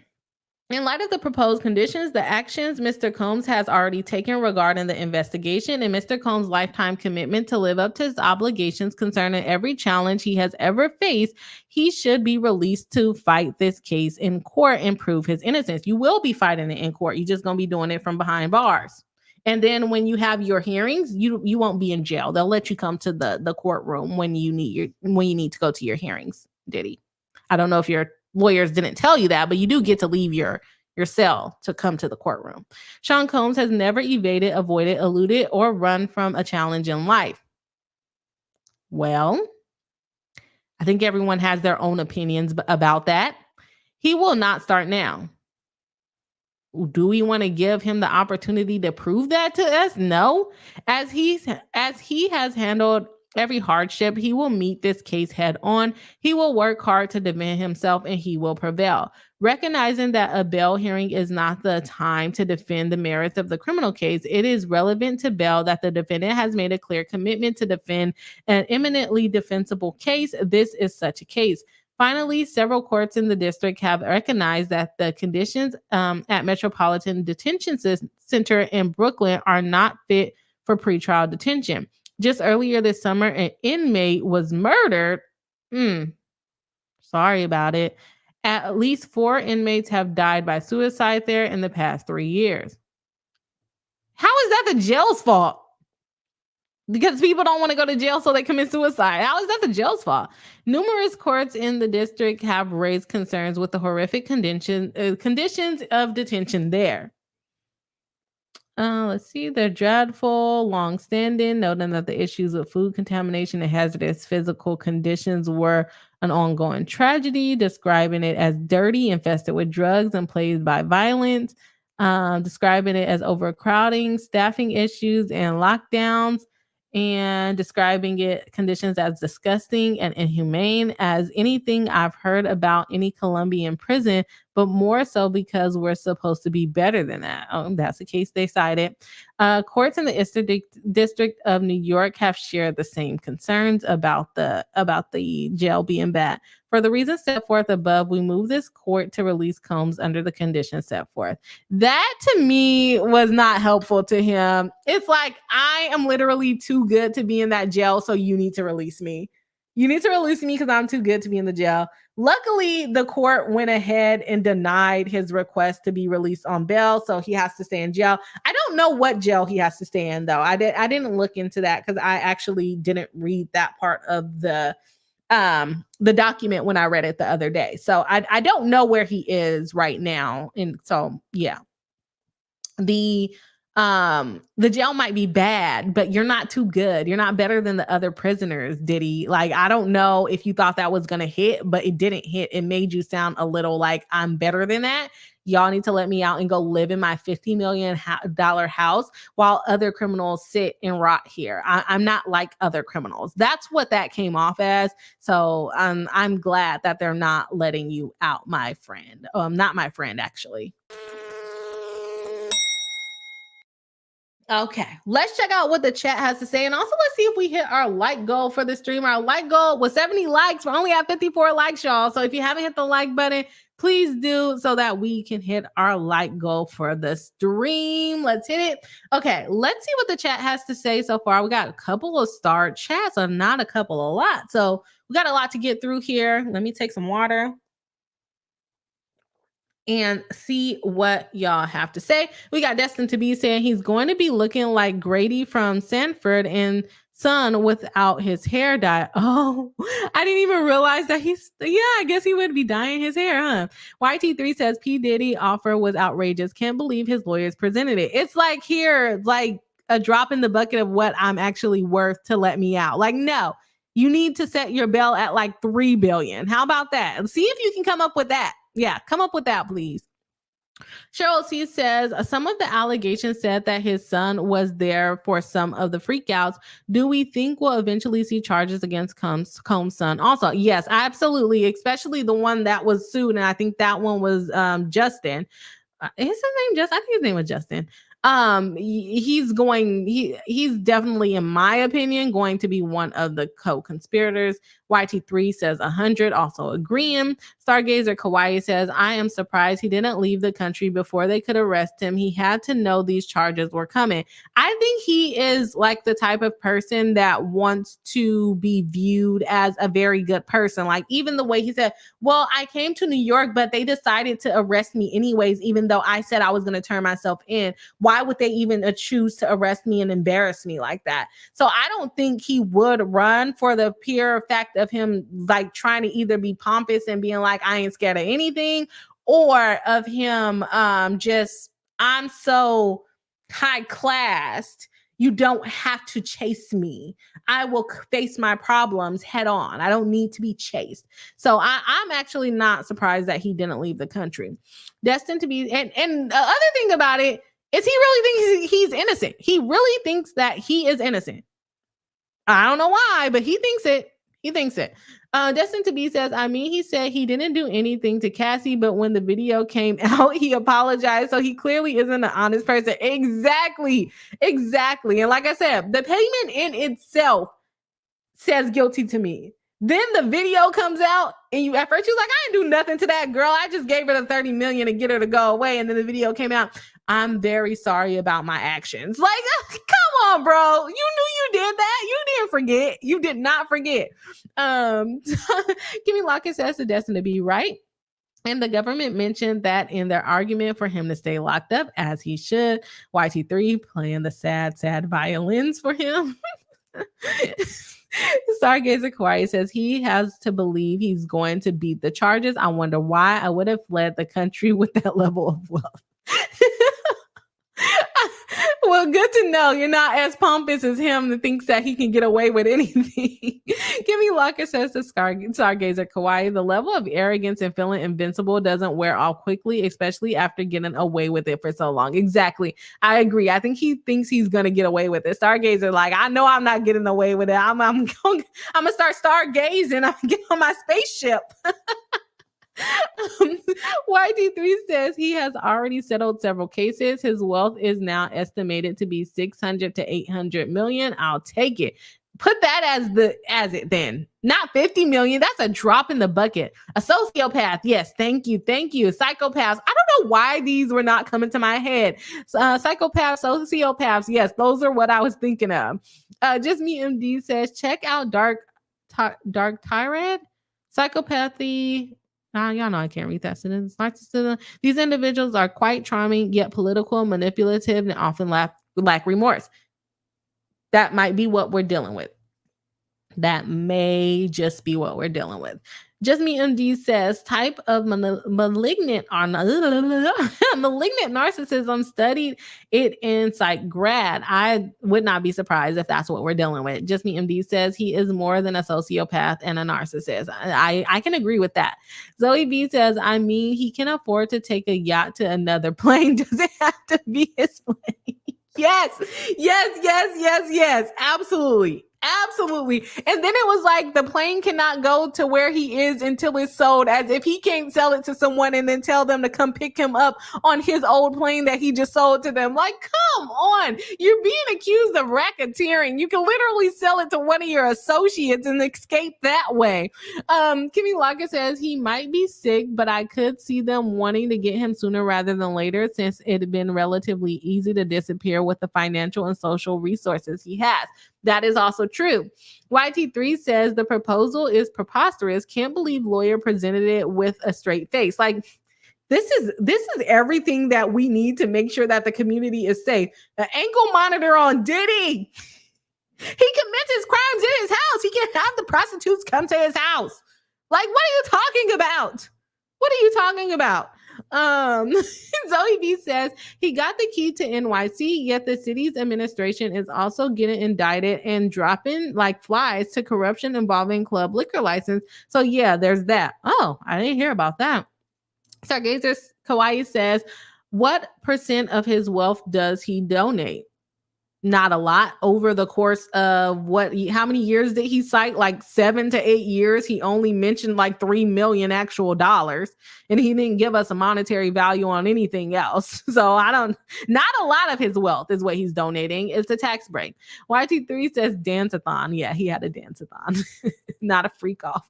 In light of the proposed conditions, the actions Mr. Combs has already taken regarding the investigation, and Mr. Combs' lifetime commitment to live up to his obligations concerning every challenge he has ever faced, he should be released to fight this case in court and prove his innocence. You will be fighting it in court. You're just going to be doing it from behind bars. And then when you have your hearings, you won't be in jail. They'll let you come to the courtroom when you need to go to your hearings, Diddy. I don't know if your lawyers didn't tell you that, but you do get to leave your cell to come to the courtroom. Sean Combs has never evaded, avoided, eluded, or run from a challenge in life. Well, I think everyone has their own opinions about that. He will not start now. Do we want to give him the opportunity to prove that to us? No. As he has handled every hardship, he will meet this case head on. He will work hard to defend himself and he will prevail. Recognizing that a bail hearing is not the time to defend the merits of the criminal case, it is relevant to bail that the defendant has made a clear commitment to defend an eminently defensible case. This is such a case. Finally, several courts in the district have recognized that the conditions at Metropolitan Detention Center in Brooklyn are not fit for pretrial detention. Just earlier this summer, an inmate was murdered. Sorry about it. At least 4 inmates have died by suicide there in the past 3 years. How is that the jail's fault? Because people don't want to go to jail, so they commit suicide. How is that the jail's fault? Numerous courts in the district have raised concerns with the horrific conditions of detention there. Let's see. They're dreadful, long-standing, noting that the issues of food contamination and hazardous physical conditions were an ongoing tragedy, describing it as dirty, infested with drugs, and plagued by violence, describing it as overcrowding, staffing issues, and lockdowns. and describing it conditions as disgusting and inhumane as anything I've heard about any Colombian prison, but more so because we're supposed to be better than that. That's the case they cited. Courts in the Eastern District of New York have shared the same concerns about the jail being bad. For the reasons set forth above, we move this court to release Combs under the conditions set forth. That to me was not helpful to him. It's like, I am literally too good to be in that jail, so you need to release me. You need to release me because I'm too good to be in the jail. Luckily, the court went ahead and denied his request to be released on bail, so he has to stay in jail. I don't know what jail he has to stay in, though. I didn't look into that because I actually didn't read that part of the document when I read it the other day. So I don't know where he is right now. And so, yeah. The jail might be bad, but you're not too good. You're not better than the other prisoners, Diddy. Like, I don't know if you thought that was going to hit, but it didn't hit. It made you sound a little like I'm better than that. Y'all need to let me out and go live in my $50 million house while other criminals sit and rot here. I'm not like other criminals. That's what that came off as. So I'm glad that they're not letting you out, my friend. Not my friend, actually. Okay, let's check out what the chat has to say. And also, let's see if we hit our like goal for the stream. Our like goal was 70 likes. We're only at 54 likes, y'all. So if you haven't hit the like button, please do so that we can hit our like goal for the stream. Let's hit it. Okay, let's see what the chat has to say so far. We got a couple of star chats, or not a couple, a lot. So we got a lot to get through here. Let me take some water and see what y'all have to say. We got Destined to Be saying he's going to be looking like Grady from Sanford and Son without his hair dye. Oh, I didn't even realize that I guess he would be dyeing his hair, huh? YT3 says P. Diddy offer was outrageous. Can't believe his lawyers presented it. It's like here, like a drop in the bucket of what I'm actually worth to let me out. Like, no. You need to set your bail at like $3 billion. How about that? See if you can come up with that. Yeah, come up with that, please. Cheryl C says some of the allegations said that his son was there for some of the freakouts. Do we think we'll eventually see charges against Combs' son? Also, yes, absolutely, especially the one that was sued, and I think that one was Justin. Is his name Justin? I think his name was Justin. He's definitely, in my opinion, going to be one of the co-conspirators. YT3 says 100, also agreeing. Stargazer Kawaii says, I am surprised he didn't leave the country before they could arrest him. He had to know these charges were coming. I think he is like the type of person that wants to be viewed as a very good person. Like, even the way he said, well, I came to New York, but they decided to arrest me anyways, even though I said I was going to turn myself in. Why would they even choose to arrest me and embarrass me like that? So I don't think he would run for the pure fact of him like trying to either be pompous and being like, I ain't scared of anything, or of him just, I'm so high classed, you don't have to chase me. I will face my problems head on. I don't need to be chased. So I'm actually not surprised that he didn't leave the country. Destined to Be, and the other thing about it is he really thinks he's innocent. He really thinks that he is innocent. I don't know why, but he thinks it. He thinks it. Destined to Be says, I mean, he said he didn't do anything to Cassie, but when the video came out, he apologized. So he clearly isn't an honest person. Exactly. And like I said, the payment in itself says guilty to me. Then the video comes out and you at first you're like, I didn't do nothing to that girl. I just gave her the 30 million to get her to go away. And then the video came out. I'm very sorry about my actions. Like, come on, bro. You knew you did that. You didn't forget. You did not forget. Kimmy Lockett says the Destined to Be right. And the government mentioned that in their argument for him to stay locked up, as he should. YT3 playing the sad, sad violins for him. Stargazer Kawaii says he has to believe he's going to beat the charges. I wonder why. I would have fled the country with that level of wealth. Well, good to know you're not as pompous as him that thinks that he can get away with anything. Kimmy Locker says to Stargazer Kawaii, the level of arrogance and feeling invincible doesn't wear off quickly, especially after getting away with it for so long. Exactly. I agree. I think he thinks he's going to get away with it. Stargazer, like, I know I'm not getting away with it. I'm going to start stargazing. I'm going to get on my spaceship. YT3 says he has already settled several cases. His wealth is now estimated to be 600 to 800 million. I'll take it. Put that as it then. Not 50 million. That's a drop in the bucket. A sociopath. Yes. Thank you. Psychopaths. I don't know why these were not coming to my head. Psychopaths, sociopaths. Yes, those are what I was thinking of. Just Me MD says, check out Dark Tyrant. Psychopathy. Y'all know I can't read that sentence. These individuals are quite charming, yet political, manipulative, and often lack remorse. That might be what we're dealing with. That may just be what we're dealing with. Just Me MD says, type of malignant narcissism, studied it in psych grad. I would not be surprised if that's what we're dealing with. Just Me MD says he is more than a sociopath and a narcissist. I can agree with that. Zoe B says, I mean, he can afford to take a yacht to another plane. Does it have to be his plane? Yes. Absolutely. And then it was like the plane cannot go to where he is until it's sold, as if he can't sell it to someone and then tell them to come pick him up on his old plane that he just sold to them. Like, come on. You're being accused of racketeering. You can literally sell it to one of your associates and escape that way. Kimmy Locker says he might be sick, but I could see them wanting to get him sooner rather than later, since it had been relatively easy to disappear with the financial and social resources he has. That is also true. YT3 says the proposal is preposterous. Can't believe lawyer presented it with a straight face. Like, this is everything that we need to make sure that the community is safe. An ankle monitor on Diddy. He commits his crimes in his house. He can have the prostitutes come to his house. Like, what are you talking about? Zoe B says he got the key to NYC, yet the city's administration is also getting indicted and dropping like flies to corruption involving club liquor license. So yeah, there's that. Oh, I didn't hear about that. Stargazer Kawaii says, what % of his wealth does he donate? Not a lot. Over the course of how many years did he cite? Like 7 to 8 years. He only mentioned like 3 million actual dollars, and he didn't give us a monetary value on anything else. So not a lot of his wealth is what he's donating. It's a tax break. YT3 says dance-a-thon. Yeah, he had a dance-a-thon, not a freak off.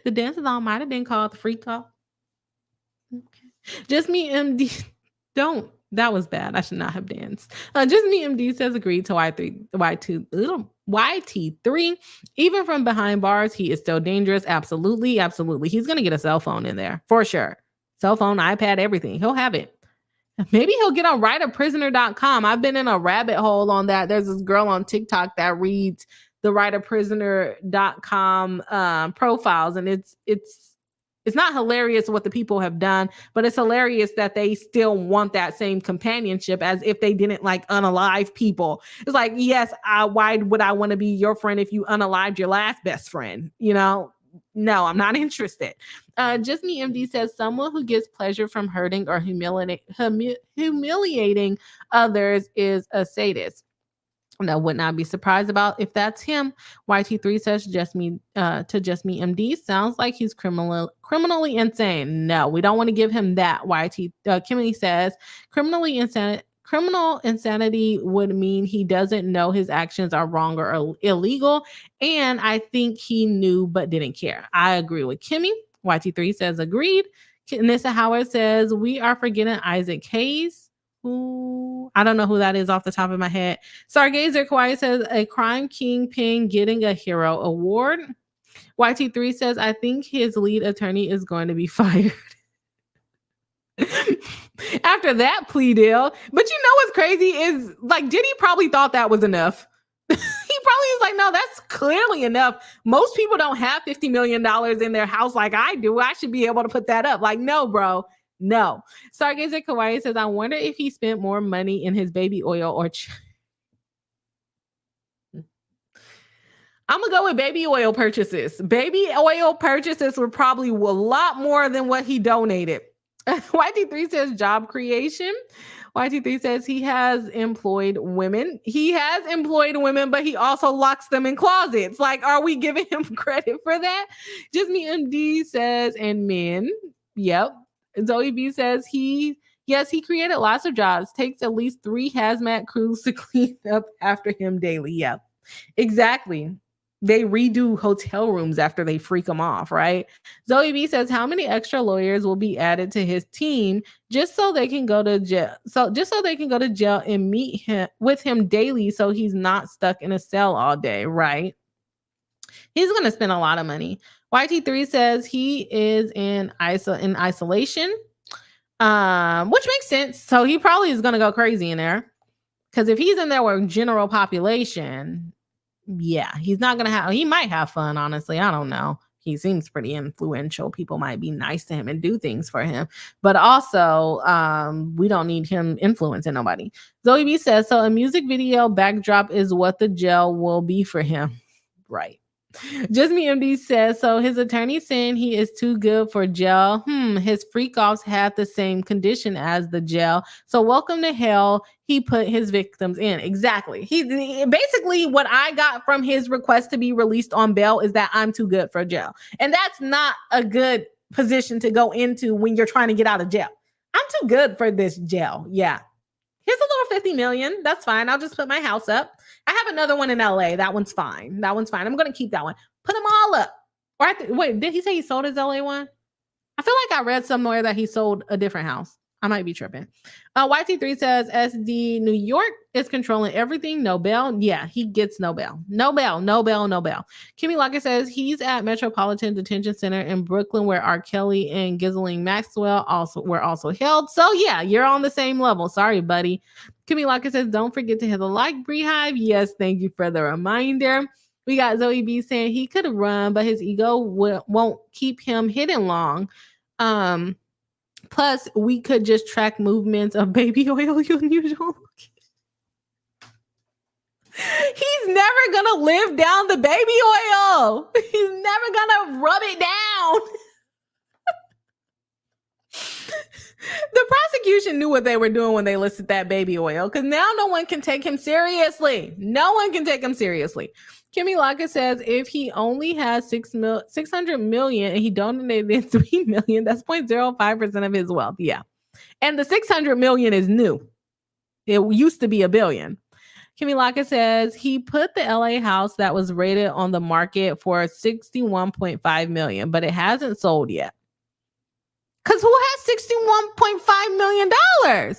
The dance-a-thon might have been called the freak off. Okay. Just Me MD. Don't. That was bad. I should not have danced. Just Me MD says agreed to YT3. Even from behind bars, he is still dangerous. Absolutely. He's going to get a cell phone in there for sure. Cell phone, iPad, everything. He'll have it. Maybe he'll get on writeaprisoner.com. I've been in a rabbit hole on that. There's this girl on TikTok that reads the writeaprisoner.com profiles, and it's not hilarious what the people have done, but it's hilarious that they still want that same companionship as if they didn't like unalive people. It's like, yes, why would I want to be your friend if you unalived your last best friend? You know, no, I'm not interested. Just Me MD says someone who gets pleasure from hurting or humiliating others is a sadist. And I would not be surprised about if that's him. YT3 says Just Me MD sounds like he's criminally insane. No, we don't want to give him that. Kimmy says criminal insanity would mean he doesn't know his actions are wrong or illegal, and I think he knew but didn't care. I agree with Kimmy. YT3 says agreed. Nissa Howard says we are forgetting Isaac Hayes. Ooh, I don't know who that is off the top of my head. Stargazer Kawaii says a crime kingpin getting a hero award. YT3 says I think his lead attorney is going to be fired. After that plea deal. But you know what's crazy is like Diddy probably thought that was enough. He probably was like, no, that's clearly enough. Most people don't have $50 million in their house like I do. I should be able to put that up. Like, no, bro. No. Stargazer Kawaii says, I wonder if he spent more money in his baby oil or I'm gonna go with baby oil purchases. Baby oil purchases were probably a lot more than what he donated. YT3 says job creation. YT3 says he has employed women. He has employed women, but he also locks them in closets. Like, are we giving him credit for that? Just Me MD says, and men. Yep. Zoe B says he created lots of jobs. Takes at least 3 hazmat crews to clean up after him daily. Yep. Exactly. They redo hotel rooms after they freak them off, right? Zoe B says, how many extra lawyers will be added to his team just so they can go to jail? Just so they can go to jail and meet him with him daily so he's not stuck in a cell all day, right? He's going to spend a lot of money. YT3 says he is in isolation, which makes sense. So he probably is going to go crazy in there. Because if he's in there with general population, yeah, he might have fun, honestly. I don't know. He seems pretty influential. People might be nice to him and do things for him. But also, we don't need him influencing nobody. Zoe B says, so a music video backdrop is what the jail will be for him. Right. Just Me MD says, so his attorney saying he is too good for jail. His freak offs had the same condition as the jail. So welcome to hell. He put his victims in. Exactly. He basically, what I got from his request to be released on bail is that I'm too good for jail. And that's not a good position to go into when you're trying to get out of jail. I'm too good for this jail. Yeah. Here's a little 50 million. That's fine. I'll just put my house up. I have another one in LA. That one's fine. I'm going to keep that one. Put them all up. Wait, did he say he sold his LA one? I feel like I read somewhere that he sold a different house. I might be tripping. YT3 says SD New York is controlling everything. No bail. Yeah, he gets no bail. No bail. Kimmy Lockett says he's at Metropolitan Detention Center in Brooklyn where R. Kelly and Ghislaine Maxwell were also held. So yeah, you're on the same level. Sorry, buddy. Kimmy Lockett says, don't forget to hit the like, BriHive. Yes, thank you for the reminder. We got Zoe B saying he could run, but his ego won't keep him hidden long. Plus, we could just track movements of baby oil unusual. He's never gonna live down the baby oil. He's never gonna rub it down. The prosecution knew what they were doing when they listed that baby oil, because now no one can take him seriously. Kimmy Lockett says if he only has 600 million and he donated 3 million, that's 0.05% of his wealth. Yeah. And the 600 million is new. It used to be $1 billion. Kimmy Lockett says he put the LA house that was rated on the market for 61.5 million, but it hasn't sold yet. Because who has $61.5 million? And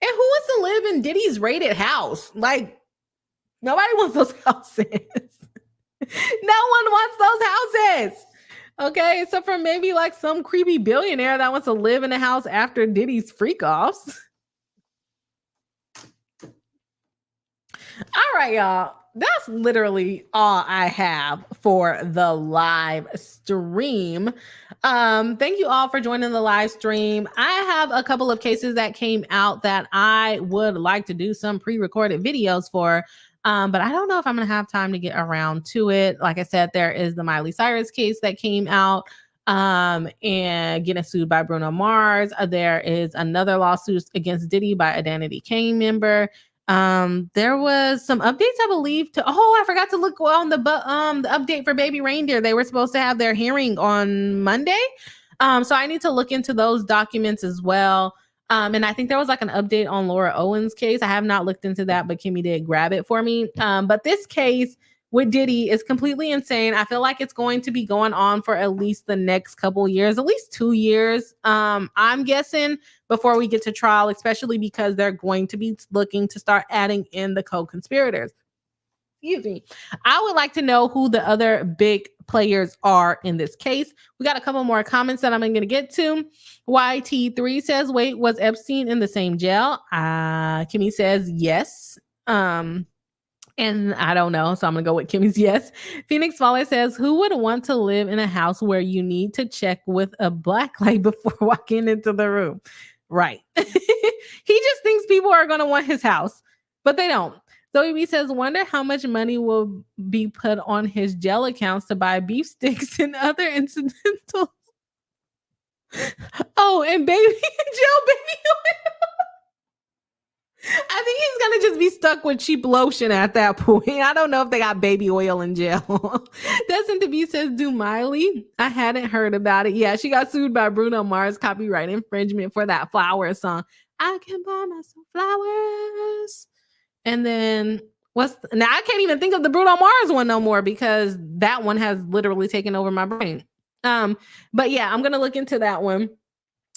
who wants to live in Diddy's rated house? Like, nobody wants those houses. No one wants those houses. Okay, so for maybe like some creepy billionaire that wants to live in a house after Diddy's freak offs. All right, y'all. That's literally all I have for the live stream. Thank you all for joining the live stream. I have a couple of cases that came out that I would like to do some pre-recorded videos for. But I don't know if I'm going to have time to get around to it. Like I said, there is the Miley Cyrus case that came out and getting sued by Bruno Mars. There is another lawsuit against Diddy by a Danity Kane member. There was some updates, I believe, I forgot to look on the update for Baby Reindeer. They were supposed to have their hearing on Monday. So I need to look into those documents as well. And I think there was like an update on Laura Owens' case. I have not looked into that, but Kimmy did grab it for me. But this case with Diddy is completely insane. I feel like it's going to be going on for at least the next couple years, at least 2 years. I'm guessing before we get to trial, especially because they're going to be looking to start adding in the co-conspirators. Excuse me. I would like to know who the other big players are in this case. We got a couple more comments that I'm going to get to. YT3 says, wait, was Epstein in the same jail? Kimmy says yes. And I don't know, so I'm gonna go with Kimmy's yes. Phoenix Faller says, "Who would want to live in a house where you need to check with a black light before walking into the room?" Right. He just thinks people are gonna want his house, but they don't. Zoe B says, "Wonder how much money will be put on his gel accounts to buy beef sticks and other incidentals." Oh, and baby gel, baby oil. I think he's gonna just be stuck with cheap lotion at that point. I don't know if they got baby oil and gel. Destin to be says, "Do Miley?" I hadn't heard about it. Yeah, she got sued by Bruno Mars copyright infringement for that flower song. I can buy myself flowers. And then now I can't even think of the Bruno Mars one no more because that one has literally taken over my brain. But yeah, I'm gonna look into that one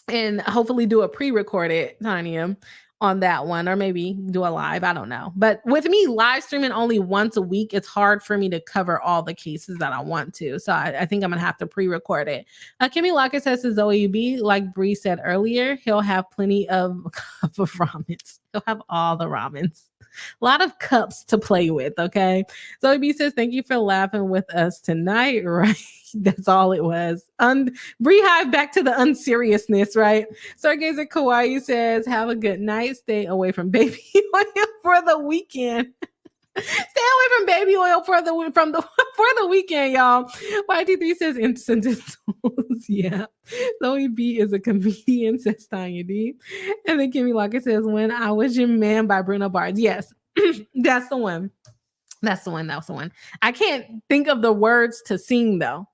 and hopefully do a pre-recorded, Tanya, on that one, or maybe do a live. I don't know. But with me live streaming only once a week, it's hard for me to cover all the cases that I want to. So I think I'm gonna have to pre-record it. Kimmy Locker says to Zoe B, like Bree said earlier, he'll have plenty of cup of ramens. He'll have all the ramens. A lot of cups to play with, okay? Zoe B says, "Thank you for laughing with us tonight." Right? That's all it was. BriHive, back to the unseriousness, right? Stargazer Kawaii says, "Have a good night. Stay away from baby oil for the weekend." Stay away from baby oil for the weekend, y'all. YT3 says incidentals. Yeah. Zoe B is a comedian, says Tanya D. And then Kimmy Locker says, "When I Was Your Man" by Bruno Mars. Yes, that's the one. That's the one. That's the one. I can't think of the words to sing, though.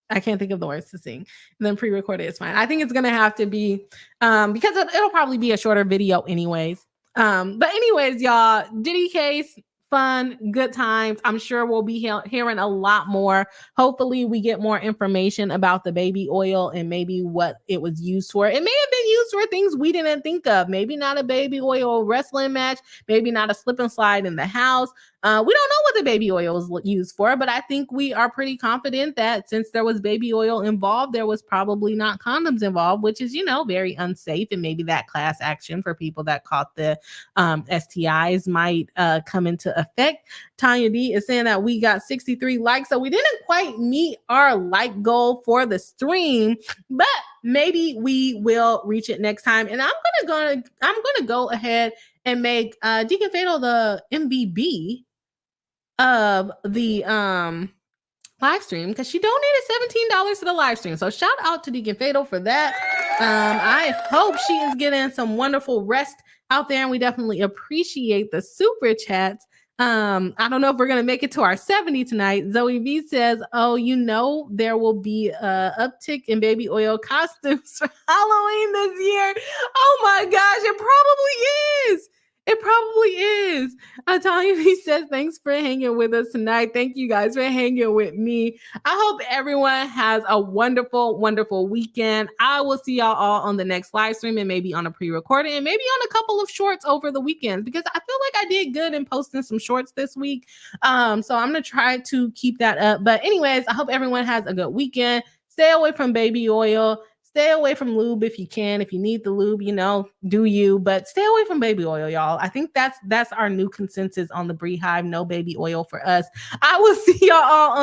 I can't think of the words to sing. And then pre-recorded is fine. I think it's going to have to be, because it'll probably be a shorter video anyways. But anyways, y'all, Diddy case, fun, good times. I'm sure we'll be hearing a lot more. Hopefully we get more information about the baby oil and maybe what it was used for. It may have been used for things we didn't think of. Maybe not a baby oil wrestling match. Maybe not a slip and slide in the house. We don't know what the baby oil was used for, but I think we are pretty confident that since there was baby oil involved, there was probably not condoms involved, which is, very unsafe. And maybe that class action for people that caught the STIs might come into effect. Tanya D is saying that we got 63 likes, so we didn't quite meet our like goal for the stream, but maybe we will reach it next time. And I'm gonna go ahead and make Deacon Fatal the MVB of the live stream because she donated $17 to the live stream. So shout out to Deacon Fatal for that. I hope she is getting some wonderful rest out there, and we definitely appreciate the super chats. I don't know if we're gonna make it to our 70 tonight. Zoe V says, "Oh, there will be a uptick in baby oil costumes for Halloween this year." Oh my gosh, it probably is. It probably is. Tanya V says, "Thanks for hanging with us tonight." Thank you guys for hanging with me. I hope everyone has a wonderful, wonderful weekend. I will see y'all all on the next live stream and maybe on a pre-recording and maybe on a couple of shorts over the weekend because I feel like I did good in posting some shorts this week. So I'm going to try to keep that up. But anyways, I hope everyone has a good weekend. Stay away from baby oil. Stay away from lube if you can. If you need the lube, do you, but stay away from baby oil, y'all. I think that's our new consensus on the BriHive. No baby oil for us. I will see y'all all on